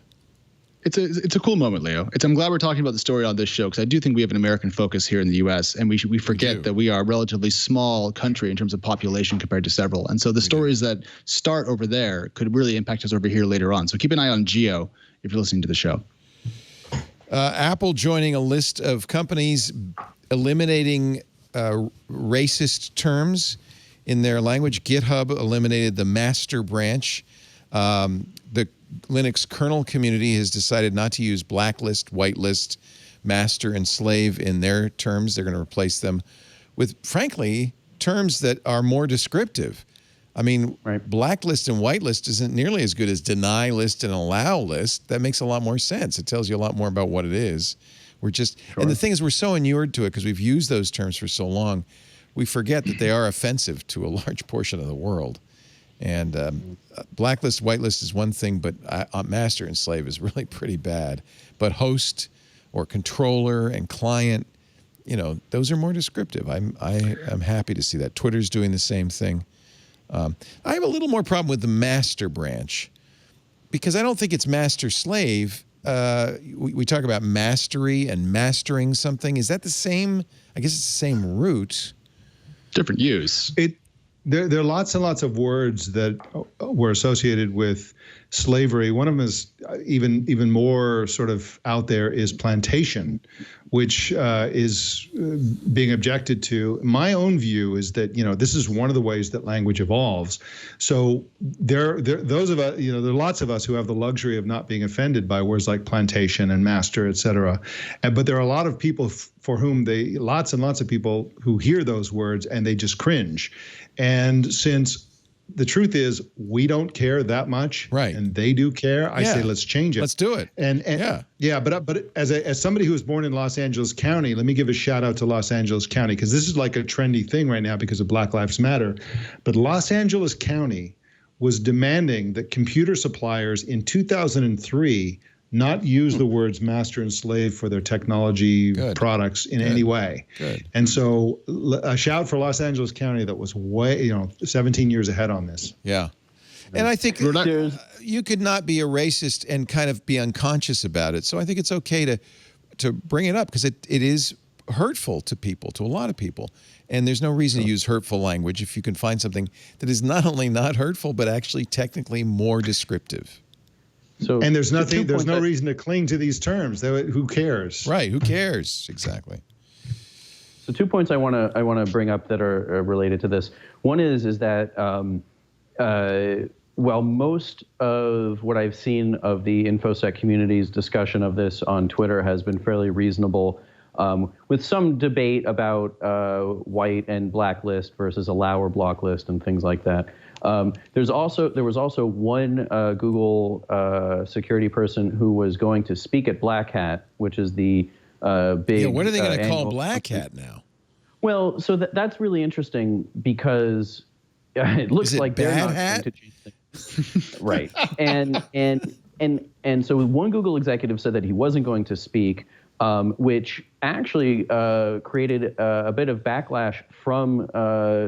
It's a cool moment, Leo. I'm glad we're talking about the story on this show because I do think we have an American focus here in the U.S. and we forget that we are a relatively small country in terms of population compared to several. And so the stories that start over there could really impact us over here later on. So keep an eye on Geo if you're listening to the show. Apple joining a list of companies eliminating racist terms in their language. GitHub eliminated the master branch. The Linux kernel community has decided not to use blacklist, whitelist, master, and slave in their terms. They're going to replace them with, frankly, terms that are more descriptive. I mean, blacklist and whitelist isn't nearly as good as deny list and allow list. That makes a lot more sense. It tells you a lot more about what it is. We're just, and the thing is, we're so inured to it because we've used those terms for so long, we forget that they are offensive to a large portion of the world. And blacklist, whitelist is one thing, but master and slave is really pretty bad. But host or controller and client, those are more descriptive. I'm happy to see that. Twitter's doing the same thing. I have a little more problem with the master branch because I don't think it's master-slave. We talk about mastery and mastering something. Is that the same? I guess it's the same root. Different use. There are lots and lots of words that were associated with slavery. One of them is even more sort of out there is plantation, which is being objected to. My own view is that this is one of the ways that language evolves. So those of us, there are lots of us who have the luxury of not being offended by words like plantation and master, et cetera. But there are a lot of people for whom lots and lots of people who hear those words and they just cringe. And since the truth is we don't care that much, right, and they do care, I say let's change it. Let's do it. And but as somebody who was born in Los Angeles County, let me give a shout out to Los Angeles County because this is like a trendy thing right now because of Black Lives Matter. But Los Angeles County was demanding that computer suppliers in 2003 not use the words master and slave for their technology products in any way. And so a shout for Los Angeles County that was way, 17 years ahead on this. Yeah. And I think, you could not be a racist and kind of be unconscious about it. So I think it's okay to bring it up because it is hurtful to people, to a lot of people. And there's no reason to use hurtful language if you can find something that is not only not hurtful, but actually technically more descriptive. So, and there's no reason to cling to these terms. Who cares? Right. Who cares? Exactly. So 2 points I want to bring up that are related to this. One is that while most of what I've seen of the InfoSec community's discussion of this on Twitter has been fairly reasonable, with some debate about white and blacklist versus allow or block list and things like that. There was also one Google security person who was going to speak at Black Hat, which is the big. Yeah, what are they going to call Black Hat now? Well, so that's really interesting because it looks like they're not going to change things. Right. And so one Google executive said that he wasn't going to speak, which actually created a bit of backlash from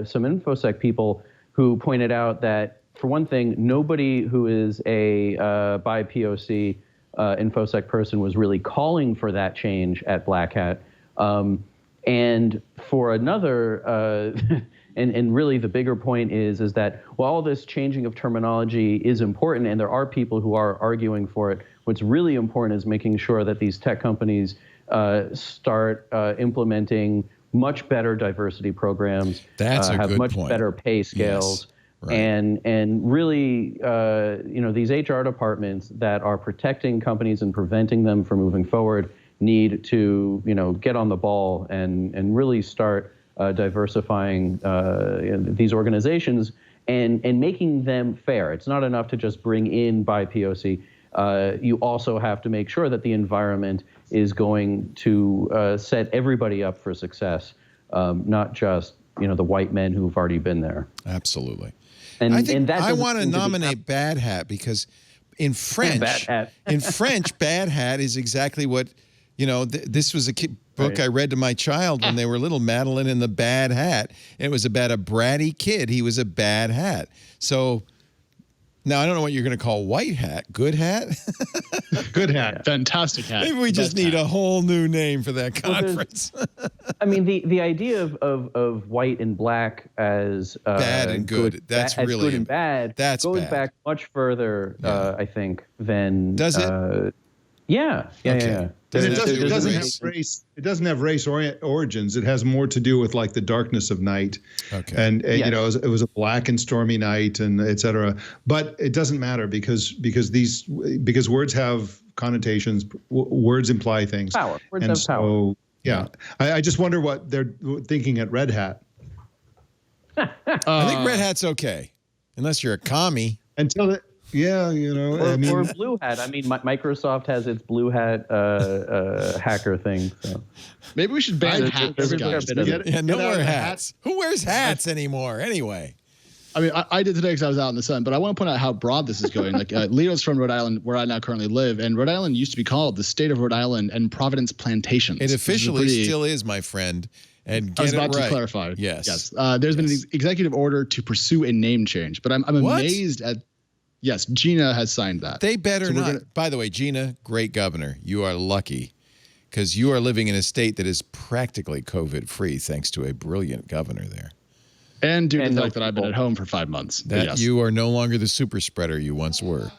some InfoSec people who pointed out that, for one thing, nobody who is a by POC InfoSec person was really calling for that change at Black Hat. And for another, and really the bigger point is that while all this changing of terminology is important, and there are people who are arguing for it, what's really important is making sure that these tech companies start implementing much better diversity programs, have much better pay scales, yes. Right. And really, these HR departments that are protecting companies and preventing them from moving forward need to, get on the ball and really start diversifying these organizations and making them fair. It's not enough to just bring in by POC. You also have to make sure that the environment is going to set everybody up for success, not just the white men who've already been there. Absolutely. And I want to nominate Bad Hat because in French, Bad Hat is exactly what, this was a book I read to my child when they were little, Madeline and the Bad Hat. And it was about a bratty kid. He was a bad hat. So now I don't know what you're going to call White Hat. Good Hat? Good Hat. Fantastic hat. Maybe we just need a whole new name for that conference. I mean, the idea of white and black as bad and good. That's really good and bad. That's goes bad. Back much further, I think, than does it? Yeah. It doesn't have race origins. It has more to do with like the darkness of night, and yes. It was a black and stormy night, and et cetera. But it doesn't matter because words have connotations. Words imply things. Power. Words have power. Yeah. I just wonder what they're thinking at Red Hat. I think Red Hat's okay, unless you're a commie. Until it. Yeah, or Blue Hat. I mean, Microsoft has its Blue Hat hacker thing. So maybe we should ban hats. Yeah, no more hats. Who wears hats anymore? Anyway, I mean, I did today because I was out in the sun. But I want to point out how broad this is going. Like Leo's from Rhode Island, where I now currently live, and Rhode Island used to be called the state of Rhode Island and Providence Plantations. It officially still is, my friend. And I was about to clarify. Yes. There's been an executive order to pursue a name change, but I'm amazed at. Yes, Gina has signed that. They better not. By the way, Gina, great governor. You are lucky because you are living in a state that is practically COVID-free thanks to a brilliant governor there. And due to the fact that I've been at home for 5 months. That you are no longer the super spreader you once were.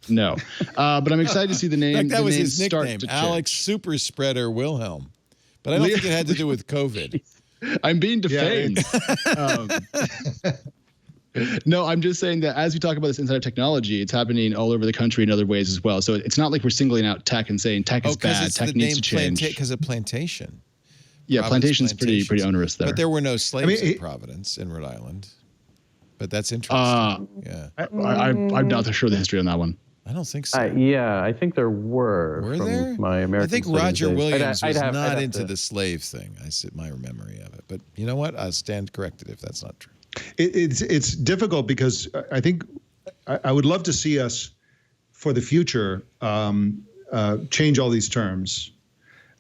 No. But I'm excited to see the name. That was his nickname, Alex Super Spreader Wilhelm. But I don't think it had to do with COVID. I'm being defamed. No, I'm just saying that as we talk about this inside of technology, it's happening all over the country in other ways as well. So it's not like we're singling out tech and saying tech is bad, tech needs to change. Because of plantation. Yeah, plantation's pretty onerous there. But there were no slaves in Providence, in Rhode Island. But that's interesting. Yeah, I'm not sure the history on that one. I don't think so. I think there were. Were there? My American I think Roger days. Williams was not into the slave thing. My memory of it. But you know what? I'll stand corrected if that's not true. It's difficult because I think I would love to see us for the future change all these terms,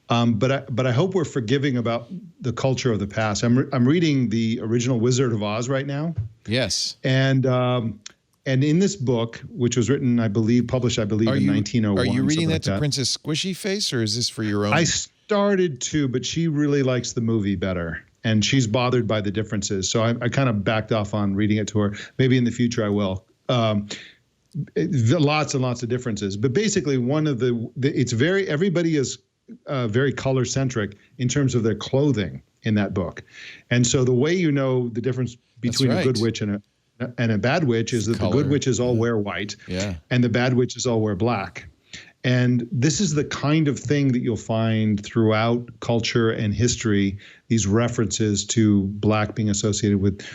but I hope we're forgiving about the culture of the past. I'm reading the original Wizard of Oz right now. Yes, and and in this book, which was written, published in 1901. Are you reading that like to Princess Squishy Face, or is this for your own? I started to, but she really likes the movie better, and she's bothered by the differences. So I kind of backed off on reading it to her. Maybe in the future I will. Lots and lots of differences, but basically everybody is very color centric in terms of their clothing in that book, and so the way you know the difference between a good witch and a bad witch is that the good witches all wear white, and the bad witches all wear black. And this is the kind of thing that you'll find throughout culture and history, these references to black being associated with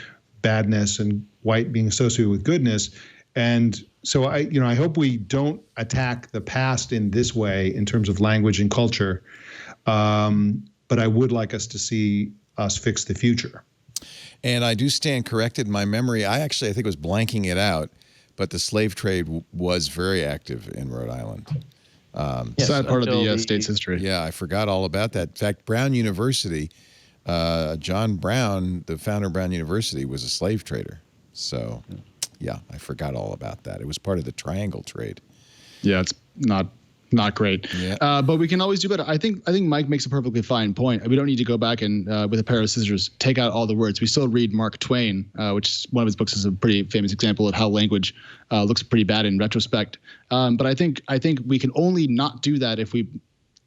badness and white being associated with goodness. And so I hope we don't attack the past in this way in terms of language and culture. But I would like us to see us fix the future. And I do stand corrected in my memory. I think it was blanking it out, but the slave trade was very active in Rhode Island. It's not part of the state's history. Yeah, I forgot all about that. In fact, Brown University, John Brown, the founder of Brown University, was a slave trader. So, yeah, I forgot all about that. It was part of the triangle trade. Yeah, it's not great. Yeah. But we can always do better. I think Mike makes a perfectly fine point. We don't need to go back and with a pair of scissors take out all the words. We still read Mark Twain, which is one of his books is a pretty famous example of how language looks pretty bad in retrospect. But I think we can only not do that if we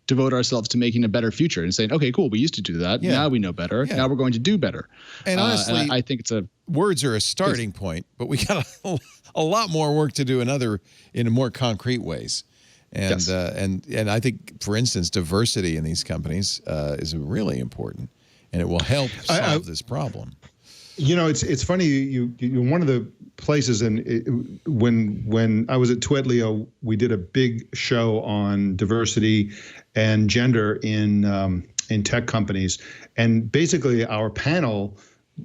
devote ourselves to making a better future and saying, okay, cool, we used to do that. Yeah. Now we know better. Yeah. Now we're going to do better. And honestly, and I think words are a starting point, but we got a lot more work to do in more concrete ways. And and I think, for instance, diversity in these companies is really important, and it will help solve this problem. You know, it's funny. You one of the places, and when I was at Twitleo, we did a big show on diversity and gender in tech companies, and basically our panel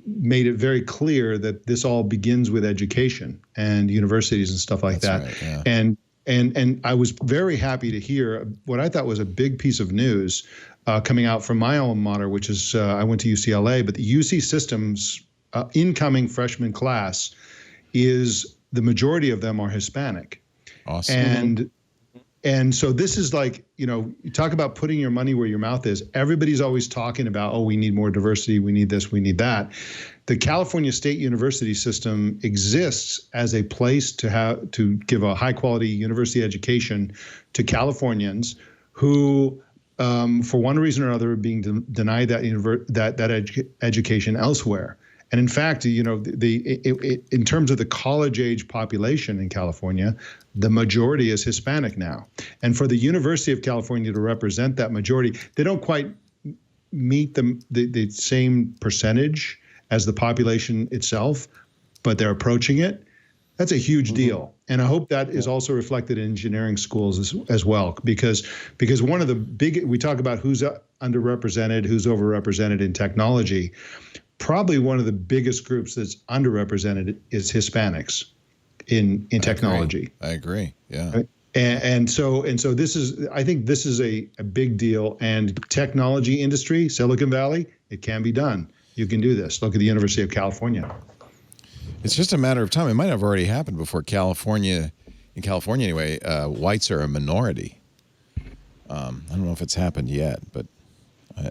made it very clear that this all begins with education and universities and stuff like that. Right, yeah. And I was very happy to hear what I thought was a big piece of news coming out from my alma mater, which is I went to UCLA, but the UC Systems incoming freshman class is the majority of them are Hispanic. Awesome. And so this is like, you talk about putting your money where your mouth is. Everybody's always talking about, we need more diversity, we need this, we need that. The California State University system exists as a place to give a high quality university education to Californians who, for one reason or other, are being denied that education elsewhere. And in fact, in terms of the college age population in California, the majority is Hispanic now. And for the University of California to represent that majority, they don't quite meet the same percentage as the population itself, but they're approaching it. That's a huge deal. And I hope that is also reflected in engineering schools as well, because one of the we talk about who's underrepresented, who's overrepresented in technology. Probably one of the biggest groups that's underrepresented is Hispanics in technology. I agree. Yeah. And so I think this is a big deal. And technology industry, Silicon Valley, it can be done. You can do this. Look at the University of California. It's just a matter of time. It might have already happened before California. In California, anyway, whites are a minority. I don't know if it's happened yet, but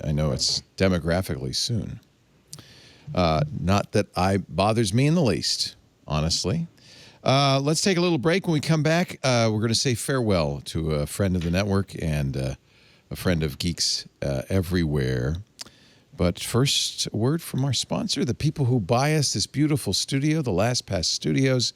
I know it's demographically soon. Not that bothers me in the least, honestly. Let's take a little break. When we come back, we're going to say farewell to a friend of the network and a friend of Geeks Everywhere. But first, a word from our sponsor, the people who buy us this beautiful studio, the LastPass Studios.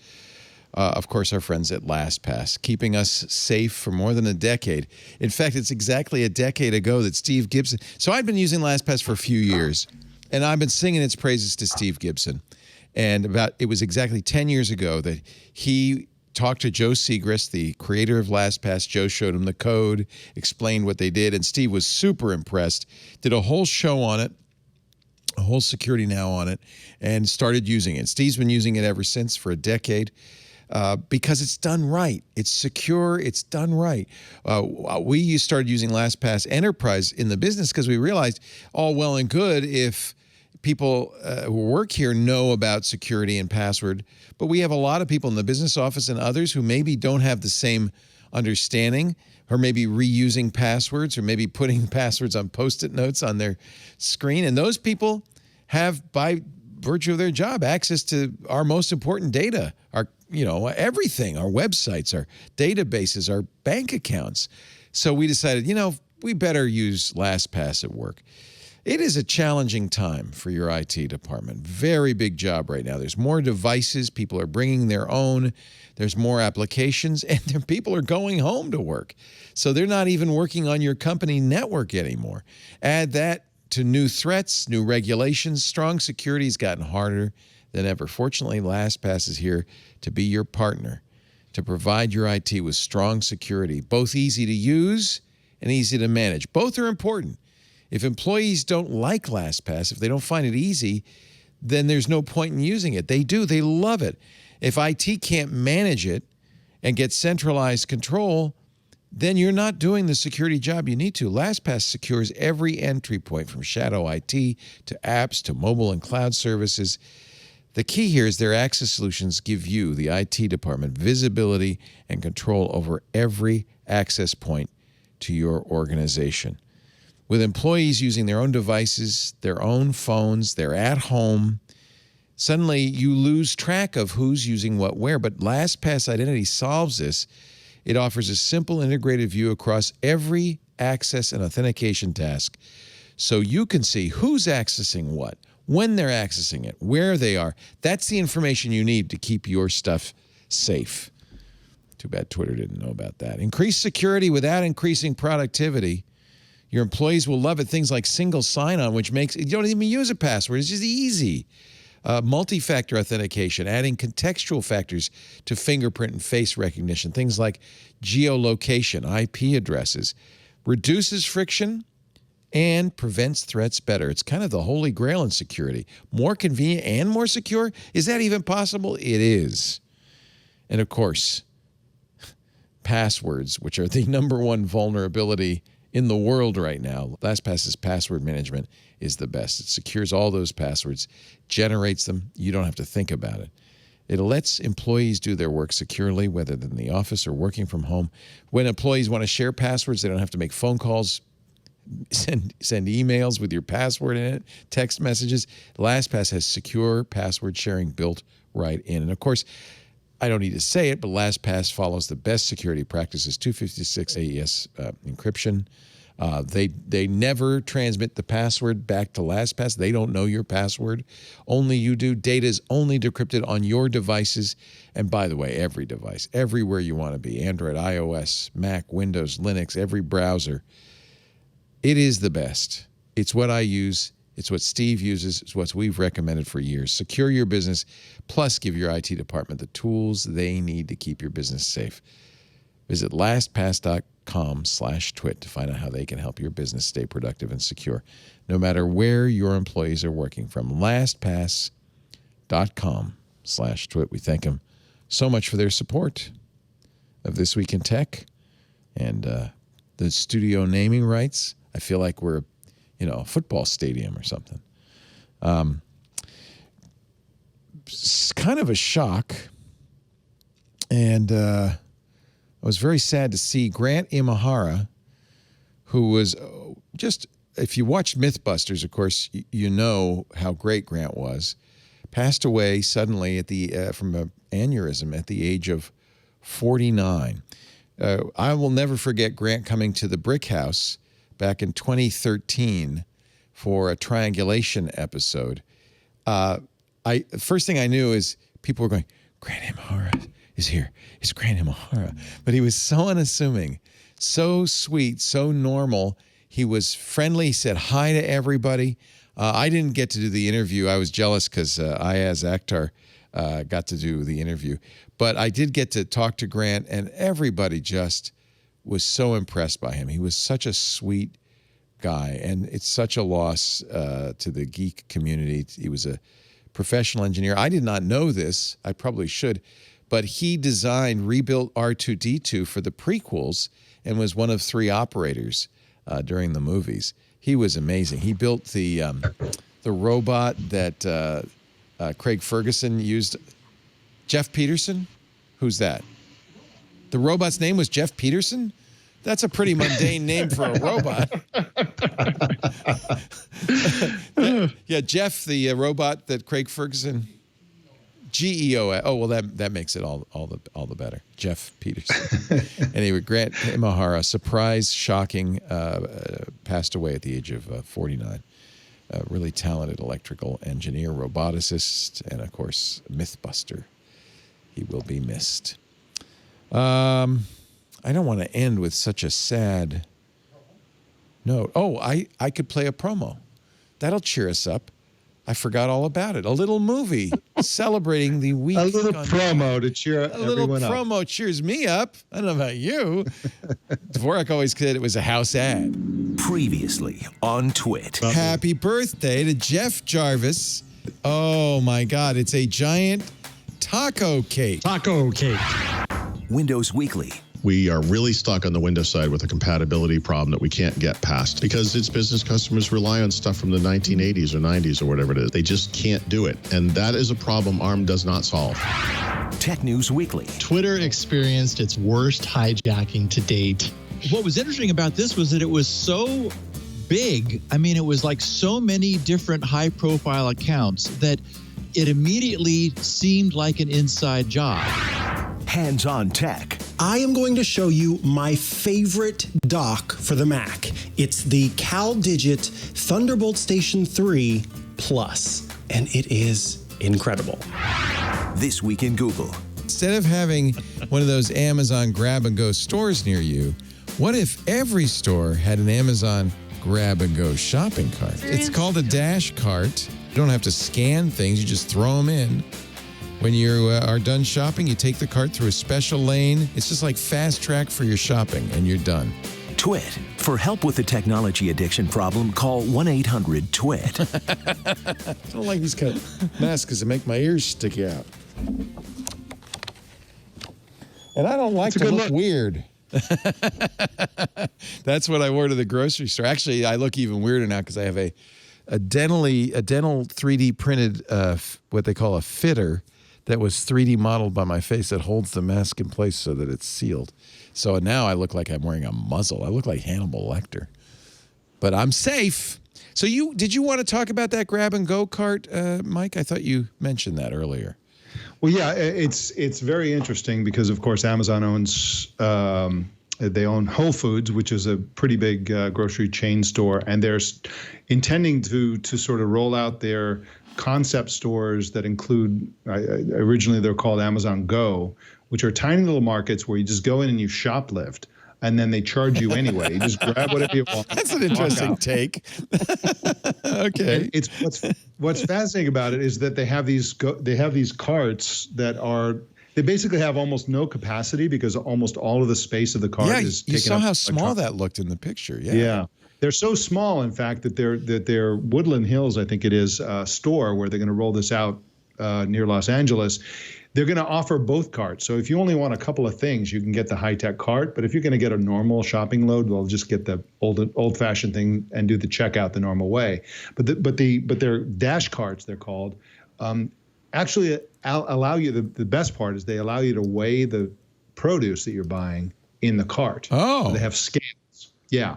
Of course, our friends at LastPass, keeping us safe for more than a decade. In fact, it's exactly a decade ago that Steve Gibson... So I've been using LastPass for a few years. And I've been singing its praises to Steve Gibson. And it was exactly 10 years ago that he talked to Joe Segrist, the creator of LastPass. Joe showed him the code, explained what they did, and Steve was super impressed. Did a whole show on it, a whole Security Now on it, and started using it. Steve's been using it ever since for a decade. Because it's done right. It's secure. It's done right. We started using LastPass Enterprise in the business because we realized all well and good if people who work here know about security and password, but we have a lot of people in the business office and others who maybe don't have the same understanding, or maybe reusing passwords, or maybe putting passwords on Post-it notes on their screen. And those people have, by virtue of their job, access to our most important data, our, everything, our websites, our databases, our bank accounts. So we decided, we better use LastPass at work. It is a challenging time for your IT department. Very big job right now. There's more devices. People are bringing their own. There's more applications, and people are going home to work. So they're not even working on your company network anymore. Add that to new threats, new regulations. Strong security has gotten harder than ever. Fortunately, LastPass is here to be your partner, to provide your IT with strong security, both easy to use and easy to manage. Both are important. If employees don't like LastPass, if they don't find it easy, then there's no point in using it. They do. They love it. If IT can't manage it and get centralized control, then you're not doing the security job you need to. LastPass secures every entry point from shadow IT to apps to mobile and cloud services. The key here is their access solutions give you, the IT department, visibility and control over every access point to your organization. With employees using their own devices, their own phones, they're at home, suddenly you lose track of who's using what where. But LastPass Identity solves this. It offers a simple integrated view across every access and authentication task, so you can see who's accessing what, when they're accessing it, where they are. That's the information you need to keep your stuff safe. Too bad Twitter didn't know about that. Increase security without increasing productivity. Your employees will love it. Things like single sign-on, which makes you don't even use a password. It's just easy. Multi-factor authentication, adding contextual factors to fingerprint and face recognition. Things like geolocation, IP addresses. Reduces friction and prevents threats better. It's kind of the holy grail in security. More convenient and more secure? Is that even possible? It is. And of course, passwords, which are the #1 vulnerability in the world right now. LastPass's password management is the best. It secures all those passwords, generates them. You don't have to think about it. It lets employees do their work securely, whether they're in the office or working from home. When employees want to share passwords, they don't have to make phone calls, send emails with your password in it, text messages. LastPass has secure password sharing built right in. And of course, I don't need to say it, but LastPass follows the best security practices, 256 AES encryption. They never transmit the password back to LastPass. They don't know your password. Only you do. Data is only decrypted on your devices. And by the way, every device, everywhere you want to be, Android, iOS, Mac, Windows, Linux, every browser. It is the best. It's what I use. It's what Steve uses. It's what we've recommended for years. Secure your business, plus give your IT department the tools they need to keep your business safe. Visit lastpass.com/twit to find out how they can help your business stay productive and secure, no matter where your employees are working from. lastpass.com/twit. We thank them so much for their support of This Week in Tech and the studio naming rights. I feel like we're a football stadium or something. It's kind of a shock. And I was very sad to see Grant Imahara, who was just, if you watched Mythbusters, of course, you know how great Grant was, passed away suddenly from an aneurysm at the age of 49. I will never forget Grant coming to the Brick House back in 2013 for a triangulation episode. First thing I knew is people were going, Grant Imahara is here. It's Grant Imahara. But he was so unassuming, so sweet, so normal. He was friendly. He said hi to everybody. I didn't get to do the interview. I was jealous because Ayaz Akhtar got to do the interview. But I did get to talk to Grant, and everybody just was so impressed by him. He was such a sweet guy, and it's such a loss to the geek community. He was a professional engineer. I did not know this. I probably should. But he rebuilt R2-D2 for the prequels and was one of 3 operators during the movies. He was amazing. He built the the robot that Craig Ferguson used? Jeff Peterson? Who's that? The robot's name was Jeff Peterson? That's a pretty mundane name for a robot. Yeah, Jeff, the robot that Craig Ferguson, GEO. Oh well, that makes it all the better. Jeff Peterson. Anyway, Grant Imahara, surprise, shocking, passed away at the age of 49. A really talented electrical engineer, roboticist, and of course, mythbuster. He will be missed. I don't want to end with such a sad note. Oh, I could play a promo. That'll cheer us up. I forgot all about it. A little movie celebrating the week. A little promo to cheer everyone up. A little promo cheers me up. I don't know about you. Dvorak always said it was a house ad. Previously on Twit. Happy birthday to Jeff Jarvis. Oh, my God. It's a giant taco cake. Taco cake. Windows Weekly. We are really stuck on the Windows side with a compatibility problem that we can't get past because its business customers rely on stuff from the 1980s or 90s or whatever it is. They just can't do it. And that is a problem ARM does not solve. Tech News Weekly. Twitter experienced its worst hijacking to date. What was interesting about this was that it was so big. I mean, it was like so many different high-profile accounts that it immediately seemed like an inside job. Hands-on tech. I am going to show you my favorite dock for the Mac. It's the CalDigit Thunderbolt Station 3 Plus, and it is incredible. This Week in Google. Instead of having one of those Amazon grab-and-go stores near you, what if every store had an Amazon grab-and-go shopping cart? It's called a dash cart. You don't have to scan things. You just throw them in. When you are done shopping, you take the cart through a special lane. It's just like fast track for your shopping, and you're done. Twit. For help with the technology addiction problem, call 1-800-TWIT. I don't like these kind of masks because they make my ears stick out. And I don't like to look weird. That's what I wore to the grocery store. Actually, I look even weirder now because I have a dental 3D printed what they call a fitter that was 3D modeled by my face that holds the mask in place so that it's sealed. So now I look like I'm wearing a muzzle. I look like Hannibal Lecter. But I'm safe. So did you want to talk about that grab-and-go cart, Mike? I thought you mentioned that earlier. Well, yeah, it's very interesting because, of course, Amazon owns they own Whole Foods, which is a pretty big grocery chain store, and they're intending to sort of roll out their concept stores that include, originally they're called Amazon Go, which are tiny little markets where you just go in and you shoplift, and then they charge you anyway. You just grab whatever you want. That's an interesting take. Okay. And it's what's fascinating about it is that they have these carts that they basically have almost no capacity because almost all of the space of the cart is taken up. You saw how small that looked in the picture. Yeah. Yeah. They're so small, in fact, that their Woodland Hills, I think it is, store where they're going to roll this out near Los Angeles. They're going to offer both carts. So if you only want a couple of things, you can get the high-tech cart. But if you're going to get a normal shopping load, well, just get the old-fashioned thing and do the checkout the normal way. But their dash carts, they're called, actually allow you. The best part is they allow you to weigh the produce that you're buying in the cart. Oh, so they have scales. Yeah.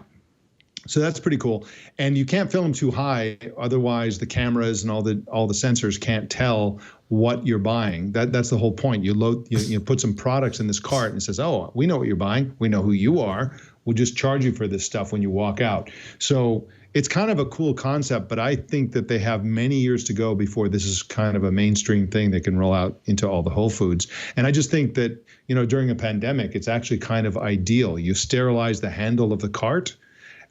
So that's pretty cool. And you can't fill them too high, otherwise the cameras and all the sensors can't tell what you're buying. That's the whole point. You put some products in this cart and it says, "Oh, we know what you're buying. We know who you are. We'll just charge you for this stuff when you walk out." So it's kind of a cool concept, but I think that they have many years to go before this is kind of a mainstream thing they can roll out into all the Whole Foods. And I just think that, during a pandemic, it's actually kind of ideal. You sterilize the handle of the cart,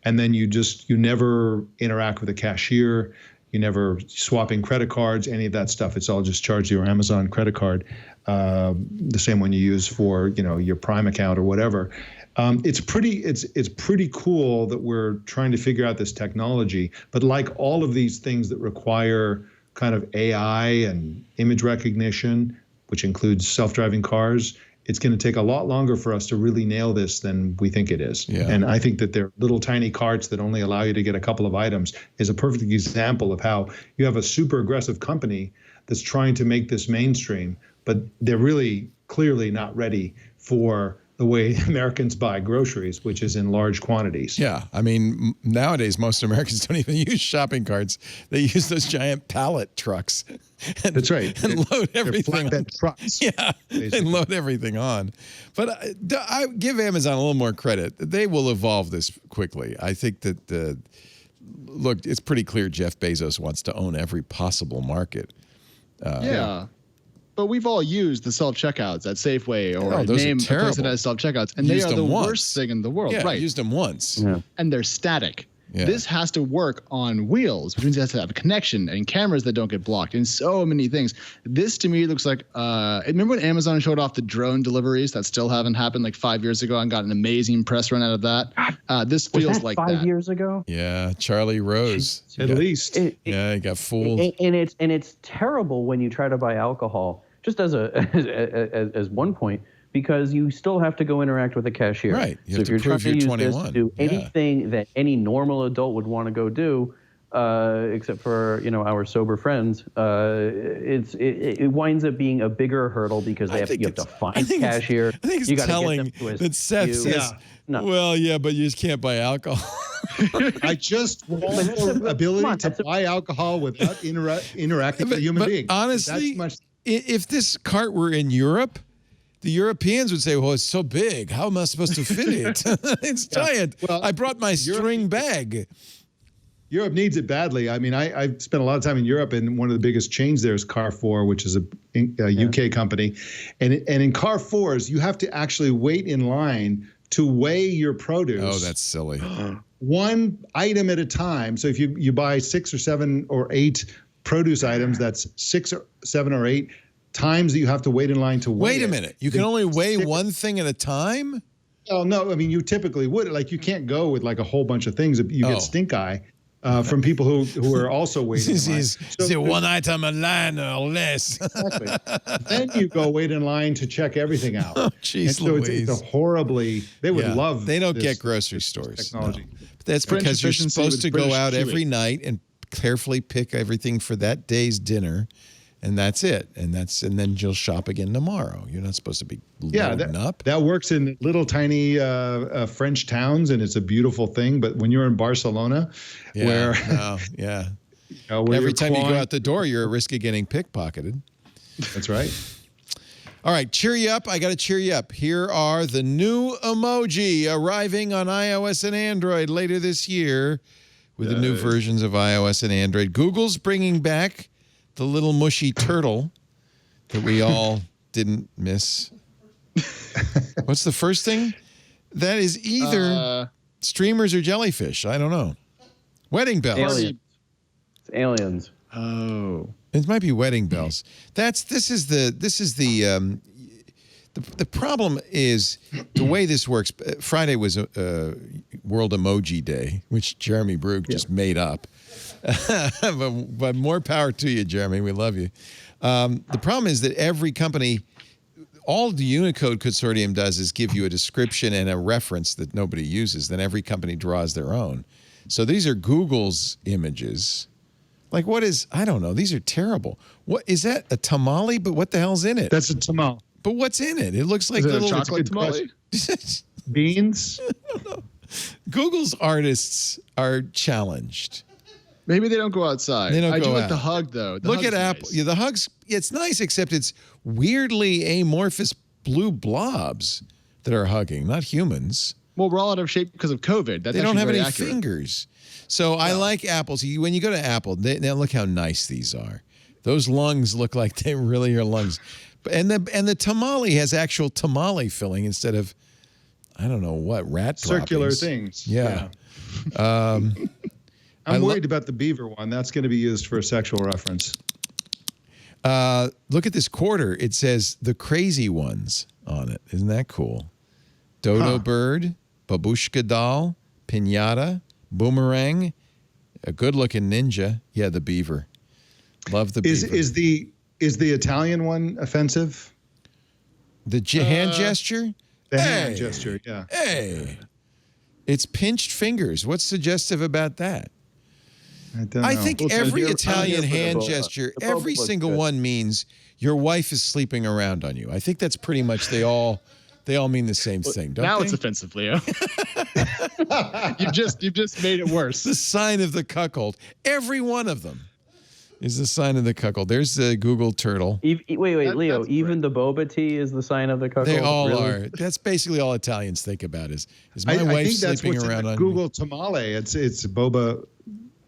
and then you never interact with a cashier. You never swapping credit cards, any of that stuff. It's all just charged to your Amazon credit card, the same one you use for your Prime account or whatever. It's pretty cool that we're trying to figure out this technology. But like all of these things that require kind of AI and image recognition, which includes self-driving cars, it's going to take a lot longer for us to really nail this than we think it is. Yeah. And I think that their little tiny carts that only allow you to get a couple of items is a perfect example of how you have a super aggressive company that's trying to make this mainstream, but they're really clearly not ready for the way Americans buy groceries, which is in large quantities. Yeah. I mean, nowadays, most Americans don't even use shopping carts. They use those giant pallet trucks. That's right. And load everything on. Flatbed trucks. Yeah. Basically. And load everything on. But I give Amazon a little more credit. They will evolve this quickly. I think that, look, it's pretty clear Jeff Bezos wants to own every possible market. Yeah. But we've all used the self-checkouts at Safeway or those name are a place that terrible. has self-checkouts. And they Used are the them once. worst thing in the world. Yeah, right. used them once. Yeah. And they're static. Yeah. This has to work on wheels, which means it has to have a connection and cameras that don't get blocked and so many things. This to me looks like, remember when Amazon showed off the drone deliveries that still haven't happened like 5 years ago and got an amazing press run out of that? This feels Was that like 5 that. years ago? Yeah, Charlie Rose. At least. Yeah, he got fooled. And it's terrible when you try to buy alcohol, just as as one point, because you still have to go interact with a cashier. Right. You So have if to you're prove trying to you're use 21. this to do anything that any normal adult would want to go do, except for our sober friends, it winds up being a bigger hurdle because you have to find a cashier. I think it's telling that Seth says, well, yeah, but you just can't buy alcohol. I just want the ability to buy alcohol without interacting with a human being. Honestly, if this cart were in Europe, the Europeans would say, well, it's so big. How am I supposed to fit it? It's giant. Well, I brought my string bag. Europe needs it badly. I mean, I've spent a lot of time in Europe, and one of the biggest chains there is Carrefour, which is a UK company. And in Carrefours, you have to actually wait in line to weigh your produce. Oh, that's silly. One item at a time. So if you buy 6 or 7 or 8 produce items, that's 6 or 7 or 8 times that you have to wait in line to weigh. Wait a minute. You can only weigh one thing at a time? Oh, no. I mean, you typically would. Like, you can't go with like a whole bunch of things. You get stink eye from people who are also waiting in line. So one item a line or less. Exactly. Then you go wait in line to check everything out. Oh, jeez, so it's a horribly, they would love They don't this, get grocery stores. Technology. No. But that's French because you're efficiency supposed with to British go out every chewing. night and carefully pick everything for that day's dinner. And that's it. And then you'll shop again tomorrow. You're not supposed to be loading up. That works in little tiny French towns, and it's a beautiful thing. But when you're in Barcelona, where every time you go out the door, you're at risk of getting pickpocketed. That's right. All right, cheer you up. I got to cheer you up. Here are the new emoji arriving on iOS and Android later this year with the new versions of iOS and Android. Google's bringing back the little mushy turtle that we all didn't miss. What's the first thing? That is either streamers or jellyfish. I don't know. Wedding bells. Aliens. It's aliens. Oh. It might be wedding bells. This is the problem is the way this works. Friday was World Emoji Day, which Jeremy Brugge just made up. but more power to you, Jeremy. We love you. The problem is that every company, all the Unicode Consortium does is give you a description and a reference that nobody uses. Then every company draws their own. So these are Google's images. Like what is, I don't know. These are terrible. What is that? A tamale? But what the hell's in it? That's a tamale. But what's in it? It looks like Is it little a chocolate tamale? Beans. Google's artists are challenged. Maybe they don't go outside. They don't I go do like out. the hug, though. The Look hug's at Apple. nice. Yeah, the hugs, it's nice, except it's weirdly amorphous blue blobs that are hugging, not humans. Well, we're all out of shape because of COVID. That's They don't have actually any very accurate. fingers. So I like Apple's. When you go to Apple, now look how nice these are. Those lungs look like they really are lungs. And the tamale has actual tamale filling instead of, I don't know what, rat Circular droppings. things. Yeah. I'm worried about the beaver one. That's going to be used for a sexual reference. Look at this quarter. It says the crazy ones on it. Isn't that cool? Dodo bird, babushka doll, pinata, boomerang, a good-looking ninja. Yeah, the beaver. Love the beaver. Is the Italian one offensive? The hand gesture? The hand gesture, yeah. Hey. It's pinched fingers. What's suggestive about that? I don't know. I think every Italian hand gesture, every single one means your wife is sleeping around on you. I think that's pretty much they all mean the same thing, don't now they? it's offensive, Leo. you've just made it worse. The sign of the cuckold. Every one of them is the sign of the cuckold. There's the Google turtle. Wait, Leo. Even the boba tea is the sign of the cuckold. They all are. That's basically all Italians think about is my wife I think that's sleeping what's around in the on Google tamale. It's boba.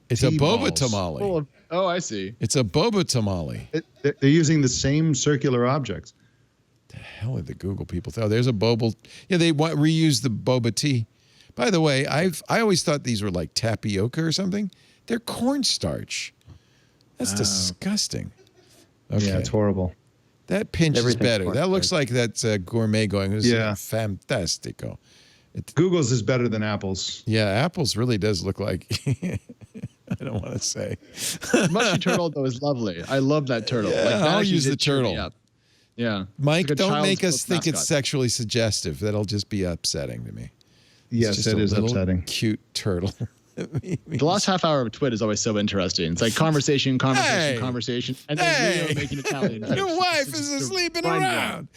It's a boba balls. tamale. Oh, I see. It's a boba tamale. They're using the same circular objects. The hell are the Google people? Oh, there's a boba. Yeah, they reuse the boba tea. By the way, I always thought these were like tapioca or something. They're cornstarch. That's disgusting. Okay. Yeah, it's horrible. That pinch is better. That looks like that's gourmet going. Yeah. Fantastico. Google's is better than Apple's. Yeah, Apple's really does look like... I don't want to say. The mushy turtle, though, is lovely. I love that turtle. Yeah, I'll use the turtle. Yeah. Mike, like don't make us think mascot. it's sexually suggestive. That'll just be upsetting to me. Yes, it is upsetting. Cute turtle. The last half hour of Twit is always so interesting. It's like conversation, and then Leo making Italian jokes. Your wife is sleeping around.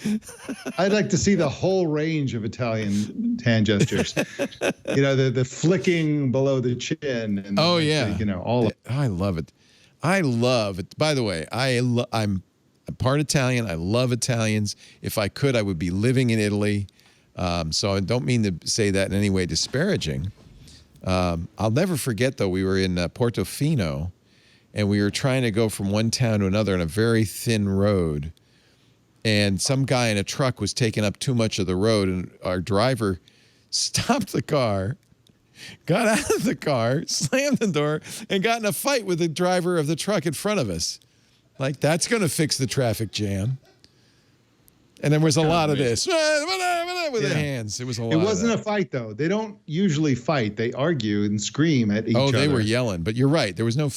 I'd like to see the whole range of Italian hand gestures. The flicking below the chin. And all of I love it. I love it. By the way, I'm part Italian. I love Italians. If I could, I would be living in Italy. So I don't mean to say that in any way disparaging. I'll never forget, though, we were in Portofino, and we were trying to go from one town to another on a very thin road. And some guy in a truck was taking up too much of the road, and our driver stopped the car, got out of the car, slammed the door, and got in a fight with the driver of the truck in front of us. Like, that's going to fix the traffic jam. And there was a lot of this with the hands. It was a lot. It wasn't a fight, though. They don't usually fight. They argue and scream at each other. Oh, they were yelling. But you're right. There was no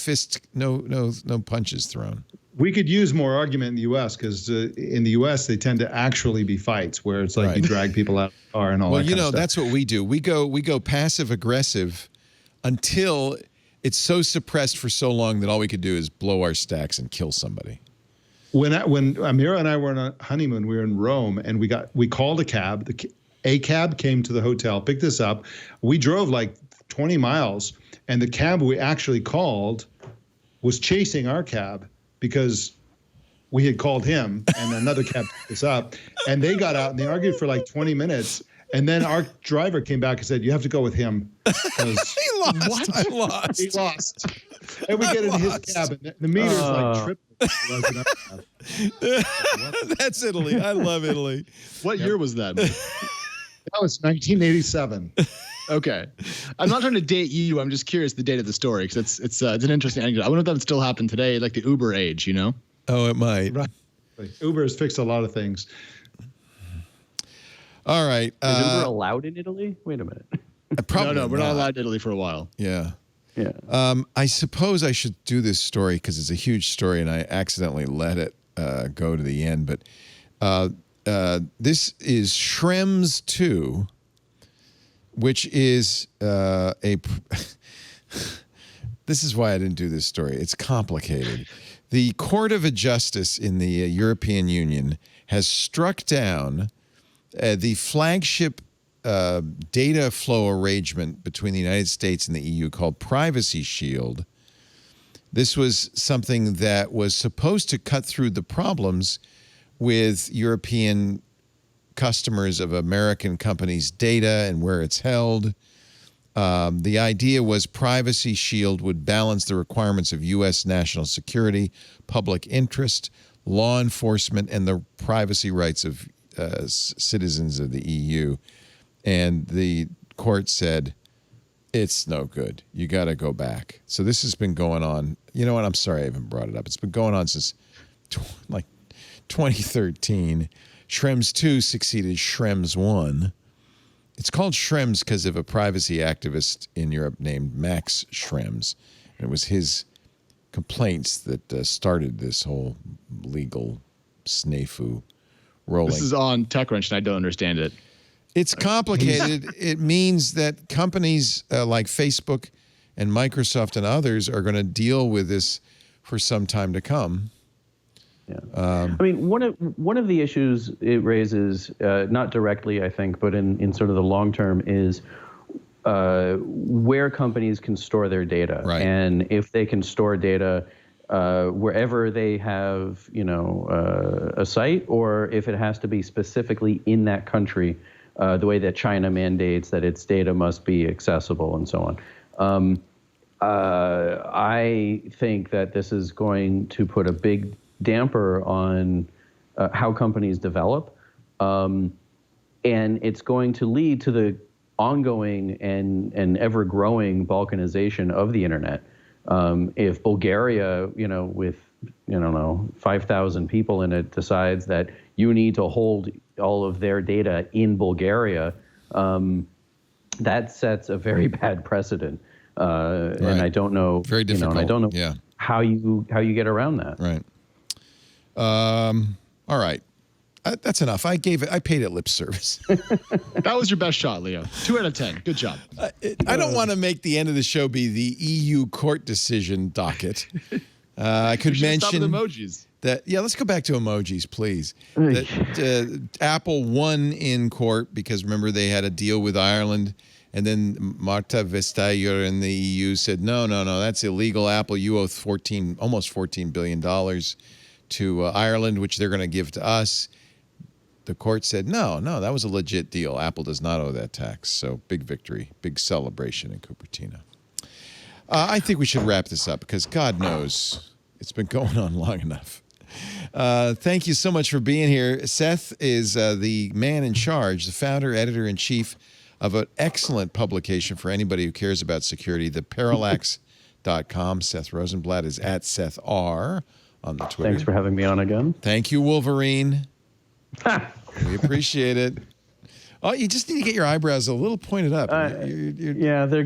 no punches thrown. We could use more argument in the U.S. because in the U.S. they tend to actually be fights where it's like you drag people out of the car and all that kind of stuff. That's what we do. We go passive aggressive until it's so suppressed for so long that all we could do is blow our stacks and kill somebody. When Amira and I were on a honeymoon, we were in Rome, and we called a cab. A cab came to the hotel, picked us up. We drove like 20 miles, and the cab we actually called was chasing our cab because we had called him, and another cab picked us up. And they got out, and they argued for like 20 minutes. And then our driver came back and said, "You have to go with him." He lost. What? I lost. He lost. And we get in his cab, and the meter's like triple. That's Italy. I love Italy. What year was that? That was 1987. Okay. I'm not trying to date you. I'm just curious the date of the story because it's an interesting angle. I wonder if that would still happen today, like the Uber age, you know? Oh, it might. Right. Uber has fixed a lot of things. All right. Is Uber allowed in Italy? Wait a minute. No, we're not allowed in Italy for a while. Yeah. Yeah. I suppose I should do this story because it's a huge story, and I accidentally let it go to the end. But this is Schrems 2, which is this is why I didn't do this story. It's complicated. The Court of Justice in the European Union has struck down the flagship data flow arrangement between the United States and the EU called Privacy Shield. This was something that was supposed to cut through the problems with European customers of American companies' data and where it's held. The idea was Privacy Shield would balance the requirements of U.S. national security, public interest, law enforcement, and the privacy rights of citizens of the EU. And the court said, it's no good. You got to go back. So this has been going on. You know what? I'm sorry I even brought it up. It's been going on since like 2013. Schrems 2 succeeded Schrems 1. It's called Schrems because of a privacy activist in Europe named Max Schrems. And it was his complaints that started this whole legal snafu rolling. This is on TechCrunch, and I don't understand it. It's complicated. It means that companies like Facebook and Microsoft and others are going to deal with this for some time to come. Yeah. I mean, one of the issues it raises, not directly, I think, but in sort of the long term, is where companies can store their data. Right. And if they can store data wherever they have, a site, or if it has to be specifically in that country, the way that China mandates that its data must be accessible and so on. I think that this is going to put a big damper on how companies develop, and it's going to lead to the ongoing and ever-growing balkanization of the internet. If Bulgaria, with 5,000 people in it, decides that you need to hold all of their data in Bulgaria, that sets a very bad precedent. Right. And I don't know, very difficult. And I don't know how you get around that. Right. All right. That's enough. I paid it lip service. That was your best shot, Leo. 2 out of 10. Good job. I don't want to make the end of the show be the EU court decision docket. I could mention stop with emojis. That. Yeah, let's go back to emojis, please. That Apple won in court because remember they had a deal with Ireland, and then Marta Vestager in the EU said, no, that's illegal. Apple, you owe almost $14 billion to Ireland, which they're going to give to us. The court said, no, that was a legit deal. Apple does not owe that tax. So big victory, big celebration in Cupertino. I think we should wrap this up because God knows it's been going on long enough. Thank you so much for being here. Seth is the man in charge, the founder, editor-in-chief of an excellent publication for anybody who cares about security, theparallax.com. Seth Rosenblatt is at Seth R on the Twitter. Thanks for having me on again. Thank you, Wolverine. We appreciate it. Oh, you just need to get your eyebrows a little pointed up. Yeah, they're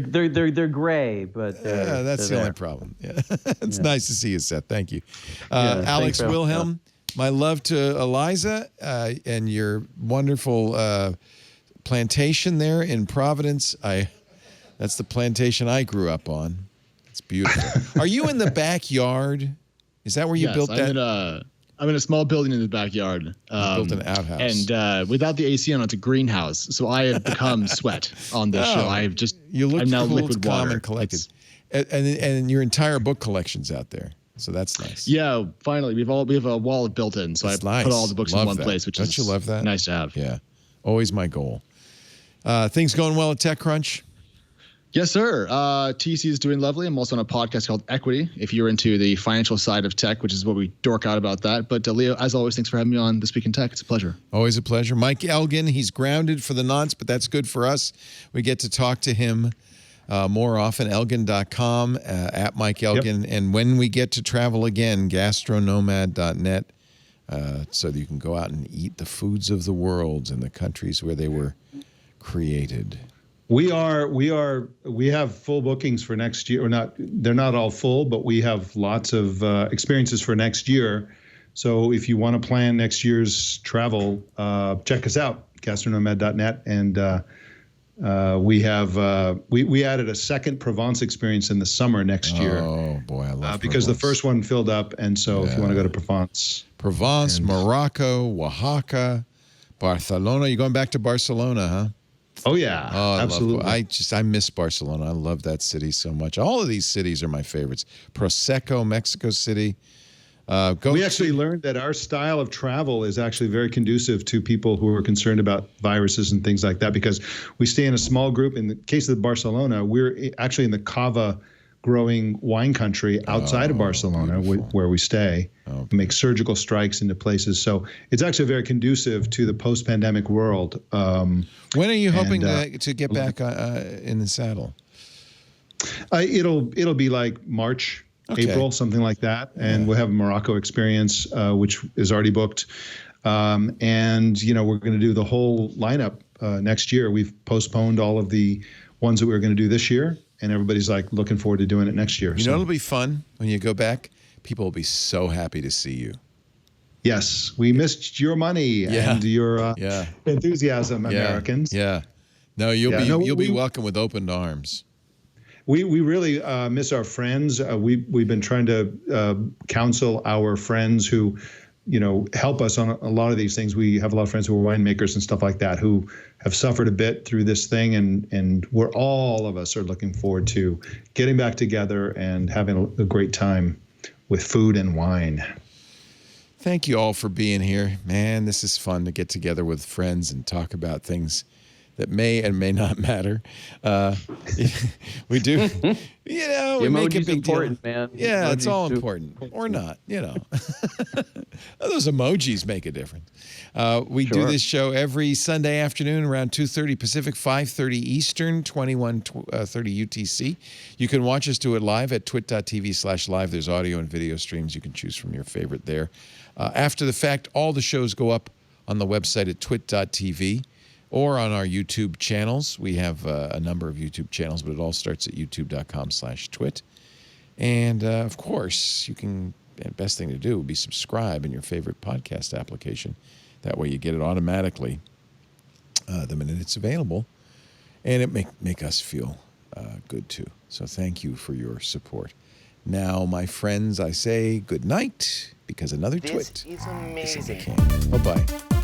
gray, but that's the only problem. Yeah. It's nice to see you, Seth. Thank you, Alex thanks, Wilhelm. My love to Eliza and your wonderful plantation there in Providence. That's the plantation I grew up on. It's beautiful. Are you in the backyard? Is that where you built that? I'm in a small building in the backyard. Built an outhouse. And without the AC on, it's a greenhouse. So I have become sweat on this show. I'm now cool, liquid calm, and collected. And your entire book collection's out there. So that's nice. Yeah, finally. We have a wall built in. So I put all the books in one place, which Don't you love that? Nice to have. Yeah. Always my goal. Things going well at TechCrunch? Yes, sir. TC is doing lovely. I'm also on a podcast called Equity, if you're into the financial side of tech, which is what we dork out about that. But Leo, as always, thanks for having me on This Week in Tech. It's a pleasure. Always a pleasure. Mike Elgan, he's grounded for the nonce, but that's good for us. We get to talk to him more often. Elgan.com, at Mike Elgan. Yep. And when we get to travel again, gastronomad.net, so that you can go out and eat the foods of the world in the countries where they were created. We have full bookings for next year. They're not all full, but we have lots of experiences for next year. So if you want to plan next year's travel, check us out, gastronomad.net. And we added a second Provence experience in the summer next year. Oh boy, I love because Provence. the first one filled up, and so if you want to go to Provence, Morocco, Oaxaca, Barcelona. You're going back to Barcelona, huh? Oh yeah, absolutely. I miss Barcelona. I love that city so much. All of these cities are my favorites. Prosecco, Mexico City. We actually learned that our style of travel is actually very conducive to people who are concerned about viruses and things like that, because we stay in a small group. In the case of Barcelona, we're actually in the cava growing wine country outside of Barcelona, where we stay. We make surgical strikes into places. So it's actually very conducive to the post-pandemic world. When are you hoping to get back in the saddle? It'll be like March, April, something like that. And we'll have a Morocco experience, which is already booked. And, we're going to do the whole lineup next year. We've postponed all of the ones that we were going to do this year. And everybody's looking forward to doing it next year. It'll be fun when you go back. People will be so happy to see you. Yes, we missed your money and your enthusiasm, Americans. Yeah. No, you'll be welcome with open arms. We really miss our friends. We've been trying to counsel our friends who, help us on a lot of these things. We have a lot of friends who are winemakers and stuff like that who have suffered a bit through this thing, and we're all of us are looking forward to getting back together and having a great time with food and wine. Thank you all for being here. Man, this is fun to get together with friends and talk about things that may and may not matter. We do, we make a big important, deal. Man. Yeah, Emojis it's all too. important, or not, Those emojis make a difference. We do this show every Sunday afternoon around 2:30 Pacific, 5:30 Eastern, 21:30 UTC. You can watch us do it live at twit.tv/live. There's audio and video streams. You can choose from your favorite there. After the fact, all the shows go up on the website at twit.tv. or on our YouTube channels. We have a number of YouTube channels, but it all starts at youtube.com/twit. And, of course, the best thing to do would be subscribe in your favorite podcast application. That way you get it automatically the minute it's available. And it make us feel good, too. So thank you for your support. Now, my friends, I say good night, because another twit is amazing. Bye-bye.